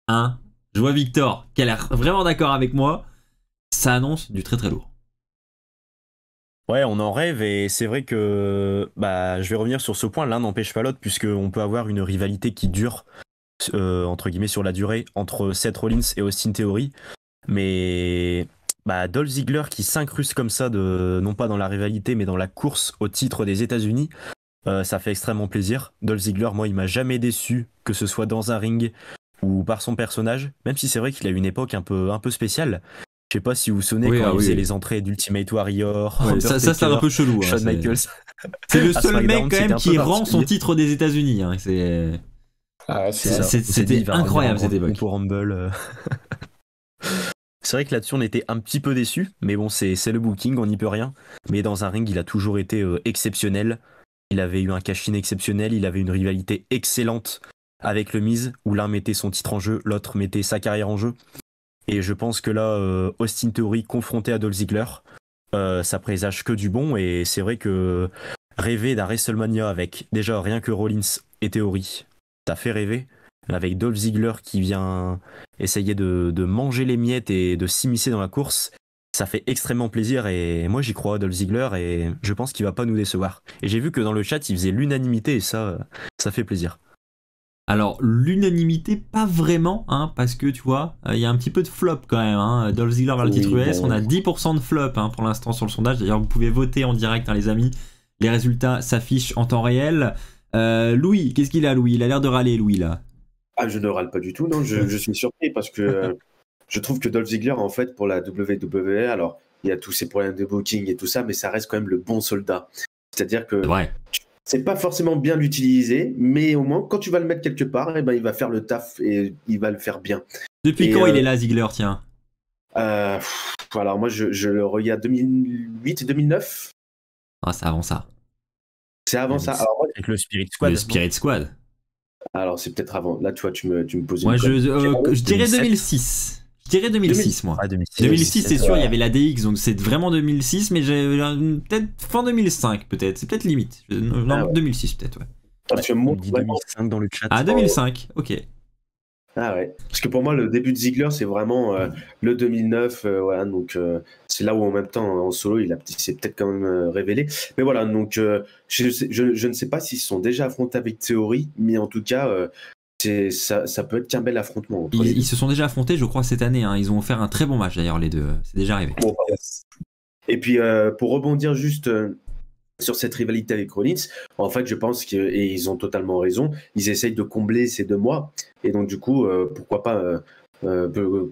je vois Victor qui a l'air vraiment d'accord avec moi, ça annonce du très très lourd. Ouais, on en rêve et c'est vrai que je vais revenir sur ce point, l'un n'empêche pas l'autre puisqu'on peut avoir une rivalité qui dure entre guillemets sur la durée entre Seth Rollins et Austin Theory, mais Dolph Ziggler qui s'incruste comme ça non pas dans la rivalité mais dans la course au titre des États-Unis, ça fait extrêmement plaisir. Dolph Ziggler, moi, il m'a jamais déçu, que ce soit dans un ring ou par son personnage, même si c'est vrai qu'il a eu une époque un peu spéciale. Je sais pas si vous vous souvenez quand il faisait les entrées d'Ultimate Warrior. Ouais, ça c'est un peu chelou. Shawn Michaels. C'est le seul mec quand même qui rend son titre des États-Unis. Hein. C'était incroyable cette époque. Pour Rumble. C'est vrai que là-dessus on était un petit peu déçus, mais bon c'est le booking, on n'y peut rien. Mais dans un ring il a toujours été exceptionnel. Il avait eu un cash-in exceptionnel, il avait une rivalité excellente avec le Miz, où l'un mettait son titre en jeu, l'autre mettait sa carrière en jeu. Et je pense que là, Austin Theory confronté à Dolph Ziggler, ça présage que du bon. Et c'est vrai que rêver d'un WrestleMania avec déjà rien que Rollins et Theory, ça fait rêver. Avec Dolph Ziggler qui vient essayer de manger les miettes et de s'immiscer dans la course, ça fait extrêmement plaisir. Et moi j'y crois, Dolph Ziggler, et je pense qu'il va pas nous décevoir. Et j'ai vu que dans le chat, il faisait l'unanimité et ça fait plaisir. Alors, l'unanimité, pas vraiment, hein, parce que tu vois, il y a un petit peu de flop quand même. Hein. Dolph Ziggler vers le titre US, on a 10% de flop hein, pour l'instant sur le sondage. D'ailleurs, vous pouvez voter en direct, hein, les amis. Les résultats s'affichent en temps réel. Louis, qu'est-ce qu'il a, Louis? Il a l'air de râler, Louis, là. Ah, je ne râle pas du tout, non. Je suis surpris parce que je trouve que Dolph Ziggler, en fait, pour la WWE, alors, il y a tous ces problèmes de booking et tout ça, mais ça reste quand même le bon soldat. C'est-à-dire que c'est pas forcément bien l'utiliser, mais au moins, quand tu vas le mettre quelque part, eh ben, il va faire le taf et il va le faire bien. Depuis quand il est là, Ziggler, tiens? Alors, moi, je le regarde 2008 et 2009. Ah, c'est avant ça. C'est avant ça. Alors, avec le Spirit Squad. Le Spirit Squad. Alors, c'est peut-être avant. Là, tu vois, tu me poses une moi, je dirais 2006. Je dirais 2006, moi. 2006, c'est sûr, il y avait la DX, donc c'est vraiment 2006, mais peut-être fin 2005, peut-être. C'est peut-être limite. 2006, peut-être, ouais. Parce que moi, 2005 dans le chat. Ah, 2005, ok. Ah ouais. Parce que pour moi, le début de Ziggler, c'est vraiment le 2009. Voilà, donc c'est là où en même temps, en solo, il s'est peut-être quand même révélé. Mais voilà, donc je ne sais pas s'ils se sont déjà affrontés avec Theory, mais en tout cas, ça peut être qu'un bel affrontement. Ils se sont déjà affrontés, je crois, cette année. Hein. Ils ont offert un très bon match, d'ailleurs, les deux. C'est déjà arrivé. Bon, et puis, pour rebondir juste sur cette rivalité avec Rollins, en fait, je pense qu'ils ont totalement raison. Ils essayent de combler ces 2 mois. Et donc, du coup, pourquoi pas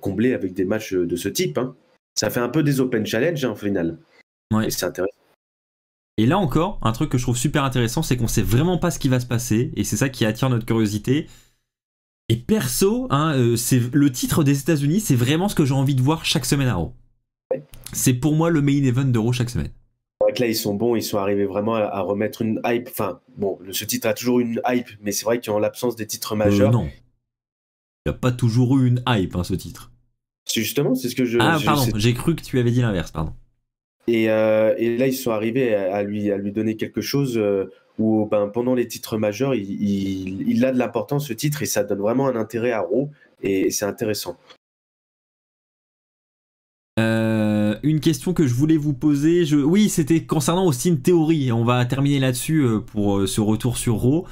combler avec des matchs de ce type, hein. Ça fait un peu des open challenge au final. Ouais. Et c'est intéressant. Et là encore, un truc que je trouve super intéressant, c'est qu'on sait vraiment pas ce qui va se passer, et c'est ça qui attire notre curiosité. Et perso, c'est le titre des États-Unis, c'est vraiment ce que j'ai envie de voir chaque semaine à Raw. C'est pour moi le main event de Raw chaque semaine. C'est vrai que là, ils sont bons, ils sont arrivés vraiment à remettre une hype. Enfin, bon, ce titre a toujours une hype, mais c'est vrai qu'en l'absence des titres majeurs. Non. Il n'y a pas toujours eu une hype, ce titre. C'est justement, c'est ce que je. Pardon, j'ai cru que tu avais dit l'inverse, pardon. Et là, ils sont arrivés à lui donner quelque chose où pendant les titres majeurs, il a de l'importance, ce titre, et ça donne vraiment un intérêt à Raw, et c'est intéressant. Une question que je voulais vous poser, oui, c'était concernant Austin Theory, on va terminer là-dessus pour ce retour sur Raw.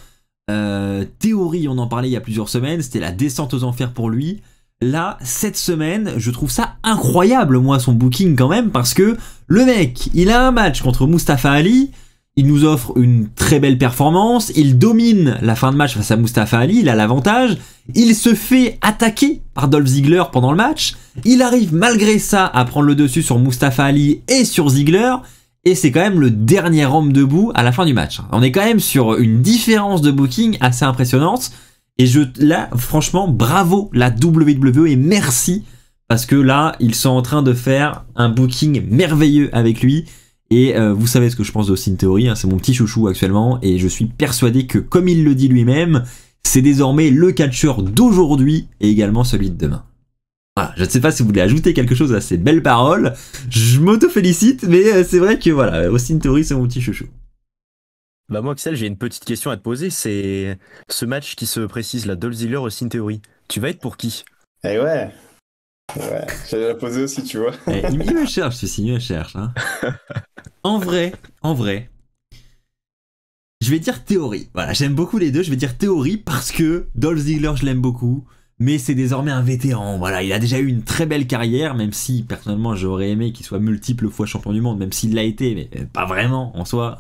Theory, on en parlait il y a plusieurs semaines, c'était la descente aux enfers pour lui. Là, cette semaine, je trouve ça incroyable, moi, son booking quand même, parce que le mec, il a un match contre Mustafa Ali, il nous offre une très belle performance, il domine la fin de match face à Mustafa Ali, il a l'avantage, il se fait attaquer par Dolph Ziggler pendant le match, il arrive malgré ça à prendre le dessus sur Mustafa Ali et sur Ziggler, et c'est quand même le dernier homme debout à la fin du match. On est quand même sur une différence de booking assez impressionnante. Et là, franchement, bravo la WWE et merci, parce que là, ils sont en train de faire un booking merveilleux avec lui. Et vous savez ce que je pense d'Austin Theory, c'est mon petit chouchou actuellement, et je suis persuadé que, comme il le dit lui-même, c'est désormais le catcheur d'aujourd'hui et également celui de demain. Voilà, je ne sais pas si vous voulez ajouter quelque chose à ces belles paroles, je m'auto-félicite, mais c'est vrai que voilà, Austin Theory, c'est mon petit chouchou. Bah moi Axel, j'ai une petite question à te poser, c'est ce match qui se précise, la Dolph Ziggler Austin Theory. Tu vas être pour qui? Eh ouais, j'allais la poser aussi, tu vois. Il me cherche, ceci, il me cherche. En vrai, je vais dire Theory. Voilà, j'aime beaucoup les deux, je vais dire Theory parce que Dolph Ziggler, je l'aime beaucoup, mais c'est désormais un vétéran. Voilà, il a déjà eu une très belle carrière, même si personnellement j'aurais aimé qu'il soit multiple fois champion du monde, même s'il l'a été, mais pas vraiment en soi.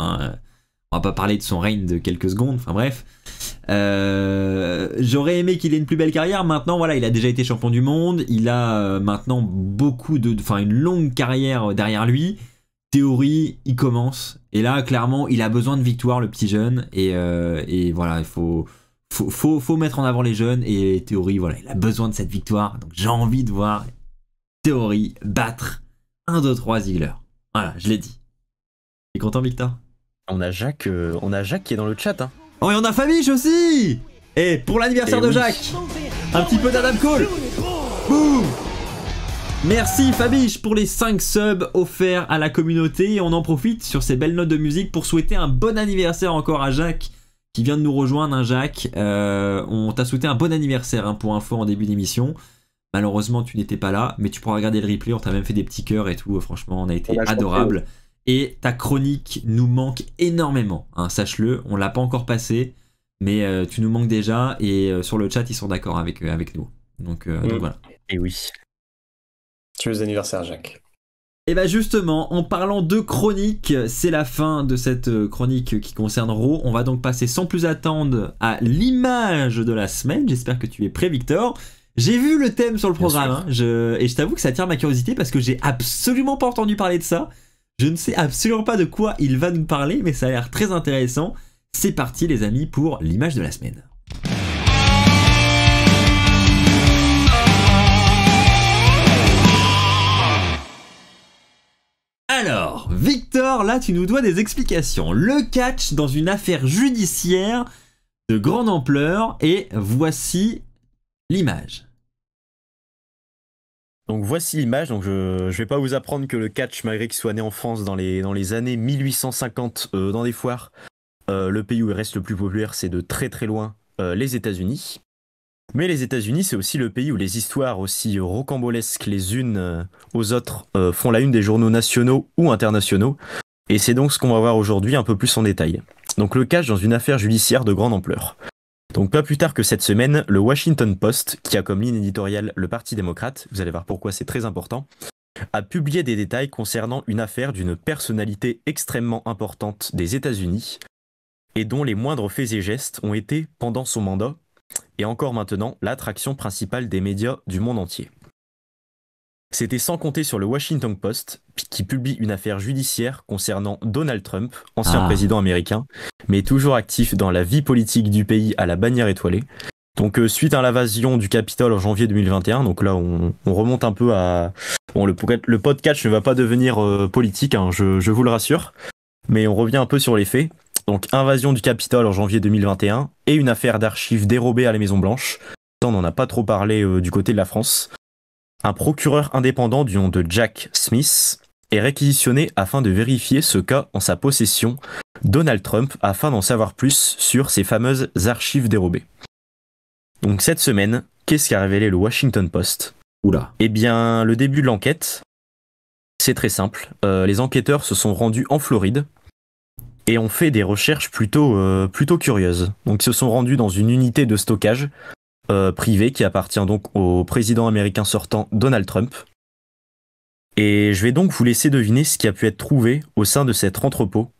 On va pas parler de son règne de quelques secondes, enfin bref. J'aurais aimé qu'il ait une plus belle carrière. Maintenant, voilà, il a déjà été champion du monde. Il a maintenant une longue carrière derrière lui. Theory, il commence. Et là, clairement, il a besoin de victoire, le petit jeune. Et voilà, il faut mettre en avant les jeunes. Et Theory, voilà, il a besoin de cette victoire. Donc j'ai envie de voir Theory battre 1, 2, 3 Ziggler. Voilà, je l'ai dit. T'es content, Victor? On a Jacques qui est dans le chat. Hein. Oh, et on a Fabiche aussi. Et pour l'anniversaire de Jacques, un petit peu d'Adam Cole. Boum. Merci Fabiche pour les 5 subs offerts à la communauté. Et on en profite sur ces belles notes de musique pour souhaiter un bon anniversaire encore à Jacques qui vient de nous rejoindre. Jacques, on t'a souhaité un bon anniversaire pour info en début d'émission. Malheureusement, tu n'étais pas là, mais tu pourras regarder le replay. On t'a même fait des petits cœurs et tout. Franchement, on a été adorable. Et ta chronique nous manque énormément, sache-le, on l'a pas encore passé, mais tu nous manques déjà, et sur le chat ils sont d'accord avec nous. Donc voilà. Et oui. Joyeux anniversaire Jacques. Et bah justement, en parlant de chronique, c'est la fin de cette chronique qui concerne Raw. On va donc passer sans plus attendre à l'image de la semaine. J'espère que tu es prêt, Victor. J'ai vu le thème sur le programme, et je t'avoue que ça attire ma curiosité parce que j'ai absolument pas entendu parler de ça. Je ne sais absolument pas de quoi il va nous parler, mais ça a l'air très intéressant. C'est parti les amis pour l'image de la semaine. Alors, Victor, là tu nous dois des explications. Le catch dans une affaire judiciaire de grande ampleur, et voici l'image. Donc voici l'image, donc je vais pas vous apprendre que le catch, malgré qu'il soit né en France dans les années 1850 dans des foires, le pays où il reste le plus populaire, c'est de très très loin les États-Unis. Mais les États-Unis, c'est aussi le pays où les histoires aussi rocambolesques les unes aux autres font la une des journaux nationaux ou internationaux. Et c'est donc ce qu'on va voir aujourd'hui un peu plus en détail. Donc le catch dans une affaire judiciaire de grande ampleur. Donc pas plus tard que cette semaine, le Washington Post, qui a comme ligne éditoriale le Parti démocrate, vous allez voir pourquoi c'est très important, a publié des détails concernant une affaire d'une personnalité extrêmement importante des États-Unis et dont les moindres faits et gestes ont été, pendant son mandat, et encore maintenant, l'attraction principale des médias du monde entier. C'était sans compter sur le Washington Post, qui publie une affaire judiciaire concernant Donald Trump, ancien président américain, mais toujours actif dans la vie politique du pays à la bannière étoilée. Donc suite à l'invasion du Capitole en janvier 2021, donc là on remonte un peu à... Bon, le podcast ne va pas devenir politique, hein, je vous le rassure, mais on revient un peu sur les faits. Donc invasion du Capitole en janvier 2021 et une affaire d'archives dérobée à la Maison Blanche. Ça, on n'en a pas trop parlé du côté de la France. Un procureur indépendant du nom de Jack Smith est réquisitionné afin de vérifier ce qu'a en sa possession Donald Trump afin d'en savoir plus sur ces fameuses archives dérobées. Donc cette semaine, qu'est-ce qu'a révélé le Washington Post ? Oula. Eh bien, le début de l'enquête, c'est très simple. Les enquêteurs se sont rendus en Floride et ont fait des recherches plutôt curieuses. Donc ils se sont rendus dans une unité de stockage privée qui appartient donc au président américain sortant Donald Trump. Et je vais donc vous laisser deviner ce qui a pu être trouvé au sein de cet entrepôt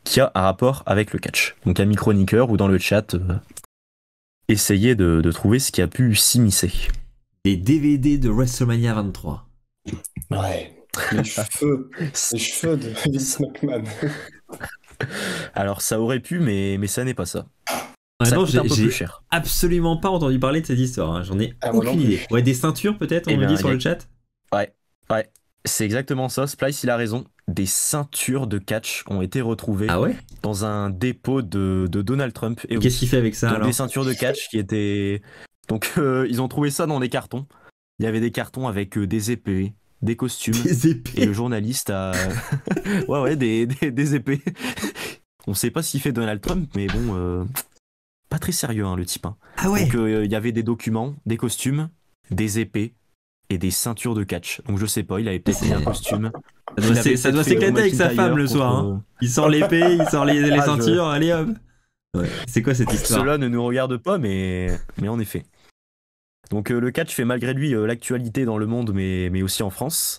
qui a un rapport avec le catch. Donc amis chroniqueurs ou dans le chat, essayez de trouver ce qui a pu s'immiscer. Des DVD de WrestleMania 23. Ouais. Les cheveux de Vince McMahon. Alors ça aurait pu, mais ça n'est pas ça. Ouais, Ça non, coûte un peu j'ai plus cher. absolument pas entendu parler de cette histoire. Hein. J'en ai Ah, moi aucune non plus. idée. Ouais, des ceintures peut-être, on Eh me bien, dit sur le chat. Ouais, c'est exactement ça. Splice, il a raison. Des ceintures de catch ont été retrouvées Ah ouais. dans un dépôt de Donald Trump. Et Qu'est-ce qu'il fait avec ça donc alors? des ceintures de catch qui étaient... Donc ils ont trouvé ça dans des cartons. Il y avait des cartons avec des épées, des costumes. Des épées. Et le journaliste a... ouais, des épées. On sait pas ce qu'il fait Donald Trump, mais bon... Pas très sérieux, hein, le type. Hein. Ah ouais. Donc il y avait des documents, des costumes, des épées et des ceintures de catch. Donc je sais pas, il avait peut-être mis un costume. Ça doit s'éclater avec sa femme le soir. Hein. Il sort l'épée, il sort les ceintures, allez hop. Ouais. C'est quoi cette histoire? Cela ne nous regarde pas, mais en effet. Donc le catch fait malgré lui l'actualité dans le monde, mais aussi en France.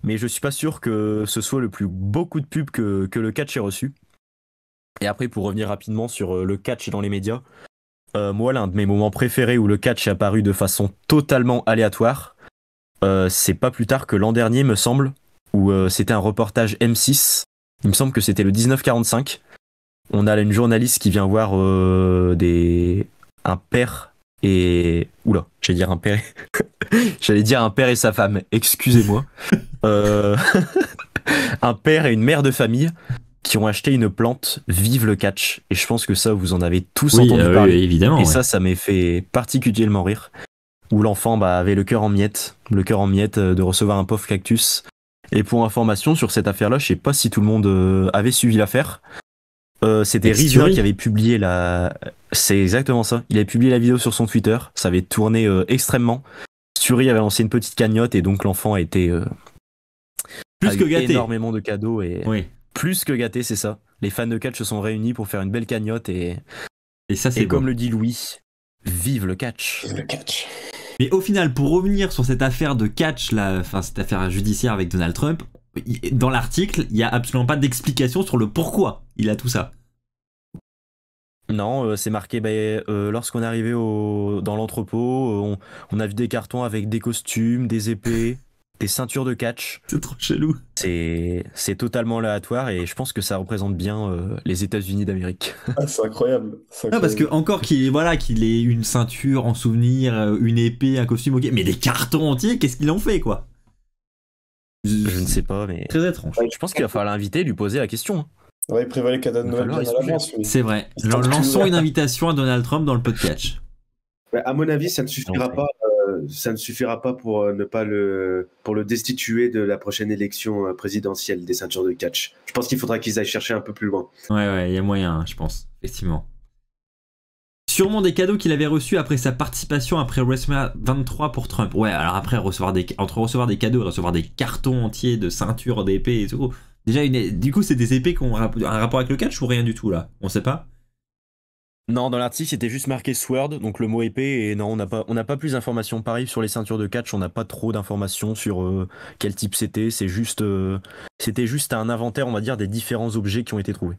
Mais je suis pas sûr que ce soit le plus beau coup de pub que le catch ait reçu. Et après, pour revenir rapidement sur le catch dans les médias, moi, l'un de mes moments préférés où le catch est apparu de façon totalement aléatoire, c'est pas plus tard que l'an dernier, me semble, où c'était un reportage M6. Il me semble que c'était le 1945. On a là une journaliste qui vient voir un père et... Oula, j'allais dire un père... J'allais dire un père et sa femme, excusez-moi. Un père et une mère de famille qui ont acheté une plante Vive le catch. Et je pense que ça, vous en avez tous entendu parler. Oui, évidemment. Et ça m'est fait particulièrement rire. Où l'enfant avait le cœur en miettes de recevoir un pauvre cactus. Et pour information sur cette affaire-là, je sais pas si tout le monde avait suivi l'affaire. C'était Rizza qui avait publié la... C'est exactement ça. Il avait publié la vidéo sur son Twitter. Ça avait tourné extrêmement. Suri avait lancé une petite cagnotte et donc l'enfant a été... plus que gâté. Énormément de cadeaux et... Oui. Plus que gâté, c'est ça. Les fans de catch se sont réunis pour faire une belle cagnotte et ça, c'est et comme le dit Louis, vive le catch. Le catch. Mais au final, pour revenir sur cette affaire de catch, cette affaire judiciaire avec Donald Trump, dans l'article, il n'y a absolument pas d'explication sur le pourquoi il a tout ça. Non, c'est marqué, lorsqu'on est arrivé dans l'entrepôt, on a vu des cartons avec des costumes, des épées, des ceintures de catch. C'est trop chelou. C'est totalement aléatoire et je pense que ça représente bien les États-Unis d'Amérique. Ah, c'est incroyable. Non, parce que encore qu'il ait une ceinture en souvenir, une épée, un costume, ok, mais des cartons entiers, qu'est-ce qu'il en fait, quoi? Je ne sais pas, mais très étrange. Je pense qu'il va falloir l'inviter, lui poser la question. Ouais, il prévoit les cadeaux de Noël bien à l'avance. Oui. C'est vrai. Lançons une invitation à Donald Trump dans le podcast. À mon avis, ça ne suffira pas. Ça ne suffira pas pour le destituer de la prochaine élection présidentielle des ceintures de catch. Je pense qu'il faudra qu'ils aillent chercher un peu plus loin. Ouais, il y a moyen, je pense, effectivement. Sûrement des cadeaux qu'il avait reçus après sa participation après WrestleMania 23 pour Trump. Ouais, alors après recevoir des cadeaux et recevoir des cartons entiers de ceintures, d'épées et tout. Déjà, du coup, c'est des épées qui ont un rapport avec le catch ou rien du tout là? On sait pas. Non, dans l'article, c'était juste marqué Sword, donc le mot épée, et non, on n'a pas plus d'informations. Pareil, sur les ceintures de catch, on n'a pas trop d'informations sur quel type c'était. C'était juste un inventaire, on va dire, des différents objets qui ont été trouvés.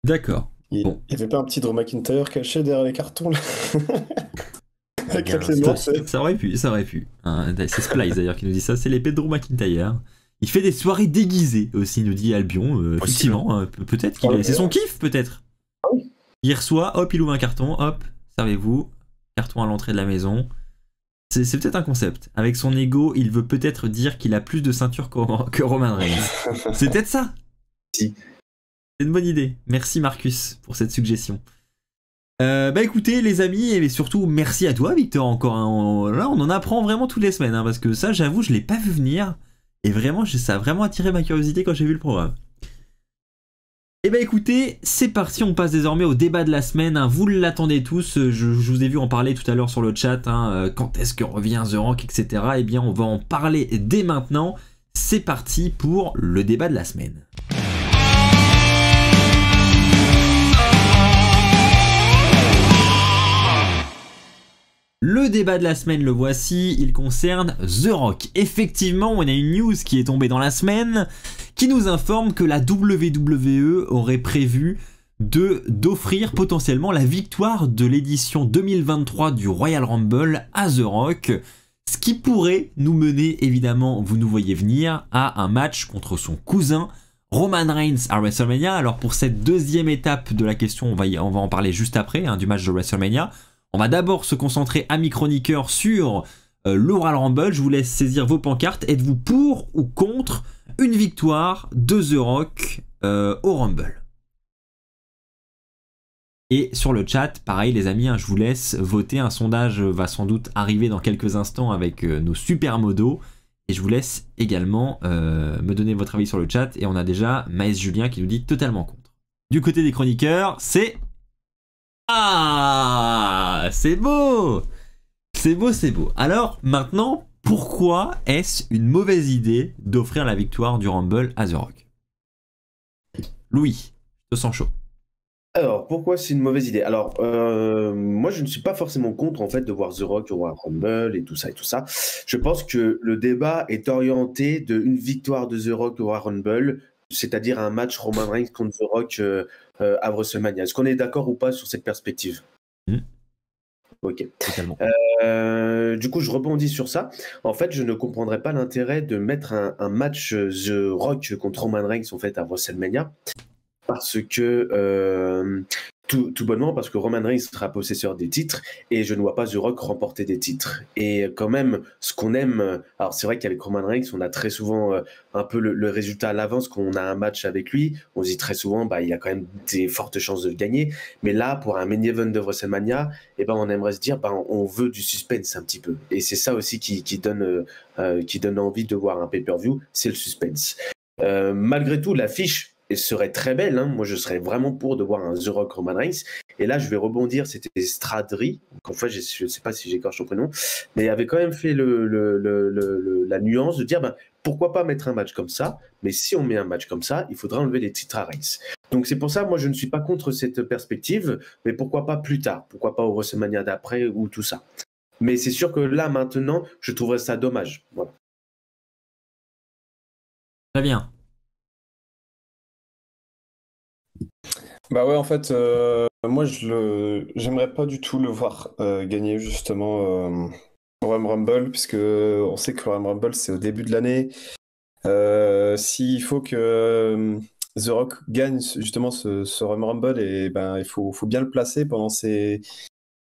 D'accord. Il n'y avait pas un petit Drew McIntyre caché derrière les cartons là? Avec bien, la clé noire, Ça aurait pu, ça aurait pu. Hein, c'est Splice d'ailleurs qui nous dit ça, c'est les Pedro McIntyre. Il fait des soirées déguisées aussi, nous dit Albion. Effectivement, peut-être qu'il c'est son kiff, peut-être. Il reçoit, hop, il ouvre un carton, hop, servez-vous, carton à l'entrée de la maison. C'est peut-être un concept. Avec son ego, il veut peut-être dire qu'il a plus de ceinture que Roman Reigns. C'est peut-être ça. Si. C'est une bonne idée. Merci Marcus pour cette suggestion. Bah écoutez les amis, et surtout merci à toi Victor encore. Hein. Là on en apprend vraiment toutes les semaines, hein, parce que ça j'avoue je l'ai pas vu venir. Et vraiment ça a vraiment attiré ma curiosité quand j'ai vu le programme. Et bah écoutez, c'est parti, on passe désormais au débat de la semaine. Hein. Vous l'attendez tous, je vous ai vu en parler tout à l'heure sur le chat. Hein. Quand est-ce que revient The Rock, etc. Eh bien on va en parler dès maintenant. C'est parti pour le débat de la semaine. Le débat de la semaine, le voici, il concerne The Rock. Effectivement, on a une news qui est tombée dans la semaine qui nous informe que la WWE aurait prévu d'offrir potentiellement la victoire de l'édition 2023 du Royal Rumble à The Rock, ce qui pourrait nous mener, évidemment, vous nous voyez venir, à un match contre son cousin Roman Reigns à WrestleMania. Alors pour cette deuxième étape de la question, on va en parler juste après, hein, du match de WrestleMania. On va d'abord se concentrer, amis chroniqueurs, sur le Royal Rumble. Je vous laisse saisir vos pancartes. Êtes-vous pour ou contre une victoire de The Rock au Rumble? Et sur le chat, pareil les amis, hein, je vous laisse voter. Un sondage va sans doute arriver dans quelques instants avec nos super modos. Et je vous laisse également me donner votre avis sur le chat. Et on a déjà Maës Julien qui nous dit totalement contre. Du côté des chroniqueurs, c'est... Ah, c'est beau! C'est beau, c'est beau. Alors, maintenant, pourquoi est-ce une mauvaise idée d'offrir la victoire du Rumble à The Rock? Louis, je te sens chaud. Alors, pourquoi c'est une mauvaise idée? Alors, moi, je ne suis pas forcément contre, en fait, de voir The Rock au Royal Rumble et tout ça et tout ça. Je pense que le débat est orienté d'une victoire de The Rock au Royal Rumble, c'est-à-dire un match Roman Reigns contre The Rock à WrestleMania. Est-ce qu'on est d'accord ou pas sur cette perspective? Ok. Totalement. Du coup, je rebondis sur ça. En fait, je ne comprendrais pas l'intérêt de mettre un match The Rock contre Roman Reigns en fait à WrestleMania, parce que tout bonnement parce que Roman Reigns sera possesseur des titres et je ne vois pas The Rock remporter des titres. Et quand même, ce qu'on aime, alors c'est vrai qu'avec Roman Reigns, on a très souvent un peu le résultat à l'avance quand on a un match avec lui. On se dit très souvent, bah, il y a quand même des fortes chances de le gagner. Mais là, pour un main event de WrestleMania, eh ben, on aimerait se dire, bah, on veut du suspense un petit peu. Et c'est ça aussi qui donne envie de voir un pay-per-view, c'est le suspense. Malgré tout, l'affiche serait très belle, hein. Moi je serais vraiment pour de voir un The Rock Roman Reigns. Et là je vais rebondir, c'était Stradri, en fait je ne sais pas si j'écorche son prénom, mais il avait quand même fait la nuance de dire pourquoi pas mettre un match comme ça, mais si on met un match comme ça, il faudra enlever les titres à Reigns. Donc c'est pour ça, moi je ne suis pas contre cette perspective, mais pourquoi pas plus tard, pourquoi pas au WrestleMania d'après ou tout ça. Mais c'est sûr que là maintenant, je trouverais ça dommage. Voilà. Très bien. Bah ouais, en fait, moi, j'aimerais pas du tout le voir gagner, justement, au Royal Rumble, puisque on sait que le Royal Rumble, c'est au début de l'année. S'il faut que The Rock gagne, justement, ce Royal Rumble, et ben, il faut bien le placer pendant ces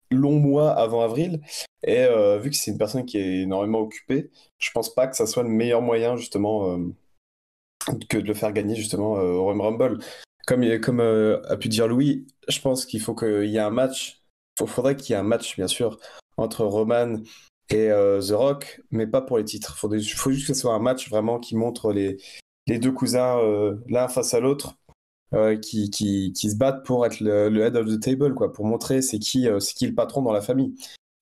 longs mois avant avril. Et vu que c'est une personne qui est énormément occupée, je pense pas que ça soit le meilleur moyen, justement, que de le faire gagner, justement, au Royal Rumble. Comme a pu dire Louis, je pense qu'il faut qu'il y ait un match. Faudrait qu'il y ait un match, bien sûr, entre Roman et The Rock, mais pas pour les titres. Faut juste que ce soit un match vraiment qui montre les deux cousins l'un face à l'autre, qui se battent pour être le head of the table, quoi, pour montrer c'est qui le patron dans la famille.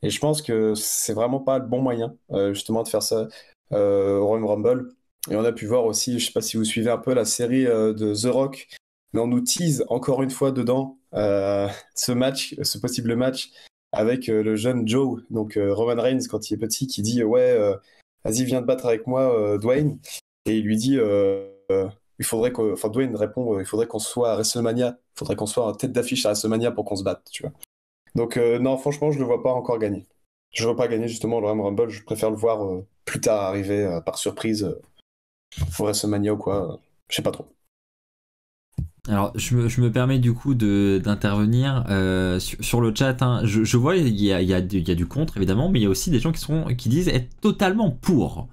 Et je pense que c'est vraiment pas le bon moyen, justement, de faire ça au Royal Rumble. Et on a pu voir aussi, je sais pas si vous suivez un peu la série de The Rock, mais on nous tease encore une fois dedans ce possible match avec le jeune Joe, donc Roman Reigns quand il est petit, qui dit ouais, vas-y viens te battre avec moi, Dwayne, et il lui dit Dwayne répond il faudrait qu'on soit à WrestleMania, il faudrait qu'on soit en tête d'affiche à WrestleMania pour qu'on se batte, tu vois. Donc non, franchement je le vois pas encore gagner. Je veux pas gagner justement le Royal Rumble, je préfère le voir plus tard arriver par surprise au WrestleMania ou quoi. Je sais pas trop. Alors, je me permets du coup d'intervenir sur le chat. Hein. Je vois, il y a du contre, évidemment, mais il y a aussi des gens qui disent être totalement pour.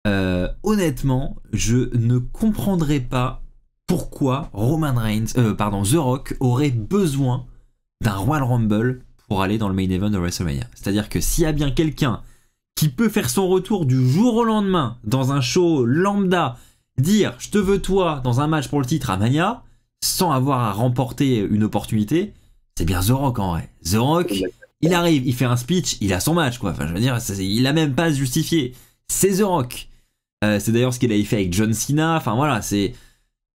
Honnêtement, je ne comprendrais pas pourquoi The Rock aurait besoin d'un Royal Rumble pour aller dans le main event de WrestleMania. C'est-à-dire que s'il y a bien quelqu'un qui peut faire son retour du jour au lendemain dans un show lambda, dire je te veux toi dans un match pour le titre à Mania, sans avoir à remporter une opportunité, c'est bien The Rock en vrai. The Rock, il arrive, il fait un speech, il a son match quoi. Enfin, je veux dire, il a même pas à se justifier. C'est The Rock. C'est d'ailleurs ce qu'il avait fait avec John Cena. Enfin voilà, c'est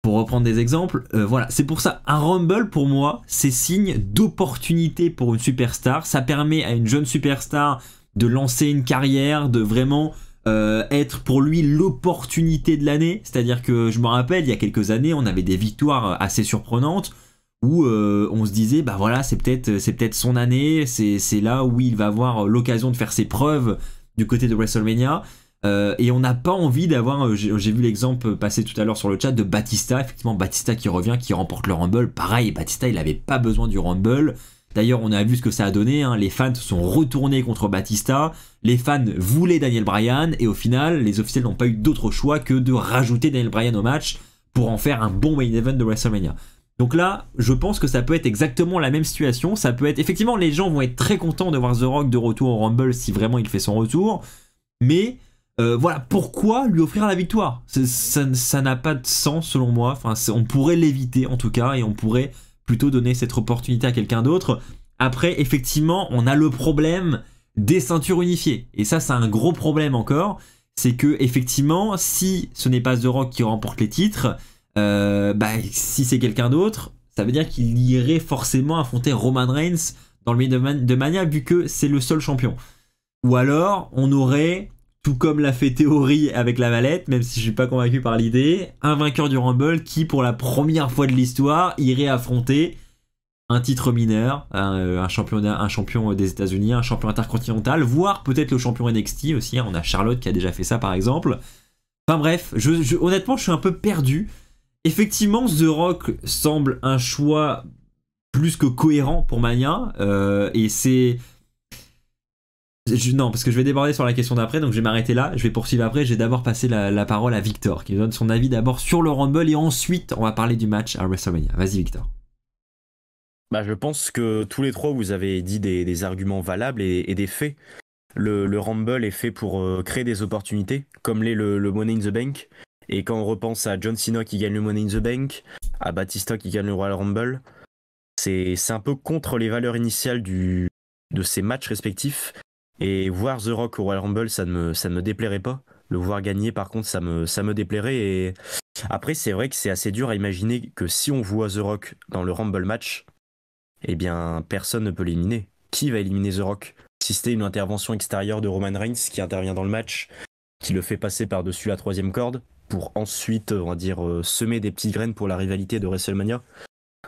pour reprendre des exemples. Voilà, c'est pour ça un Rumble pour moi, c'est signe d'opportunité pour une superstar. Ça permet à une jeune superstar de lancer une carrière, de vraiment être pour lui l'opportunité de l'année. C'est-à-dire que je me rappelle, il y a quelques années, on avait des victoires assez surprenantes où on se disait, bah voilà, c'est peut-être son année, c'est là où il va avoir l'occasion de faire ses preuves du côté de WrestleMania. Et on n'a pas envie d'avoir, j'ai vu l'exemple passer tout à l'heure sur le chat de Batista, effectivement Batista qui revient, qui remporte le Rumble. Pareil, Batista il avait pas besoin du Rumble. D'ailleurs, on a vu ce que ça a donné, hein. Les fans se sont retournés contre Batista, les fans voulaient Daniel Bryan, et au final, les officiels n'ont pas eu d'autre choix que de rajouter Daniel Bryan au match pour en faire un bon main event de WrestleMania. Donc là, je pense que ça peut être exactement la même situation. Ça peut être, effectivement, les gens vont être très contents de voir The Rock de retour au Rumble si vraiment il fait son retour, mais voilà, pourquoi lui offrir la victoire? Ça n'a pas de sens selon moi. Enfin, on pourrait l'éviter en tout cas, et on pourrait plutôt donner cette opportunité à quelqu'un d'autre. Après, effectivement, on a le problème des ceintures unifiées. Et ça, c'est un gros problème encore. C'est que, effectivement, si ce n'est pas The Rock qui remporte les titres, si c'est quelqu'un d'autre, ça veut dire qu'il irait forcément affronter Roman Reigns dans le main event de Mania, vu que c'est le seul champion. Ou alors, on aurait, tout comme l'a fait Theory avec la mallette, même si je suis pas convaincu par l'idée, un vainqueur du Rumble qui, pour la première fois de l'histoire, irait affronter un titre mineur, un champion des États-Unis, un champion intercontinental, voire peut-être le champion NXT aussi. On a Charlotte qui a déjà fait ça par exemple. Enfin bref, honnêtement, je suis un peu perdu. Effectivement, The Rock semble un choix plus que cohérent pour Mania, et c'est... Non, parce que je vais déborder sur la question d'après, donc je vais m'arrêter là, je vais poursuivre après. Je vais d'abord passer la parole à Victor, qui nous donne son avis d'abord sur le Rumble, et ensuite on va parler du match à WrestleMania. Vas-y Victor. Bah, je pense que tous les trois, vous avez dit des arguments valables et des faits. Le Rumble est fait pour créer des opportunités, comme l'est le Money in the Bank. Et quand on repense à John Cena qui gagne le Money in the Bank, à Batista qui gagne le Royal Rumble, c'est un peu contre les valeurs initiales de ces matchs respectifs. Et voir The Rock au Royal Rumble, ça ne me déplairait pas. Le voir gagner, par contre, ça me déplairait. Et après, c'est vrai que c'est assez dur à imaginer que si on voit The Rock dans le Rumble match, eh bien, personne ne peut l'éliminer. Qui va éliminer The Rock? Si c'était une intervention extérieure de Roman Reigns qui intervient dans le match, qui le fait passer par-dessus la troisième corde, pour ensuite, on va dire, semer des petites graines pour la rivalité de WrestleMania.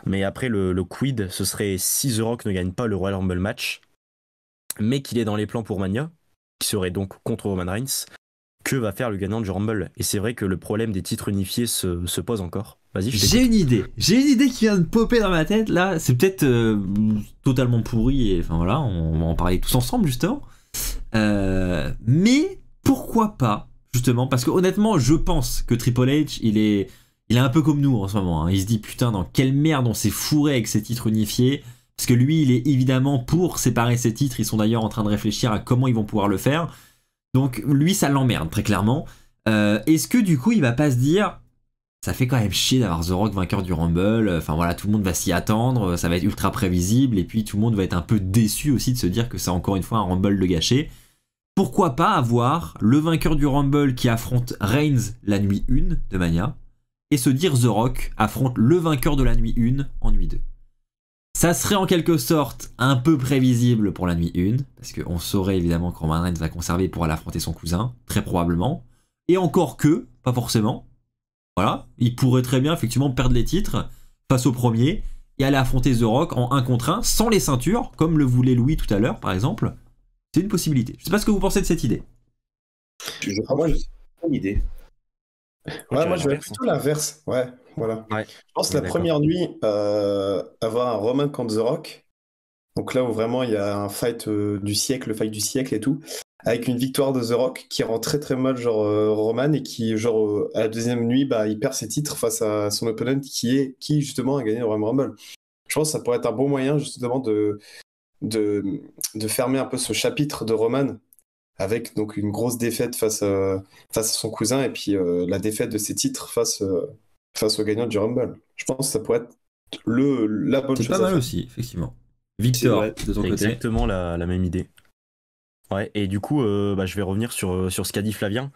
Mais après, le quid, ce serait si The Rock ne gagne pas le Royal Rumble match, mais qu'il est dans les plans pour Mania, qui serait donc contre Roman Reigns, que va faire le gagnant du Rumble? Et c'est vrai que le problème des titres unifiés se pose encore. Vas-y, j'ai une idée qui vient de popper dans ma tête là. C'est peut-être totalement pourri, et enfin voilà, on va en parler tous ensemble justement. Mais pourquoi pas, justement, parce que honnêtement, je pense que Triple H, il est un peu comme nous en ce moment, hein. Il se dit putain, dans quelle merde on s'est fourré avec ces titres unifiés. Parce que lui, il est évidemment pour séparer ses titres. Ils sont d'ailleurs en train de réfléchir à comment ils vont pouvoir le faire. Donc lui, ça l'emmerde très clairement. Est-ce que du coup, il va pas se dire, ça fait quand même chier d'avoir The Rock vainqueur du Rumble. Enfin voilà, tout le monde va s'y attendre. Ça va être ultra prévisible. Et puis tout le monde va être un peu déçu aussi de se dire que c'est encore une fois un Rumble de gâché. Pourquoi pas avoir le vainqueur du Rumble qui affronte Reigns la nuit 1 de Mania, et se dire The Rock affronte le vainqueur de la nuit 1 en nuit 2. Ça serait en quelque sorte un peu prévisible pour la nuit 1, parce qu'on saurait évidemment que Roman Reigns va conserver pour aller affronter son cousin, très probablement. Et encore que, pas forcément. Voilà, il pourrait très bien effectivement perdre les titres face au premier, et aller affronter The Rock en 1 contre 1, sans les ceintures, comme le voulait Louis tout à l'heure par exemple. C'est une possibilité. Je sais pas ce que vous pensez de cette idée. Je crois que c'est une bonne idée. Ouais, moi je vais plutôt l'inverse. Ouais, voilà. Ouais. Je pense que On est la d'accord. première nuit, avoir un Roman contre The Rock. Donc là où vraiment il y a un fight du siècle, le fight du siècle et tout. Avec une victoire de The Rock qui rend très très mal genre Roman et qui genre à la deuxième nuit bah il perd ses titres face à son opponent qui justement a gagné le Royal Rumble. Je pense que ça pourrait être un bon moyen justement de fermer un peu ce chapitre de Roman avec donc une grosse défaite face à son cousin et puis la défaite de ses titres face au gagnant du Rumble. Je pense que ça pourrait être la bonne C'est chose pas à mal faire. aussi, effectivement. Victor, vrai. de ton côté. Exactement la même idée. Ouais, et du coup, je vais revenir sur ce qu'a dit Flavien.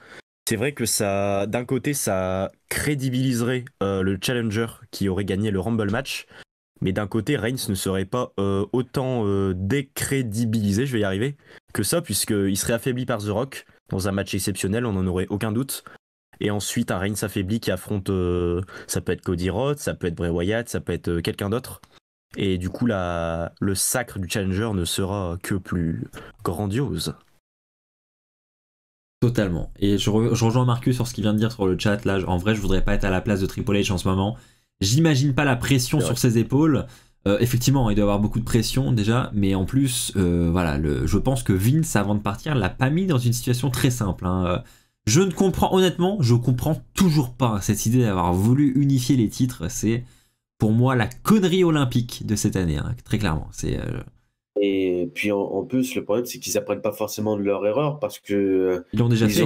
C'est vrai que ça, d'un côté, ça crédibiliserait le challenger qui aurait gagné le Rumble match, mais d'un côté, Reigns ne serait pas autant décrédibilisé, je vais y arriver, que ça, puisqu'il serait affaibli par The Rock dans un match exceptionnel, on n'en aurait aucun doute. Et ensuite, un Reigns affaibli qui affronte, ça peut être Cody Rhodes, ça peut être Bray Wyatt, ça peut être quelqu'un d'autre. Et du coup, le sacre du challenger ne sera que plus grandiose. Totalement. Et je rejoins Marcus sur ce qu'il vient de dire sur le chat. Là, en vrai, je voudrais pas être à la place de Triple H en ce moment. J'imagine pas la pression C'est sur vrai. ses épaules. Effectivement, il doit avoir beaucoup de pression déjà, mais en plus, voilà, je pense que Vince, avant de partir, l'a pas mis dans une situation très simple. Hein. Je ne comprends, honnêtement, je comprends toujours pas cette idée d'avoir voulu unifier les titres. C'est pour moi la connerie olympique de cette année, hein, très clairement. C'est Et puis en plus, le problème, c'est qu'ils apprennent pas forcément de leur erreur parce que ils l'ont déjà fait.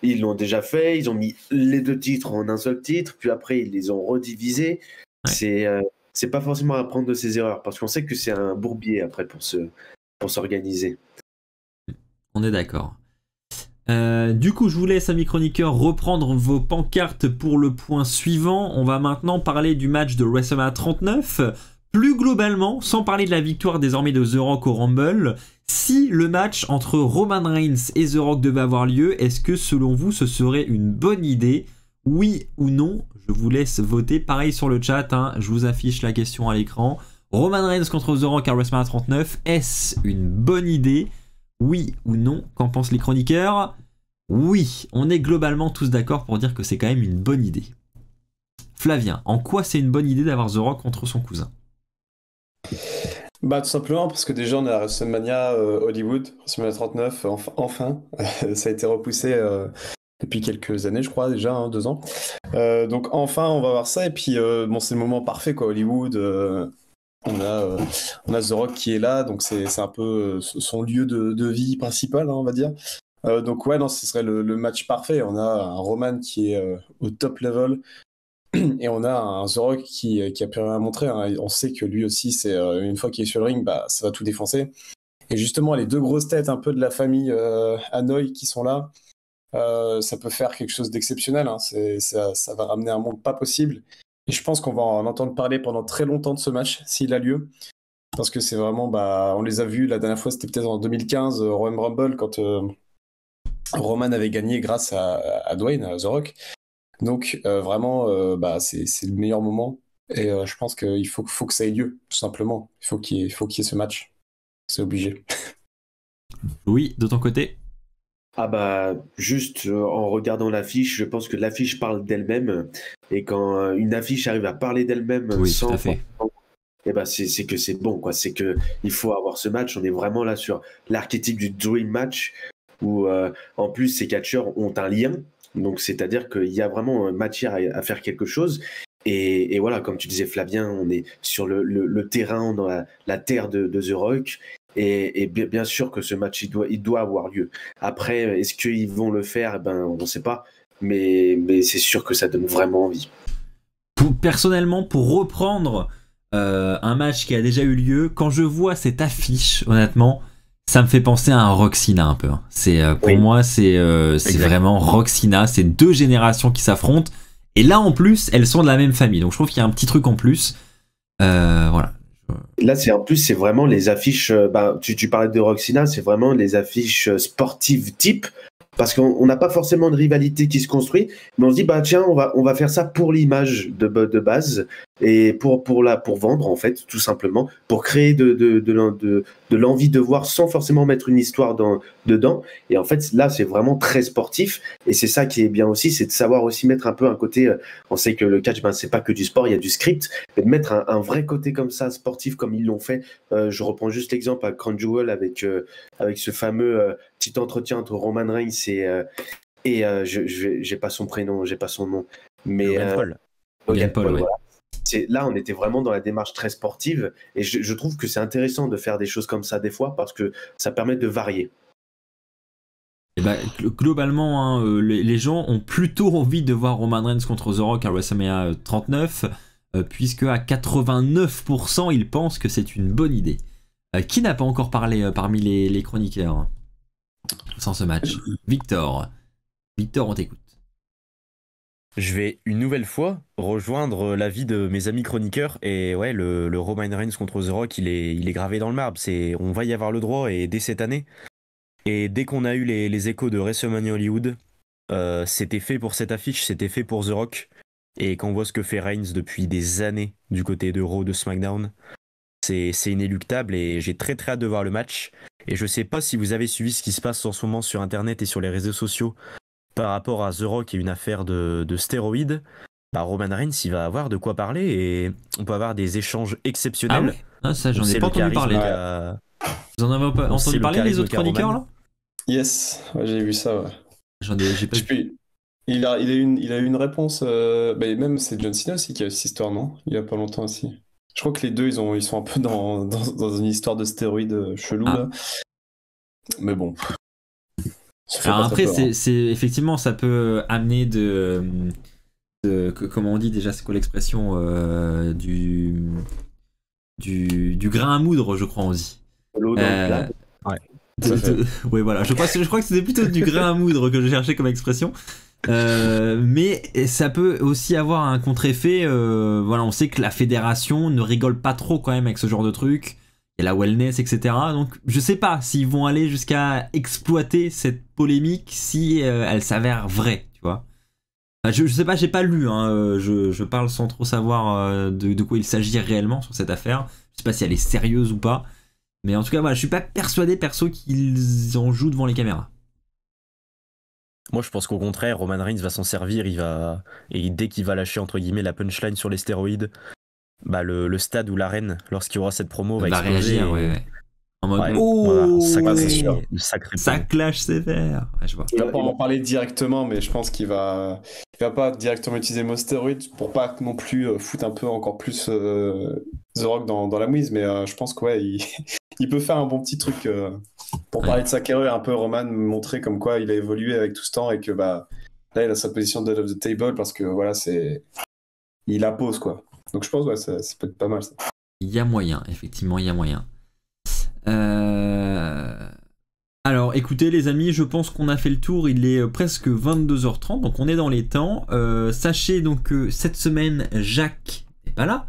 ils l'ont déjà fait. Ils ont mis les deux titres en un seul titre, puis après ils les ont redivisés. Ouais. C'est pas forcément apprendre de ses erreurs parce qu'on sait que c'est un bourbier après pour s'organiser. On est d'accord. Du coup, je vous laisse, amis chroniqueurs, reprendre vos pancartes pour le point suivant. On va maintenant parler du match de WrestleMania 39. Plus globalement, sans parler de la victoire désormais de The Rock au Rumble, si le match entre Roman Reigns et The Rock devait avoir lieu, est-ce que selon vous ce serait une bonne idée? Oui ou non? Je vous laisse voter. Pareil sur le chat, hein, je vous affiche la question à l'écran. Roman Reigns contre The Rock à WrestleMania 39, est-ce une bonne idée? Oui ou non? Qu'en pensent les chroniqueurs? Oui, on est globalement tous d'accord pour dire que c'est quand même une bonne idée. Flavien, en quoi c'est une bonne idée d'avoir The Rock contre son cousin? Bah tout simplement parce que déjà on est à WrestleMania Hollywood, WrestleMania 39, enfin, ça a été repoussé depuis quelques années je crois déjà, 2 ans. Donc enfin on va voir ça et puis bon c'est le moment parfait quoi, Hollywood. On a The Rock qui est là, donc c'est un peu son lieu de vie principal, hein, on va dire. Donc ouais, non, ce serait le match parfait. On a un Roman qui est au top level et on a un The Rock qui a plus rien à montrer. Hein. On sait que lui aussi, c'est une fois qu'il est sur le ring, bah, ça va tout défoncer. Et justement, les deux grosses têtes un peu de la famille Hanoi qui sont là, ça peut faire quelque chose d'exceptionnel. Hein. Ça va ramener un monde pas possible. Et je pense qu'on va en entendre parler pendant très longtemps de ce match, s'il a lieu. Parce que c'est vraiment, bah, on les a vus, la dernière fois c'était peut-être en 2015, Royal Rumble, quand Roman avait gagné grâce à Dwayne, à The Rock. Donc vraiment, bah, c'est le meilleur moment. Et je pense qu'il faut que ça ait lieu, tout simplement. Il faut qu'il y ait ce match. C'est obligé. Oui, de ton côté? Ah bah juste en regardant l'affiche, je pense que l'affiche parle d'elle-même et quand une affiche arrive à parler d'elle-même Oui, sans tout à fait. eh ben c'est que c'est bon quoi, c'est que il faut avoir ce match, on est vraiment là sur l'archétype du dream match où en plus ces catcheurs ont un lien, donc c'est-à-dire qu'il y a vraiment matière à faire quelque chose. Et voilà, comme tu disais Flavien, on est sur le terrain, dans la terre de The Rock. Et bien sûr que ce match, il doit avoir lieu. Après, est-ce qu'ils vont le faire? On ne sait pas. Mais c'est sûr que ça donne vraiment envie. Personnellement, pour reprendre un match qui a déjà eu lieu, quand je vois cette affiche, honnêtement, ça me fait penser à un Rock Cena un peu. C'est, pour Oui. moi, c'est vraiment Rock Cena. C'est deux générations qui s'affrontent. Et là, en plus, elles sont de la même famille. Donc, je trouve qu'il y a un petit truc en plus. Voilà. Là, en plus, c'est vraiment les affiches. Tu parlais de Roxina, c'est vraiment les affiches sportives type. Parce qu'on n'a pas forcément de rivalité qui se construit, mais on se dit, bah tiens, on va faire ça pour l'image de base. et pour vendre en fait, tout simplement, pour créer de l'envie de voir sans forcément mettre une histoire dedans. Et en fait, là, c'est vraiment très sportif. Et c'est ça qui est bien aussi, c'est de savoir aussi mettre un peu un côté. On sait que le catch, c'est pas que du sport, il y a du script, mais de mettre un vrai côté comme ça, sportif, comme ils l'ont fait. Je reprends juste l'exemple à Crown Jewel avec ce fameux petit entretien entre Roman Reigns et j'ai pas son prénom, j'ai pas son nom, mais Logan Paul. Logan Paul, ouais. voilà. Là, on était vraiment dans la démarche très sportive, et je trouve que c'est intéressant de faire des choses comme ça des fois parce que ça permet de varier. Et bah, globalement, hein, les gens ont plutôt envie de voir Roman Reigns contre The Rock à WrestleMania 39, puisque à 89%, ils pensent que c'est une bonne idée. Qui n'a pas encore parlé parmi les chroniqueurs sans ce match? Victor, on t'écoute. Je vais une nouvelle fois rejoindre l'avis de mes amis chroniqueurs. Et ouais, le Roman Reigns contre The Rock, il est gravé dans le marbre. On va y avoir le droit, et dès cette année. Et dès qu'on a eu les échos de WrestleMania Hollywood, c'était fait pour cette affiche, c'était fait pour The Rock. Et quand on voit ce que fait Reigns depuis des années du côté de Raw, de SmackDown, c'est inéluctable, et j'ai très très hâte de voir le match. Et je sais pas si vous avez suivi ce qui se passe en ce moment sur Internet et sur les réseaux sociaux par rapport à The Rock et une affaire de stéroïdes. Bah, Roman Reigns, il va avoir de quoi parler, et on peut avoir des échanges exceptionnels. Ah ouais? Ah, ça, j'en On ai sait pas le entendu charisme parler. Vous en avez pas On sait entendu le parler, les charisme autres qu'a chroniqueurs, Roman. là? Yes, ouais, j'ai vu ça, ouais. J'ai pas Je sais vu. plus. Il a eu une réponse. Bah, même c'est John Cena aussi qui a eu cette histoire, non? Il y a pas longtemps aussi. Je crois que les deux, ils sont un peu dans une histoire de stéroïdes chelou, Ah. là. Mais bon. Ça fait Alors pas très après, peur, hein. c'est effectivement, ça peut amener comment on dit déjà, c'est quoi l'expression, du grain à moudre, je crois on dit. L'eau dans le plat. Ouais. Oui, voilà, je crois que c'était plutôt du grain à moudre que je cherchais comme expression. Mais ça peut aussi avoir un contre-effet. Voilà, on sait que la fédération ne rigole pas trop quand même avec ce genre de truc. Il y a la wellness, etc. Donc je sais pas s'ils vont aller jusqu'à exploiter cette polémique si elle s'avère vraie, tu vois. Enfin, je sais pas, j'ai pas lu, hein, je parle sans trop savoir de quoi il s'agit réellement sur cette affaire. Je sais pas si elle est sérieuse ou pas. Mais en tout cas, voilà, je suis pas persuadé, perso, qu'ils en jouent devant les caméras. Moi, je pense qu'au contraire, Roman Reigns va s'en servir. Et dès qu'il va lâcher, entre guillemets, la punchline sur les stéroïdes, bah, le stade ou l'arène, lorsqu'il y aura cette promo, va exploser. réagir, ouais. En mode, Ouais, oh, voilà, c'est sûr. Sacré ça promo. clash sévère. Ouais, je vois. Il va pas en parler directement, mais je pense qu'il va pas directement utiliser le mot stéroïde pour pas non plus foutre un peu encore plus The Rock dans la mouise, mais je pense que ouais, il peut faire un bon petit truc pour Ouais. parler de sa carrière, un peu Roman, montrer comme quoi il a évolué avec tout ce temps et que bah là il a sa position de of the table parce que voilà, il impose quoi. Donc je pense ouais, ça peut être pas mal ça. Il y a moyen, effectivement, il y a moyen. Alors, écoutez, les amis, je pense qu'on a fait le tour. Il est presque 22h30, donc on est dans les temps. Sachez donc que cette semaine, Jacques n'est pas là.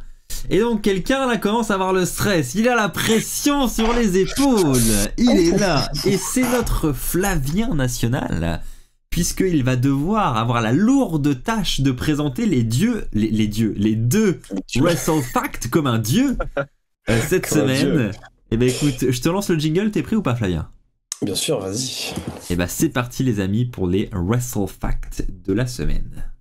Et donc, quelqu'un là commence à avoir le stress. Il a la pression sur les épaules. Il est là. Et c'est notre Flavien National. Puisqu'il va devoir avoir la lourde tâche de présenter les deux Wrestle Fact comme un dieu cette Comme un semaine. dieu. Et ben écoute, je te lance le jingle, t'es prêt ou pas, Flavien? Bien sûr, vas-y. Et ben c'est parti les amis pour les Wrestle Facts de la semaine.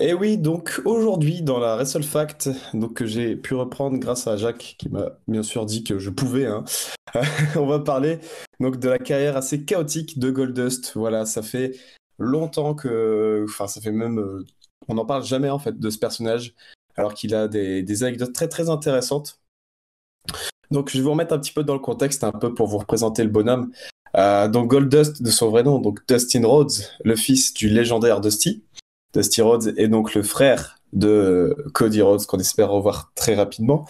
Et oui, donc aujourd'hui dans la Wrestle Fact, donc que j'ai pu reprendre grâce à Jacques qui m'a bien sûr dit que je pouvais, hein, on va parler donc de la carrière assez chaotique de Goldust. Voilà, ça fait longtemps que, enfin ça fait même, on n'en parle jamais en fait de ce personnage, alors qu'il a des anecdotes très très intéressantes. Donc je vais vous remettre un petit peu dans le contexte, un peu pour vous représenter le bonhomme. Donc Goldust, de son vrai nom, donc Dustin Rhodes, le fils du légendaire Dusty Rhodes est donc le frère de Cody Rhodes, qu'on espère revoir très rapidement.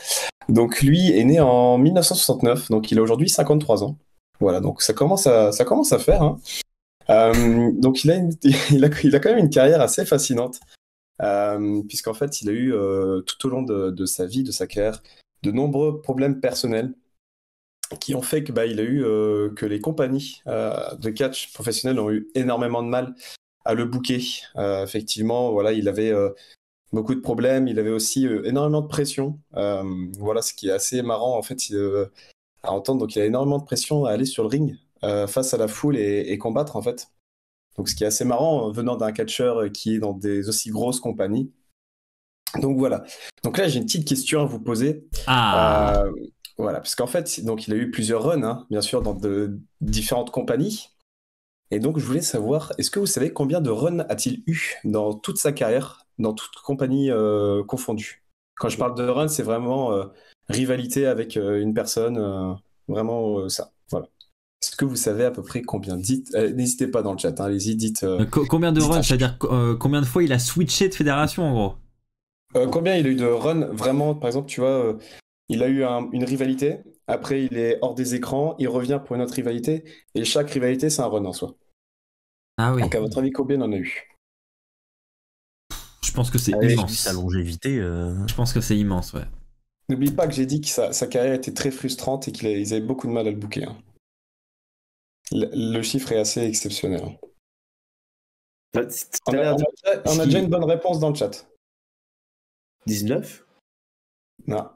Donc lui est né en 1969, donc il a aujourd'hui 53 ans. Voilà, donc ça commence à faire, hein. Donc il a quand même une carrière assez fascinante, puisqu'en fait il a eu tout au long de sa vie, de sa carrière, de nombreux problèmes personnels. qui ont fait que il a eu que les compagnies de catch professionnelles ont eu énormément de mal à le booker. Effectivement, voilà, il avait beaucoup de problèmes, il avait aussi énormément de pression. Voilà, ce qui est assez marrant en fait à entendre. Donc, il a énormément de pression à aller sur le ring face à la foule et combattre en fait. Donc, ce qui est assez marrant venant d'un catcheur qui est dans des aussi grosses compagnies. Donc voilà. Donc là, j'ai une petite question à vous poser. Ah, Voilà, parce qu'en fait, donc il a eu plusieurs runs, hein, bien sûr, dans de différentes compagnies. Et donc, je voulais savoir, est-ce que vous savez combien de runs a-t-il eu dans toute sa carrière, dans toute compagnie confondue? Quand je parle de run, c'est vraiment rivalité avec une personne, vraiment ça. Voilà. Est-ce que vous savez à peu près combien? Dites, n'hésitez pas dans le chat, hein, allez-y, dites. combien de dites runs? un chiffre. C'est-à-dire combien de fois il a switché de fédération en gros? Combien il a eu de runs vraiment, par exemple, tu vois, il a eu une rivalité, après il est hors des écrans, il revient pour une autre rivalité, et chaque rivalité c'est un run en soi. Ah oui, Donc à votre avis, combien il en a eu? je pense que c'est Allez, Vu immense. sa longévité, Je pense que c'est immense, ouais. N'oublie pas que j'ai dit que sa carrière était très frustrante et qu'ils avaient beaucoup de mal à le booker, hein. Le chiffre est assez exceptionnel, hein. Enfin, On t'as a, l'air de on a déjà une bonne réponse dans le chat. 19? Non,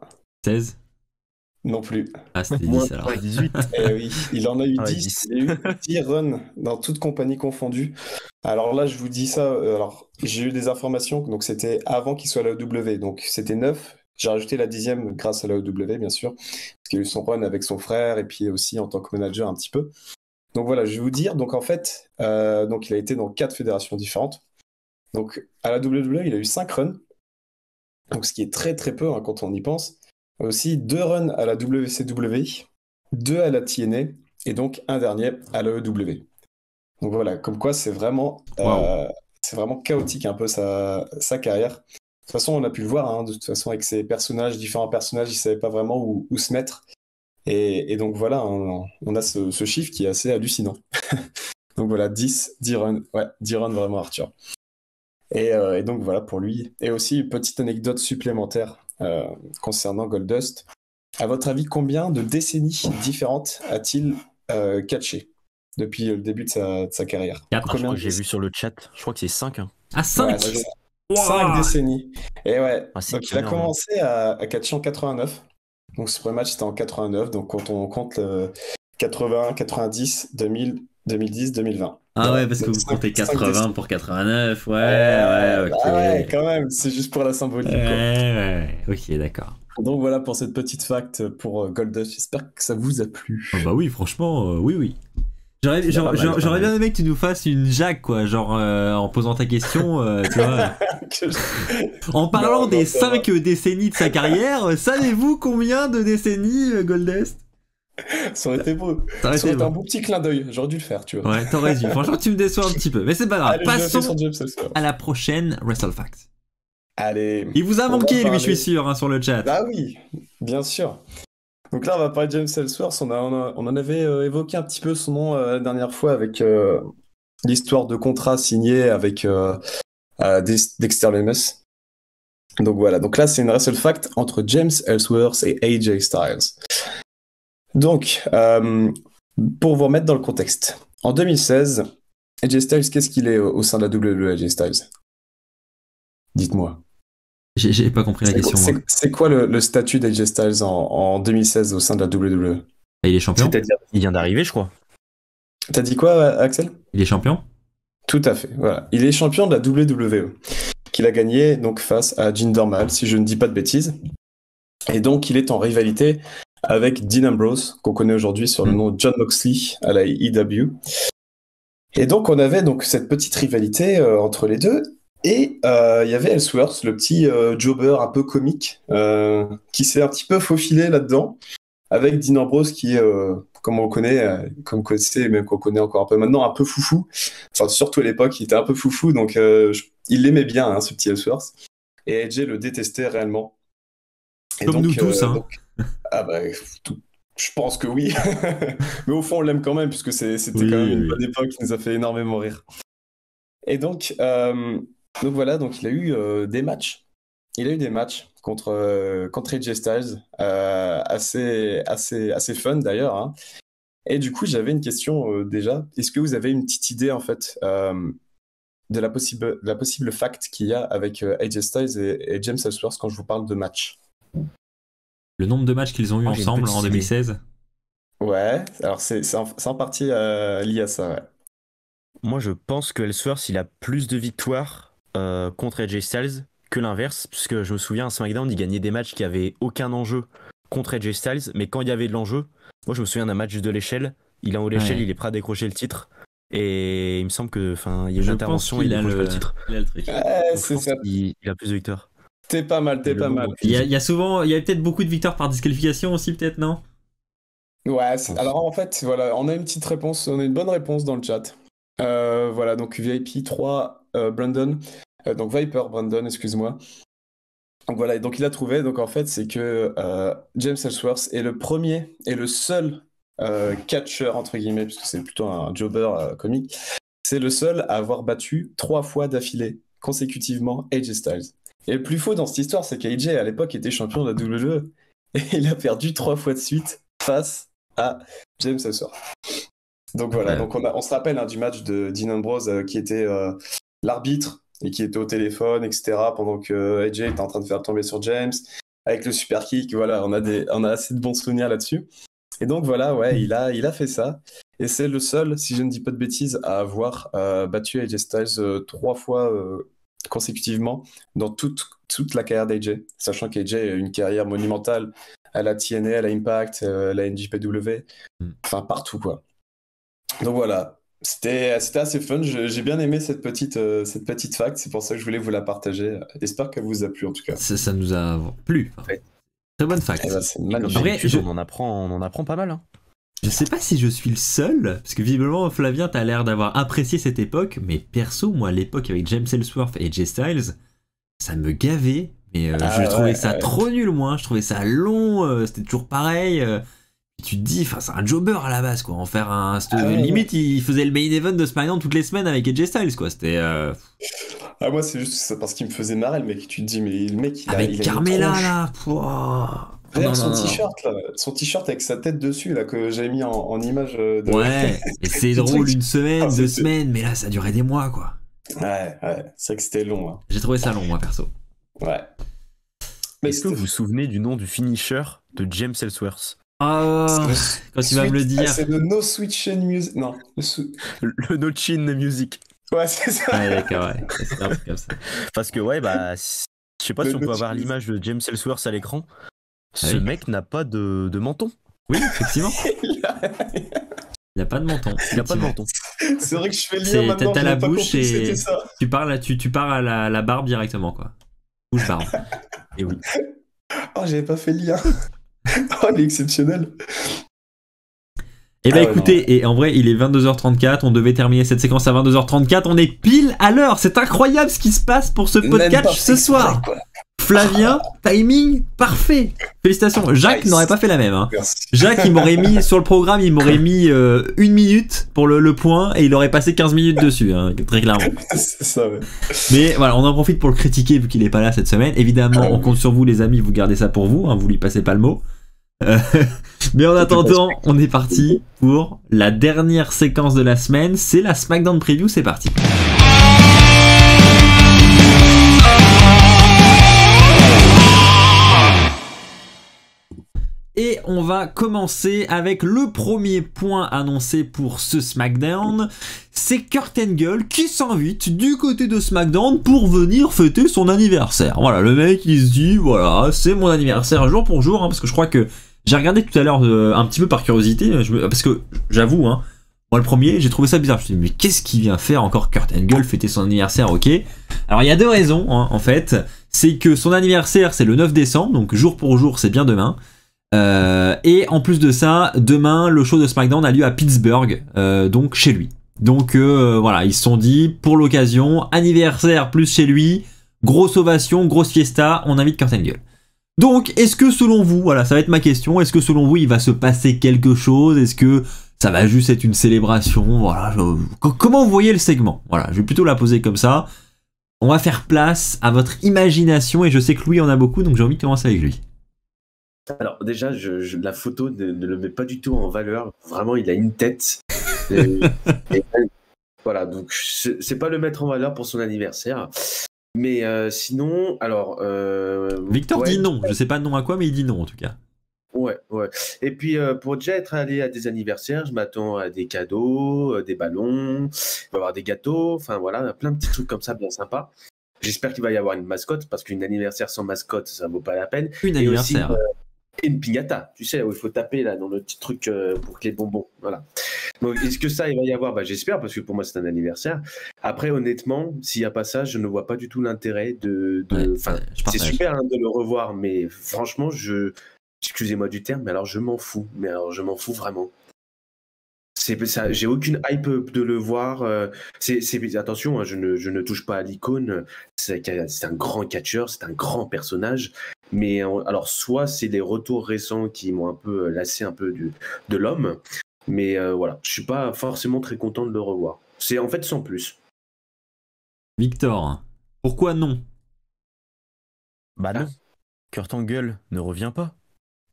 16? non plus. Ah, c'était Moins 10 alors. 18. Eh oui, il en a eu Ah ouais, 10. 10. Il a eu 10 runs dans toute compagnie confondue. Alors là, je vous dis ça. Alors, j'ai eu des informations. Donc, c'était avant qu'il soit à la OW. Donc, c'était 9. J'ai rajouté la 10e grâce à la OW, bien sûr. Parce qu'il a eu son run avec son frère et puis aussi en tant que manager un petit peu. Donc, voilà, je vais vous dire. Donc, en fait, donc, il a été dans 4 fédérations différentes. Donc, à la WWE, il a eu 5 runs. Donc, ce qui est très, très peu hein, quand on y pense. Aussi 2 runs à la WCW, 2 à la TNA et donc un dernier à l'AEW. Donc voilà, comme quoi Waouh. c'est vraiment chaotique un peu sa carrière. De toute façon, on a pu le voir, hein, de toute façon, avec ses personnages, différents personnages, il ne savait pas vraiment où se mettre. Et donc voilà, on a ce chiffre qui est assez hallucinant. Donc voilà, 10 runs. Ouais, 10 runs vraiment, Arthur. Et donc voilà pour lui. Et aussi, une petite anecdote supplémentaire concernant Goldust. À votre avis, combien de décennies différentes a-t-il catché depuis le début de sa carrière? 4. Je Combien crois de que j'ai vu sur le chat, je crois que c'est 5. Hein. Ah, 5? Ouais, c'est 5 décennies. Et ouais, Ah, c'est donc il a énorme. commencé à catcher en 89. Donc ce premier match c'était en 89. Donc quand on compte 80, 90, 2000, 2010, 2020. Ah Voilà. ouais, parce que Donc, vous comptez 5 80 décennies. pour 89. Ouais, Bah ouais, ok. ouais, quand même, c'est juste pour la symbolique, quoi. Ouais, ok, d'accord. Donc voilà pour cette petite fact pour Goldust. J'espère que ça vous a plu. Oh, bah oui, franchement, oui, oui. C'est pas mal, pas J'aurais mal. bien aimé que tu nous fasses une Jacques, quoi, genre en posant ta question, tu vois. En parlant Non, des ça va. 5 décennies de sa carrière, savez-vous combien de décennies Goldust? Ça aurait été beau. Ça aurait Ça aurait été été un bon. beau petit clin d'œil. J'aurais dû le faire, tu vois. Ouais, t'aurais dû. Franchement, tu me déçois un petit peu, mais c'est pas grave. Allez, je le fais Passons sur James ce soir. à la prochaine WrestleFact. Allez. Il vous a On va manqué, lui, parler- je suis sûr, hein, sur le chat. Ah oui, bien sûr. Donc là, on va parler de James Ellsworth. On en avait évoqué un petit peu son nom la dernière fois avec l'histoire de contrat signé avec Dexter Lumis. Donc voilà. Donc là, c'est une WrestleFact entre James Ellsworth et AJ Styles. Donc, pour vous remettre dans le contexte, en 2016, AJ Styles, qu'est-ce qu'il est au sein de la WWE, AJ Styles? Dites-moi. J'ai pas compris la question, moi. C'est quoi le statut d'AJ Styles en 2016 au sein de la WWE? Ah, il est champion? C'est-à-dire, Il vient d'arriver, je crois. T'as dit quoi, Axel? Il est champion? Tout à fait, voilà. Il est champion de la WWE, qu'il a gagné donc face à Jinder Mahal, si je ne dis pas de bêtises. Et donc, il est en rivalité avec Dean Ambrose, qu'on connaît aujourd'hui sur le nom de Jon Moxley à la EW. Et donc, on avait donc cette petite rivalité entre les deux. Et il y avait Ellsworth, le petit jobber un peu comique, qui s'est un petit peu faufilé là-dedans, avec Dean Ambrose qui, comme on le connaît, comme vous connaissez, même qu'on connaît encore un peu maintenant, un peu foufou. Enfin, surtout à l'époque, il était un peu foufou, donc il l'aimait bien, hein, ce petit Ellsworth. Et AJ le détestait réellement. Et Comme donc, nous tous, hein. ah bah, je pense que oui. Mais au fond, on l'aime quand même, puisque c'était Oui, quand même une oui. bonne époque qui nous a fait énormément rire. Et donc voilà, donc il a eu des matchs il a eu des matchs contre AJ Styles, assez fun d'ailleurs, hein. Et du coup, j'avais une question déjà. Est-ce que vous avez une petite idée en fait de la possible fact qu'il y a avec AJ Styles et James Ellsworth quand je vous parle de match? Le nombre de matchs qu'ils ont eu Moi, j'ai une ensemble petite en idée. 2016. Ouais, alors c'est en partie lié à ça, ouais. Moi, je pense que Ellsworth, il a plus de victoires contre AJ Styles que l'inverse, puisque je me souviens, à SmackDown, il gagnait des matchs qui avaient aucun enjeu contre AJ Styles, mais quand il y avait de l'enjeu, moi, je me souviens d'un match de l'échelle. Il est en haut de l'échelle, Ouais. il est prêt à décrocher le titre. Et il me semble que, enfin, il y a une Je pense intervention, il qu'il a décroche pas le, le titre. il a le truc. Ouais, Donc, je c'est pense ça. qu'il a plus de victoires. T'es pas mal, t'es Le pas bon mal. dans Il y a souvent, il y a peut-être beaucoup de victoires par disqualification aussi, peut-être, non? Ouais, alors en fait, voilà, on a une petite réponse, on a une bonne réponse dans le chat. Voilà, donc VIP 3, Brandon, donc Viper Brandon, excuse-moi. Donc voilà, et donc il a trouvé, donc en fait, c'est que James Ellsworth est le premier et le seul catcheur, entre guillemets, puisque c'est plutôt un jobber comique, c'est le seul à avoir battu 3 fois d'affilée, consécutivement, AJ Styles. Et le plus faux dans cette histoire, c'est qu'AJ, à l'époque, était champion de la WWE, et il a perdu 3 fois de suite face à James Ellsworth. Donc voilà, Ouais. donc on se rappelle du match de Dean Ambrose qui était l'arbitre et qui était au téléphone, etc. pendant que AJ était en train de faire tomber sur James avec le super kick. Voilà, on a assez de bons souvenirs là-dessus. Et donc voilà, ouais, il a fait ça. Et c'est le seul, si je ne dis pas de bêtises, à avoir battu AJ Styles 3 fois consécutivement dans toute la carrière d'AJ, sachant qu'AJ a une carrière monumentale à la TNA, à la Impact, à la NJPW, enfin partout quoi. Donc voilà, c'était assez fun, j'ai bien aimé cette petite fact, c'est pour ça que je voulais vous la partager. J'espère qu'elle vous a plu en tout cas. Ça nous a plu. Enfin, Ouais. très bonne fact. Eh ben, c'est Comme magnifique. Après, d'habitude, je- on en apprend pas mal. Hein. Je sais pas si je suis le seul, parce que visiblement Flavien t'as l'air d'avoir apprécié cette époque, mais perso, moi l'époque avec James Ellsworth et AJ Styles, ça me gavait, mais je trouvais ça trop nul moi, je trouvais ça long, c'était toujours pareil. Et tu te dis, enfin c'est un jobber à la base quoi, en faire un... limite il faisait le main event de SmackDown toutes les semaines avec AJ Styles quoi, c'était... Ah moi c'est juste ça, parce qu'il me faisait marrer le mec, tu te dis mais le mec il a avec une Carmella tronche. là, pouah. Regarde Non, son non, non. t-shirt là, son t-shirt avec sa tête dessus là que j'avais mis en image de... Ouais, et c'est Ce drôle truc. une semaine, Ah, 2 c'était- semaines, mais là ça durait des mois quoi. Ouais, c'est vrai que c'était long, hein. J'ai trouvé ça long moi perso. Ouais. Mais Est-ce que vous vous souvenez du nom du finisher de James Ellsworth? Ah, quand tu vas me le dire. C'est le No Switch Chain Music. Non. Le No Chin Music. Ouais, c'est ça. Ouais, d'accord, ouais. C'est un truc comme ça. Parce que ouais, bah, je sais pas Le si on peut No avoir Chin l'image de James Ellsworth à l'écran. Ce oui. mec n'a pas de menton. Oui, effectivement. Il n'y a pas de menton. Il a pas de effectivement. menton. C'est vrai que je fais le C'est- lien maintenant. t'as j'avais la pas bouche compris que et- c'était ça. Tu pars à la barbe directement, quoi. Bouche barbe. Et oui. Oh, j'avais pas fait le lien. Oh, il est exceptionnel. Eh ben Ah ouais, écoutez, et en vrai, il est 22h34, on devait terminer cette séquence à 22h34, on est pile à l'heure. C'est incroyable ce qui se passe pour ce Même pas podcast fait ce exprès, soir. quoi. Flavien, timing parfait. Félicitations. Jacques Nice. n'aurait pas fait la même, hein. Merci. Jacques, il m'aurait mis sur le programme, il m'aurait mis 1 minute pour le point et il aurait passé 15 minutes dessus, hein, très clairement. C'est ça, ouais. Mais voilà, on en profite pour le critiquer vu qu'il est pas là cette semaine. Évidemment, on compte sur vous, les amis, vous gardez ça pour vous, hein, vous lui passez pas le mot. Mais en attendant, on est parti pour la dernière séquence de la semaine. C'est la SmackDown Preview, c'est parti. Et on va commencer avec le premier point annoncé pour ce SmackDown. C'est Kurt Angle qui s'invite du côté de SmackDown pour venir fêter son anniversaire. Voilà, le mec il se dit, voilà, c'est mon anniversaire jour pour jour, hein, parce que je crois que j'ai regardé tout à l'heure un petit peu par curiosité, parce que j'avoue, hein, moi le premier, j'ai trouvé ça bizarre. Je me suis dit, mais qu'est-ce qu'il vient faire encore Kurt Angle fêter son anniversaire, ok. Alors il y a deux raisons, hein, en fait. C'est que son anniversaire c'est le 9 décembre, donc jour pour jour c'est bien demain. Et en plus de ça, demain, le show de SmackDown a lieu à Pittsburgh, donc chez lui. Donc voilà, ils se sont dit, pour l'occasion, anniversaire plus chez lui, grosse ovation, grosse fiesta, on invite Kurt Angle. Donc, est-ce que selon vous, voilà, ça va être ma question, est-ce que selon vous, il va se passer quelque chose? Est-ce que ça va juste être une célébration? Voilà, comment vous voyez le segment? Voilà, je vais plutôt la poser comme ça. on va faire place à votre imagination et je sais que Louis en a beaucoup, donc j'ai envie de commencer avec lui. Alors déjà, la photo ne le met pas du tout en valeur. Vraiment, il a une tête. Et voilà, donc c'est pas le mettre en valeur pour son anniversaire. Mais sinon, alors... Victor ouais, dit non, je sais pas non à quoi, mais il dit non en tout cas. Ouais. Et puis, pour déjà être allé à des anniversaires, je m'attends à des cadeaux, des ballons, il va y avoir des gâteaux, enfin voilà, plein de petits trucs comme ça bien sympas. J'espère qu'il va y avoir une mascotte, parce qu'une anniversaire sans mascotte, ça vaut pas la peine. Une Et anniversaire. aussi, et une piñata, tu sais, où il faut taper là dans le petit truc pour que les bonbons, voilà. Donc, est-ce que ça, il va y avoir? Bah, j'espère, parce que pour moi, c'est un anniversaire. Après, honnêtement, s'il n'y a pas ça, je ne vois pas du tout l'intérêt de... Ouais, Enfin, je c'est partage. super hein, de le revoir, mais franchement, excusez-moi du terme, mais alors je m'en fous. Mais alors je m'en fous vraiment. C'est ça, j'ai aucune hype de le voir. Attention, hein, je ne touche pas à l'icône. C'est un grand catcheur, c'est un grand personnage. Mais alors soit c'est les retours récents qui m'ont un peu lassé un peu de l'homme. Mais voilà, je suis pas forcément très content de le revoir. C'est en fait sans plus. Victor, pourquoi non? Bah non, Kurt Angle ne revient pas,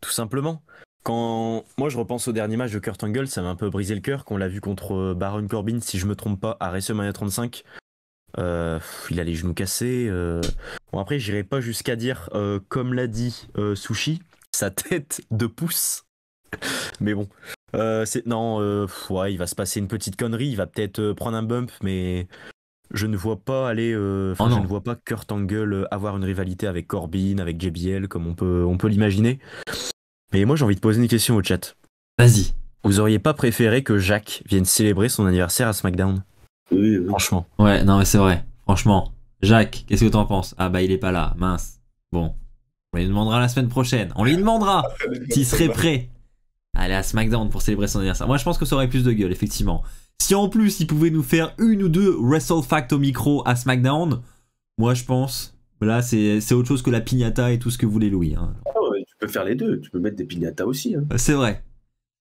tout simplement. Quand moi je repense au dernier match de Kurt Angle, ça m'a un peu brisé le cœur qu'on l'a vu contre Baron Corbin, si je me trompe pas, à WrestleMania 35. Il a les genoux cassés. Bon après j'irai pas jusqu'à dire, comme l'a dit Sushi, sa tête de pouce. Mais bon, ouais, il va se passer une petite connerie, il va peut-être prendre un bump, mais je ne vois pas aller. Je ne vois pas Kurt Angle avoir une rivalité avec Corbin, avec JBL, comme on peut l'imaginer. Mais moi j'ai envie de poser une question au chat. Vas-y. Vous auriez pas préféré que Jacques vienne célébrer son anniversaire à SmackDown? Oui. Franchement. Ouais, non mais c'est vrai. Franchement. Jacques, qu'est-ce que t'en penses? Ah bah il est pas là, mince. Bon. On lui demandera la semaine prochaine. On lui demandera s'il serait prêt à aller à SmackDown pour célébrer son anniversaire. Moi je pense que ça aurait plus de gueule, effectivement. Si en plus il pouvait nous faire une ou deux WrestleFact au micro à SmackDown, moi je pense... Là c'est autre chose que la piñata et tout ce que voulait Louis. Hein. Tu peux faire les deux, tu peux mettre des piñatas aussi. Hein. C'est vrai.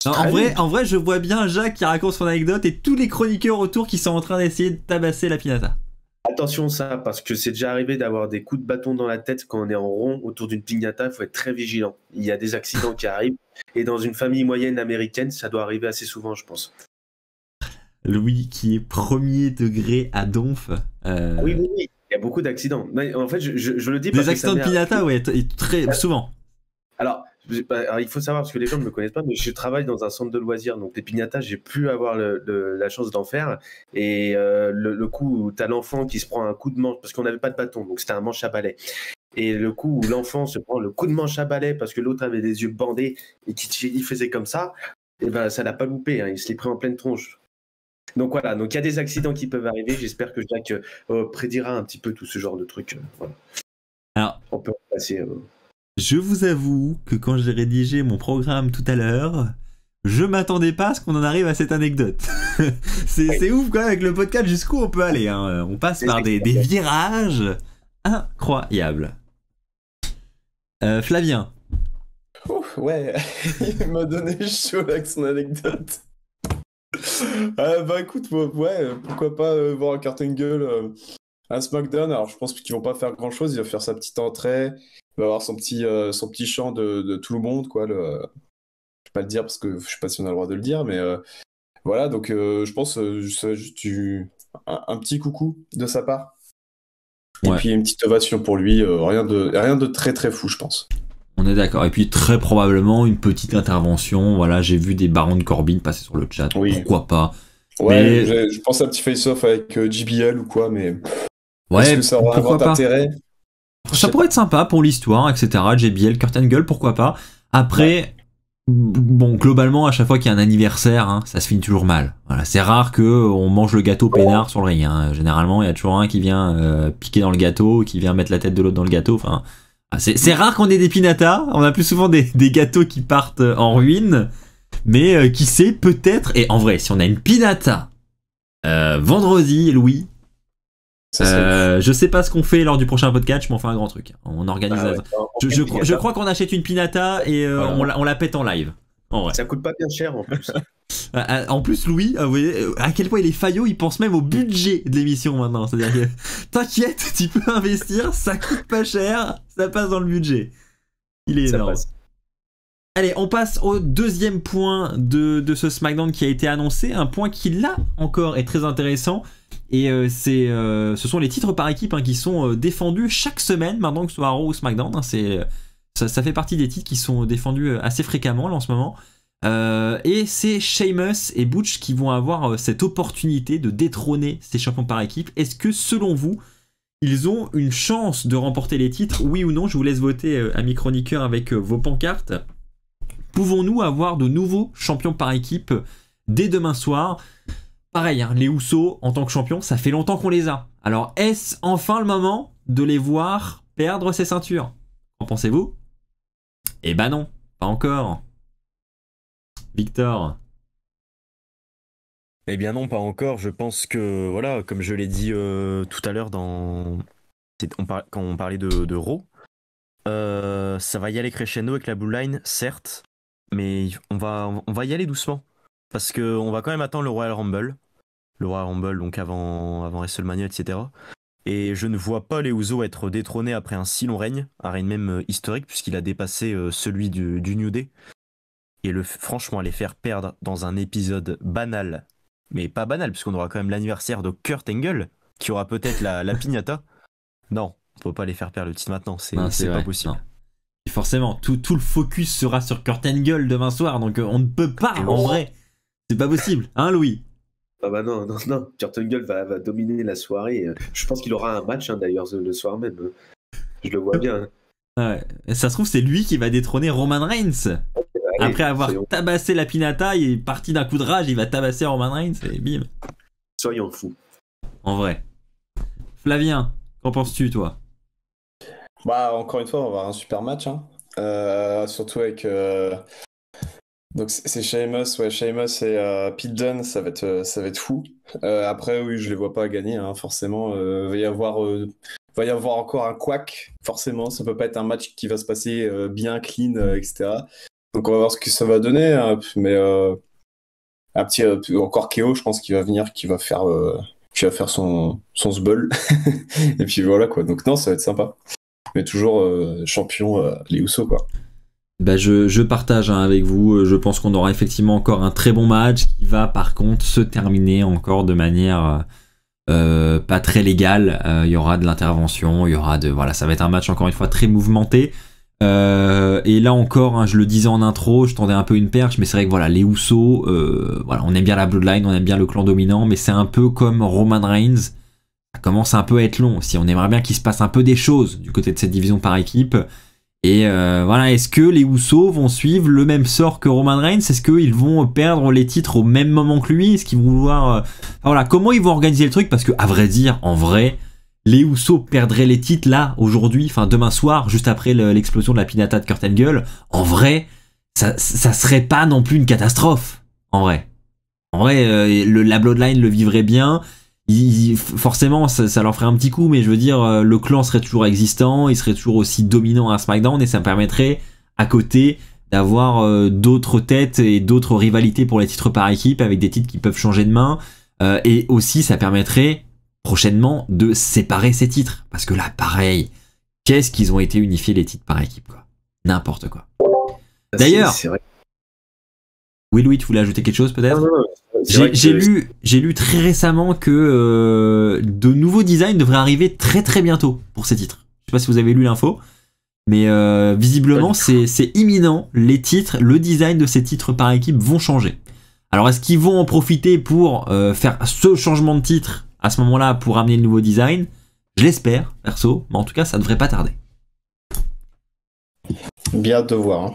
Non, en vrai, je vois bien Jacques qui raconte son anecdote et tous les chroniqueurs autour qui sont en train d'essayer de tabasser la piñata. Attention ça, parce que c'est déjà arrivé d'avoir des coups de bâton dans la tête quand on est en rond autour d'une piñata, il faut être très vigilant. Il y a des accidents qui arrivent, et dans une famille moyenne américaine, ça doit arriver assez souvent, je pense. Louis qui est premier degré à donf. Oui, il y a beaucoup d'accidents. En fait, je le dis des parce que accidents de piñata, ouais, très souvent. Alors, il faut savoir, parce que les gens ne me connaissent pas, mais je travaille dans un centre de loisirs, donc les piñatas, j'ai pu avoir la chance d'en faire. Et le coup où tu as l'enfant qui se prend un coup de manche, parce qu'on n'avait pas de bâton, donc c'était un manche à balai. Et le coup où l'enfant se prend le coup de manche à balai parce que l'autre avait les yeux bandés et qu'il faisait comme ça, et ben ça l'a pas loupé, hein, il se l'est pris en pleine tronche. Donc voilà, donc il y a des accidents qui peuvent arriver. J'espère que Jacques prédira un petit peu tout ce genre de trucs. Voilà. Alors, on peut passer. Je vous avoue que quand j'ai rédigé mon programme tout à l'heure, je m'attendais pas à ce qu'on en arrive à cette anecdote. C'est ouf quand même avec le podcast jusqu'où on peut aller. Hein. On passe par des virages incroyables. Flavien. Ouais, il m'a donné chaud avec son anecdote. Bah écoute, ouais, pourquoi pas voir Kurt Angle à SmackDown. Alors je pense qu'ils vont pas faire grand chose, il va faire sa petite entrée, il va avoir son petit chant de tout le monde, quoi. Je vais pas le dire parce que je sais pas si on a le droit de le dire, mais voilà, donc je pense juste un petit coucou de sa part. Et puis une petite ovation pour lui, rien de très très fou, je pense. On est d'accord. Et puis très probablement une petite intervention. Voilà, j'ai vu des barons de Corbin passer sur le chat. Oui. Pourquoi pas? Ouais, mais... je pense à un petit face-off avec JBL ou quoi, mais ouais, est-ce que ça aura un intérêt? Ça pourrait être sympa pour l'histoire, etc. JBL, Kurt Angle, pourquoi pas? Après, bon, globalement, à chaque fois qu'il y a un anniversaire, hein, ça se finit toujours mal. Voilà, c'est rare qu'on mange le gâteau peinard sur le ring. Hein. Généralement, il y a toujours un qui vient piquer dans le gâteau, qui vient mettre la tête de l'autre dans le gâteau. Enfin, c'est rare qu'on ait des pinatas. On a plus souvent des gâteaux qui partent en ruine. Mais qui sait, peut-être. Et en vrai, si on a une pinata vendredi, Louis. Je sais pas ce qu'on fait lors du prochain podcast, mais on fait un grand truc. On organise. Je crois qu'on achète une pinata et on la pète en live. En vrai. Ça coûte pas bien cher en plus. En plus, Louis, vous voyez à quel point il est faillot, il pense même au budget de l'émission maintenant. C'est-à-dire que t'inquiète, tu peux investir, ça coûte pas cher, ça passe dans le budget. Il est énorme. Allez, on passe au deuxième point de ce SmackDown qui a été annoncé. Un point qui, là, encore, est très intéressant. Et ce sont les titres par équipe qui sont défendus chaque semaine, maintenant que ce soit Raw ou SmackDown. Ça fait partie des titres qui sont défendus assez fréquemment, là, en ce moment. Et c'est Sheamus et Butch qui vont avoir cette opportunité de détrôner ces champions par équipe. Est-ce que, selon vous, ils ont une chance de remporter les titres? Oui ou non? Je vous laisse voter, amis chroniqueurs, avec vos pancartes. Pouvons-nous avoir de nouveaux champions par équipe dès demain soir? Pareil, les Usos en tant que champions, ça fait longtemps qu'on les a. Alors, est-ce enfin le moment de les voir perdre ces ceintures? En pensez-vous? Eh ben non, pas encore. Victor? Eh bien non, pas encore. Je pense que, voilà, comme je l'ai dit tout à l'heure quand on parlait de Raw, ça va y aller crescendo avec la Blue Line, certes, mais on va y aller doucement. Parce qu'on va quand même attendre le Royal Rumble. Le Royal Rumble, donc avant WrestleMania, etc. Et je ne vois pas les Usos être détrônés après un si long règne, un règne même historique, puisqu'il a dépassé celui du New Day. Et franchement, les faire perdre dans un épisode banal, mais pas banal, puisqu'on aura quand même l'anniversaire de Kurt Angle, qui aura peut-être la piñata. Non, on peut pas les faire perdre le titre maintenant, c'est pas possible. Non. Et forcément, tout le focus sera sur Kurt Angle demain soir, donc on ne peut pas, en vrai. C'est pas possible, hein Louis? Ah bah non. Kurt Angle va dominer la soirée. Je pense qu'il aura un match d'ailleurs le soir même. Je le vois bien. Ouais. Ça se trouve, c'est lui qui va détrôner Roman Reigns. Après avoir tabassé la Pinata, il est parti d'un coup de rage, il va tabasser Roman Reigns et bim. Soyons fous. En vrai. Flavien, qu'en penses-tu, toi? Bah, encore une fois, on va avoir un super match. Surtout avec. Donc, c'est Sheamus, Sheamus et Pete Dunne, ça va être fou. Après, oui, je les vois pas gagner, forcément. Va y avoir encore un couac, forcément. Ça peut pas être un match qui va se passer bien, clean, etc. Donc on va voir ce que ça va donner, mais un petit encore KO, je pense qu'il va venir, qui va faire son sbul. Et puis voilà quoi. Donc non, ça va être sympa. Mais toujours champion les Usos quoi. Bah je partage avec vous. Je pense qu'on aura effectivement encore un très bon match qui va par contre se terminer encore de manière pas très légale. Il y aura de l'intervention, il y aura ça va être un match encore une fois très mouvementé. Et là encore, je le disais en intro, je tendais un peu une perche, mais c'est vrai que les Usos, on aime bien la Bloodline, on aime bien le clan dominant, mais c'est un peu comme Roman Reigns, ça commence un peu à être long aussi. On aimerait bien qu'il se passe un peu des choses du côté de cette division par équipe. Et est-ce que les Usos vont suivre le même sort que Roman Reigns? Est-ce qu'ils vont perdre les titres au même moment que lui? Est-ce qu'ils vont vouloir... comment ils vont organiser le truc? Parce que, à vrai dire, en vrai... Les Usos perdraient les titres là, aujourd'hui, demain soir, juste après l'explosion de la pinata de Kurt Angle. En vrai, ça serait pas non plus une catastrophe. En vrai, la Bloodline le vivrait bien. Forcément, ça leur ferait un petit coup, mais je veux dire, le clan serait toujours existant, il serait toujours aussi dominant à SmackDown, et ça me permettrait, à côté, d'avoir d'autres têtes et d'autres rivalités pour les titres par équipe, avec des titres qui peuvent changer de main. Et aussi, ça permettrait... prochainement de séparer ces titres, parce que là pareil, qu'est-ce qu'ils ont été unifiés les titres par équipe quoi, n'importe quoi. D'ailleurs, oui Louis, tu voulais ajouter quelque chose peut-être? J'ai lu très récemment que de nouveaux designs devraient arriver très très bientôt pour ces titres. Je sais pas si vous avez lu l'info, mais visiblement c'est imminent, les titres, le design de ces titres par équipe vont changer. Alors est-ce qu'ils vont en profiter pour faire ce changement de titre à ce moment-là pour amener le nouveau design? Je l'espère, perso, mais en tout cas, ça devrait pas tarder. Bien hâte de voir.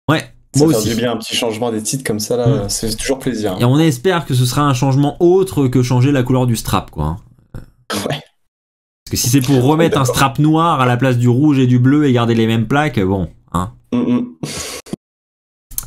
Ouais, moi aussi. Ça fait du bien un petit changement des titres comme ça, là, c'est toujours plaisir. Et on espère que ce sera un changement autre que changer la couleur du strap, quoi. Ouais. Parce que si c'est pour remettre un strap noir à la place du rouge et du bleu et garder les mêmes plaques, bon,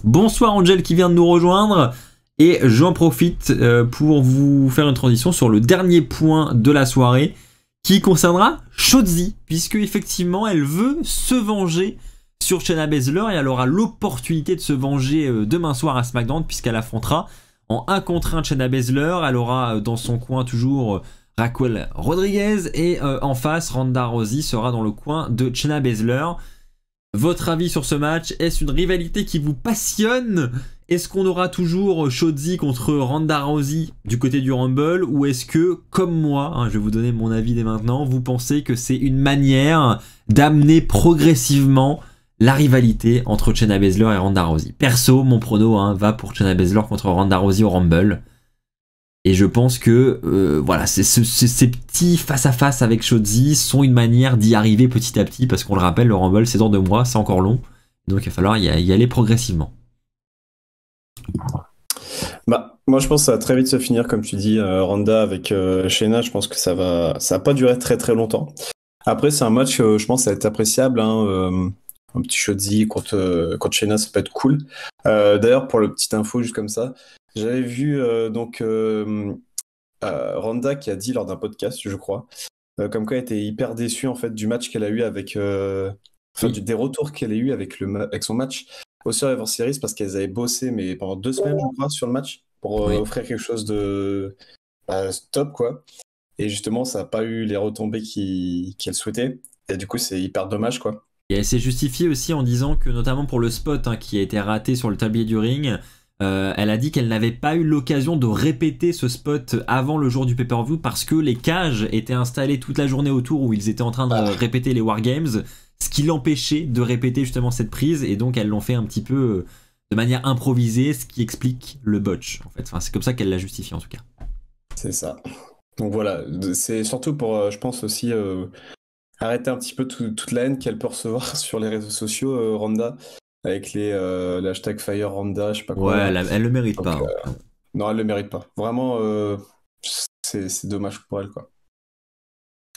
Bonsoir Angel qui vient de nous rejoindre. Et j'en profite pour vous faire une transition sur le dernier point de la soirée qui concernera Shotzi, puisque effectivement elle veut se venger sur Shayna Baszler et elle aura l'opportunité de se venger demain soir à SmackDown puisqu'elle affrontera en 1 contre 1 Shayna Baszler. Elle aura dans son coin toujours Raquel Rodriguez et en face Ronda Rousey sera dans le coin de Shayna Baszler. Votre avis sur ce match? Est-ce une rivalité qui vous passionne? Est-ce qu'on aura toujours Shotzi contre Ronda Rousey du côté du Rumble? Ou est-ce que, comme moi, je vais vous donner mon avis dès maintenant, vous pensez que c'est une manière d'amener progressivement la rivalité entre Shayna Baszler et Ronda Rousey? Perso, mon prono va pour Shayna Baszler contre Ronda Rousey au Rumble. Et je pense que voilà, ces petits face-à-face avec Shotzi sont une manière d'y arriver petit à petit, parce qu'on le rappelle, le Rumble c'est dans 2 mois, c'est encore long, donc il va falloir y aller progressivement. Bah, moi je pense que ça va très vite se finir, comme tu dis, Ronda avec Shayna, je pense que ça va pas durer très très longtemps. Après c'est un match, je pense, ça va être appréciable, un petit Shotzi contre Shayna, ça peut être cool. D'ailleurs, pour le petit info, juste comme ça, j'avais vu Ronda qui a dit lors d'un podcast, je crois, comme quoi elle était hyper déçue en fait du match qu'elle a eu avec, des retours qu'elle a eu avec son match au Survivor Series, parce qu'elles avaient bossé mais pendant 2 semaines, je crois, sur le match pour offrir quelque chose de top, quoi. Et justement, ça n'a pas eu les retombées qu'elle souhaitait. Et du coup, c'est hyper dommage, quoi. Et elle s'est justifiée aussi en disant que, notamment pour le spot qui a été raté sur le tablier du ring, elle a dit qu'elle n'avait pas eu l'occasion de répéter ce spot avant le jour du pay-per-view parce que les cages étaient installées toute la journée autour où ils étaient en train de répéter les Wargames, ce qui l'empêchait de répéter justement cette prise, et donc elles l'ont fait un petit peu de manière improvisée, ce qui explique le botch en fait. Enfin, c'est comme ça qu'elle l'a justifié en tout cas. C'est ça. Donc voilà, c'est surtout pour, je pense aussi, arrêter un petit peu toute la haine qu'elle peut recevoir sur les réseaux sociaux, Ronda, avec les hashtag Fire Ronda, je sais pas quoi. Ouais, elle le mérite donc, pas. Non, elle le mérite pas. Vraiment, c'est dommage pour elle, quoi.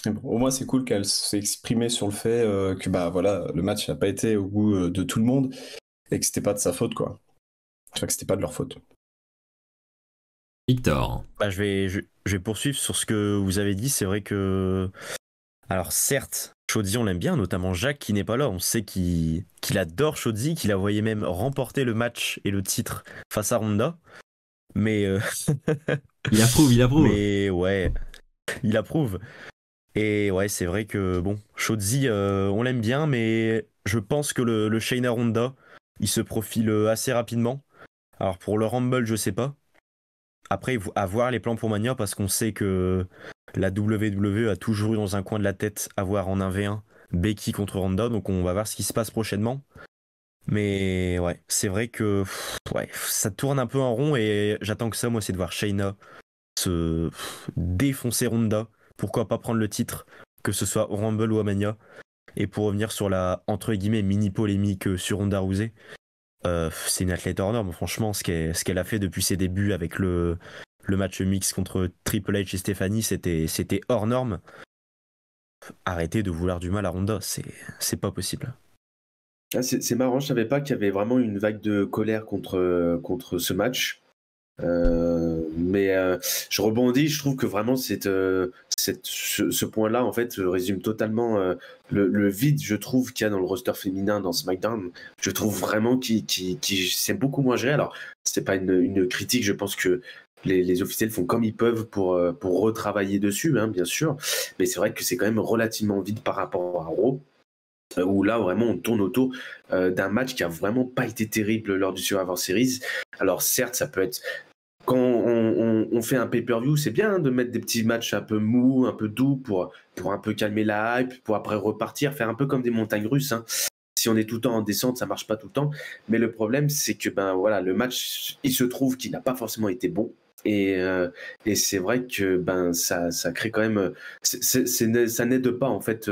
Mais bon, au moins, c'est cool qu'elle s'est exprimée sur le fait que bah voilà, le match n'a pas été au goût de tout le monde et que c'était pas de sa faute, quoi. Enfin, que c'était pas de leur faute. Victor. Bah, je vais poursuivre sur ce que vous avez dit. C'est vrai que, alors certes, Shotzi on l'aime bien, notamment Jacques qui n'est pas là. On sait qu'il adore Shotzi, qu'il la voyait même remporter le match et le titre face à Ronda. Mais Il approuve. Mais ouais, il approuve. Et ouais, c'est vrai que bon, Shotzi, on l'aime bien, mais je pense que le Shayna Ronda, il se profile assez rapidement. Alors pour le Rumble, je sais pas. Après, à voir les plans pour Mania, parce qu'on sait que la WWE a toujours eu dans un coin de la tête avoir en 1v1 Becky contre Ronda, donc on va voir ce qui se passe prochainement. Mais ouais, c'est vrai que ouais, ça tourne un peu en rond, et j'attends que ça, moi, c'est de voir Shayna se défoncer Ronda. Pourquoi pas prendre le titre, que ce soit au Rumble ou à Mania. Et pour revenir sur la, entre guillemets, mini polémique sur Ronda Rousey, c'est une athlète hors norme, franchement, ce qu'elle a fait depuis ses débuts avec le match mix contre Triple H et Stephanie, c'était hors norme. Arrêtez de vouloir du mal à Ronda, c'est pas possible. Ah, c'est marrant, je savais pas qu'il y avait vraiment une vague de colère contre ce match. Mais je rebondis, je trouve que vraiment ce point-là en fait résume totalement le vide, je trouve, qu'il y a dans le roster féminin dans SmackDown. Je trouve vraiment qu'il c'est beaucoup moins géré. Alors c'est pas une critique, je pense que les officiels font comme ils peuvent pour retravailler dessus, bien sûr, mais c'est vrai que c'est quand même relativement vide par rapport à Raw, où là vraiment on tourne autour d'un match qui a vraiment pas été terrible lors du Survivor Series. Alors certes, ça peut être, quand on fait un pay-per-view, c'est bien de mettre des petits matchs un peu mous, un peu doux pour un peu calmer la hype, pour après repartir, faire un peu comme des montagnes russes. Si on est tout le temps en descente, ça marche pas tout le temps. Mais le problème, c'est que voilà, le match, il se trouve qu'il n'a pas forcément été bon. Et c'est vrai que ça crée quand même, ça n'aide pas en fait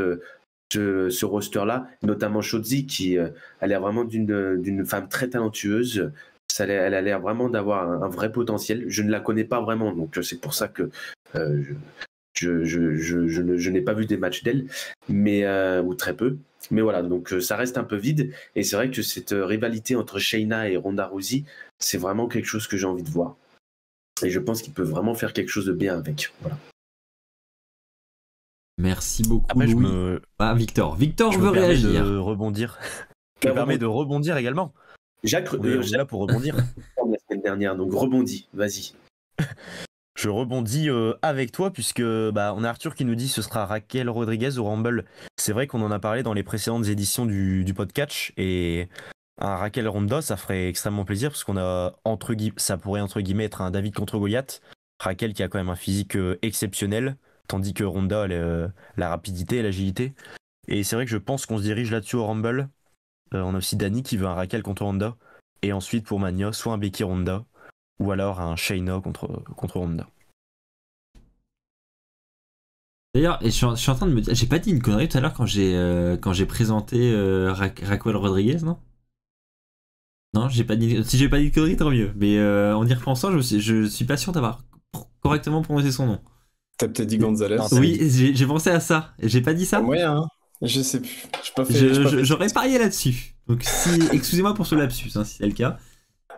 ce roster-là, notamment Shotzi qui a l'air vraiment d'une femme très talentueuse. Elle a l'air vraiment d'avoir un vrai potentiel. Je ne la connais pas vraiment, donc c'est pour ça que je n'ai pas vu des matchs d'elle, mais ou très peu. Mais voilà, donc ça reste un peu vide. Et c'est vrai que cette rivalité entre Shayna et Ronda Rousey, c'est vraiment quelque chose que j'ai envie de voir. Et je pense qu'ils peuvent vraiment faire quelque chose de bien avec. Voilà. Merci beaucoup. Après, Louis. Victor veut réagir. Je me permets de rebondir également. Jacques, là pour rebondir. La semaine dernière, donc rebondis, vas-y. Je rebondis avec toi puisque on a Arthur qui nous dit ce sera Raquel Rodriguez au Rumble. C'est vrai qu'on en a parlé dans les précédentes éditions du podcast et un Raquel Ronda ça ferait extrêmement plaisir parce qu'on a ça pourrait entre guillemets être un David contre Goliath. Raquel qui a quand même un physique exceptionnel tandis que Ronda la rapidité et l'agilité. Et c'est vrai que je pense qu'on se dirige là-dessus au Rumble. On a aussi Dani qui veut un Raquel contre Ronda et ensuite pour Mania soit un Becky Ronda ou alors un Shayna contre Ronda. D'ailleurs, et je suis en train de me dire, j'ai pas dit une connerie tout à l'heure quand j'ai présenté Raquel Rodriguez, non? Non, j'ai pas dit. Si j'ai pas dit de connerie, tant mieux. Mais en y repensant, je suis pas sûr d'avoir correctement prononcé son nom. T'as peut-être dit Gonzalez. Non, Oui, j'ai pensé à ça. J'ai pas dit ça. Moyen, hein. Je sais plus. J'aurais parié là-dessus. Donc excusez-moi pour ce lapsus, hein, si c'est le cas.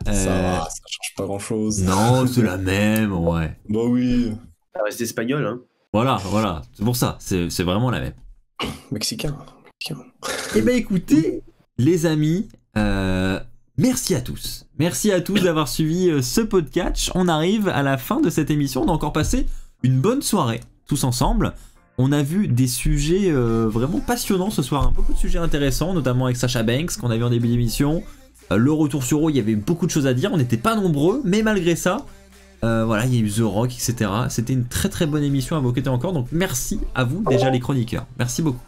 Ça va, ça change pas grand-chose. Non, c'est la même, ouais. Bah oui. Ça reste espagnol, hein. Voilà, c'est pour ça. C'est vraiment la même. Mexicain. Eh ben écoutez, les amis, merci à tous. Merci à tous d'avoir suivi ce podcast. On arrive à la fin de cette émission. On a encore passé une bonne soirée, tous ensemble. On a vu des sujets vraiment passionnants ce soir. Beaucoup de sujets intéressants, notamment avec Sasha Banks, qu'on a vu en début d'émission. Le retour sur Raw, il y avait beaucoup de choses à dire. On n'était pas nombreux, mais malgré ça, voilà, il y a eu The Rock, etc. C'était une très très bonne émission à boqueter encore. Donc merci à vous, déjà les chroniqueurs. Merci beaucoup.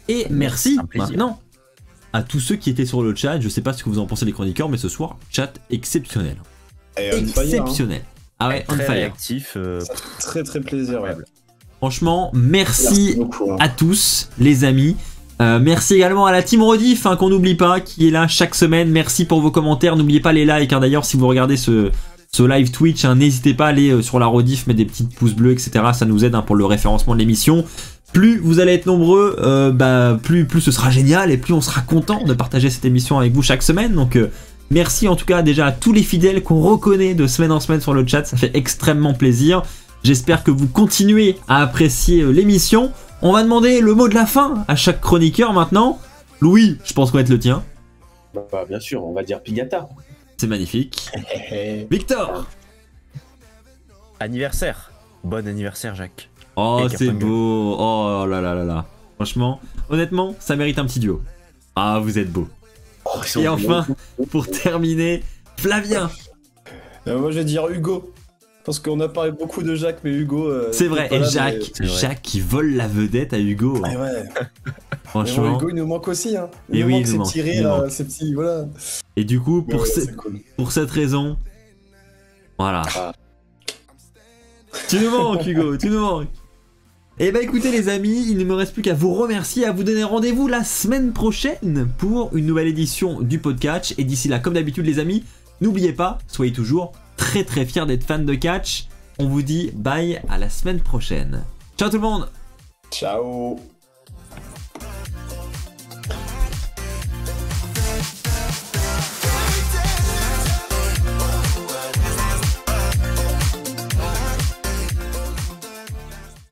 Et merci maintenant à tous ceux qui étaient sur le chat. Je sais pas ce que vous en pensez les chroniqueurs, mais ce soir, chat exceptionnel. Et on fire, exceptionnel. hein. Ah ouais, on très fire. réactif. Ça fait très très plaisir. Ouais. Franchement, merci beaucoup, hein. à tous les amis. Merci également à la team Rediff qu'on n'oublie pas, qui est là chaque semaine. Merci pour vos commentaires. N'oubliez pas les likes. D'ailleurs, si vous regardez ce live Twitch, n'hésitez pas à aller sur la Rediff, mettre des petites pouces bleus, etc. Ça nous aide pour le référencement de l'émission. Plus vous allez être nombreux, plus ce sera génial et plus on sera content de partager cette émission avec vous chaque semaine. Donc merci en tout cas déjà à tous les fidèles qu'on reconnaît de semaine en semaine sur le chat. Ça fait extrêmement plaisir. J'espère que vous continuez à apprécier l'émission. On va demander le mot de la fin à chaque chroniqueur maintenant. Louis, je pense qu'on va être le tien. Bah, bien sûr, on va dire Pignata. C'est magnifique. Victor. Anniversaire. Bon anniversaire, Jacques. Oh, Et c'est Carpenter. beau. Oh là là là là. Franchement, honnêtement, ça mérite un petit duo. Ah, vous êtes beau. Oh, ils sont Et enfin, bons. pour terminer, Flavien. Moi je vais dire Hugo. Parce qu'on a parlé beaucoup de Jacques, mais Hugo. C'est vrai, pas et là, Jacques, c'est vrai. Jacques qui vole la vedette à Hugo. Mais... ouais. Mais bon, Franchement. Hugo il nous manque aussi. Hein. Et Il nous oui, manque il ces nous petits manque, il rires, nous manque. ces petits. Voilà. Et du coup, Mais pour, ouais, ce- c'est cool. pour cette raison, voilà. Ah. Tu nous manques, Hugo, tu nous manques. Et bah écoutez les amis, il ne me reste plus qu'à vous remercier, à vous donner rendez-vous la semaine prochaine pour une nouvelle édition du podcast. Et d'ici là, comme d'habitude les amis, n'oubliez pas, soyez toujours très très fiers d'être fans de catch. On vous dit bye à la semaine prochaine. Ciao tout le monde. Ciao.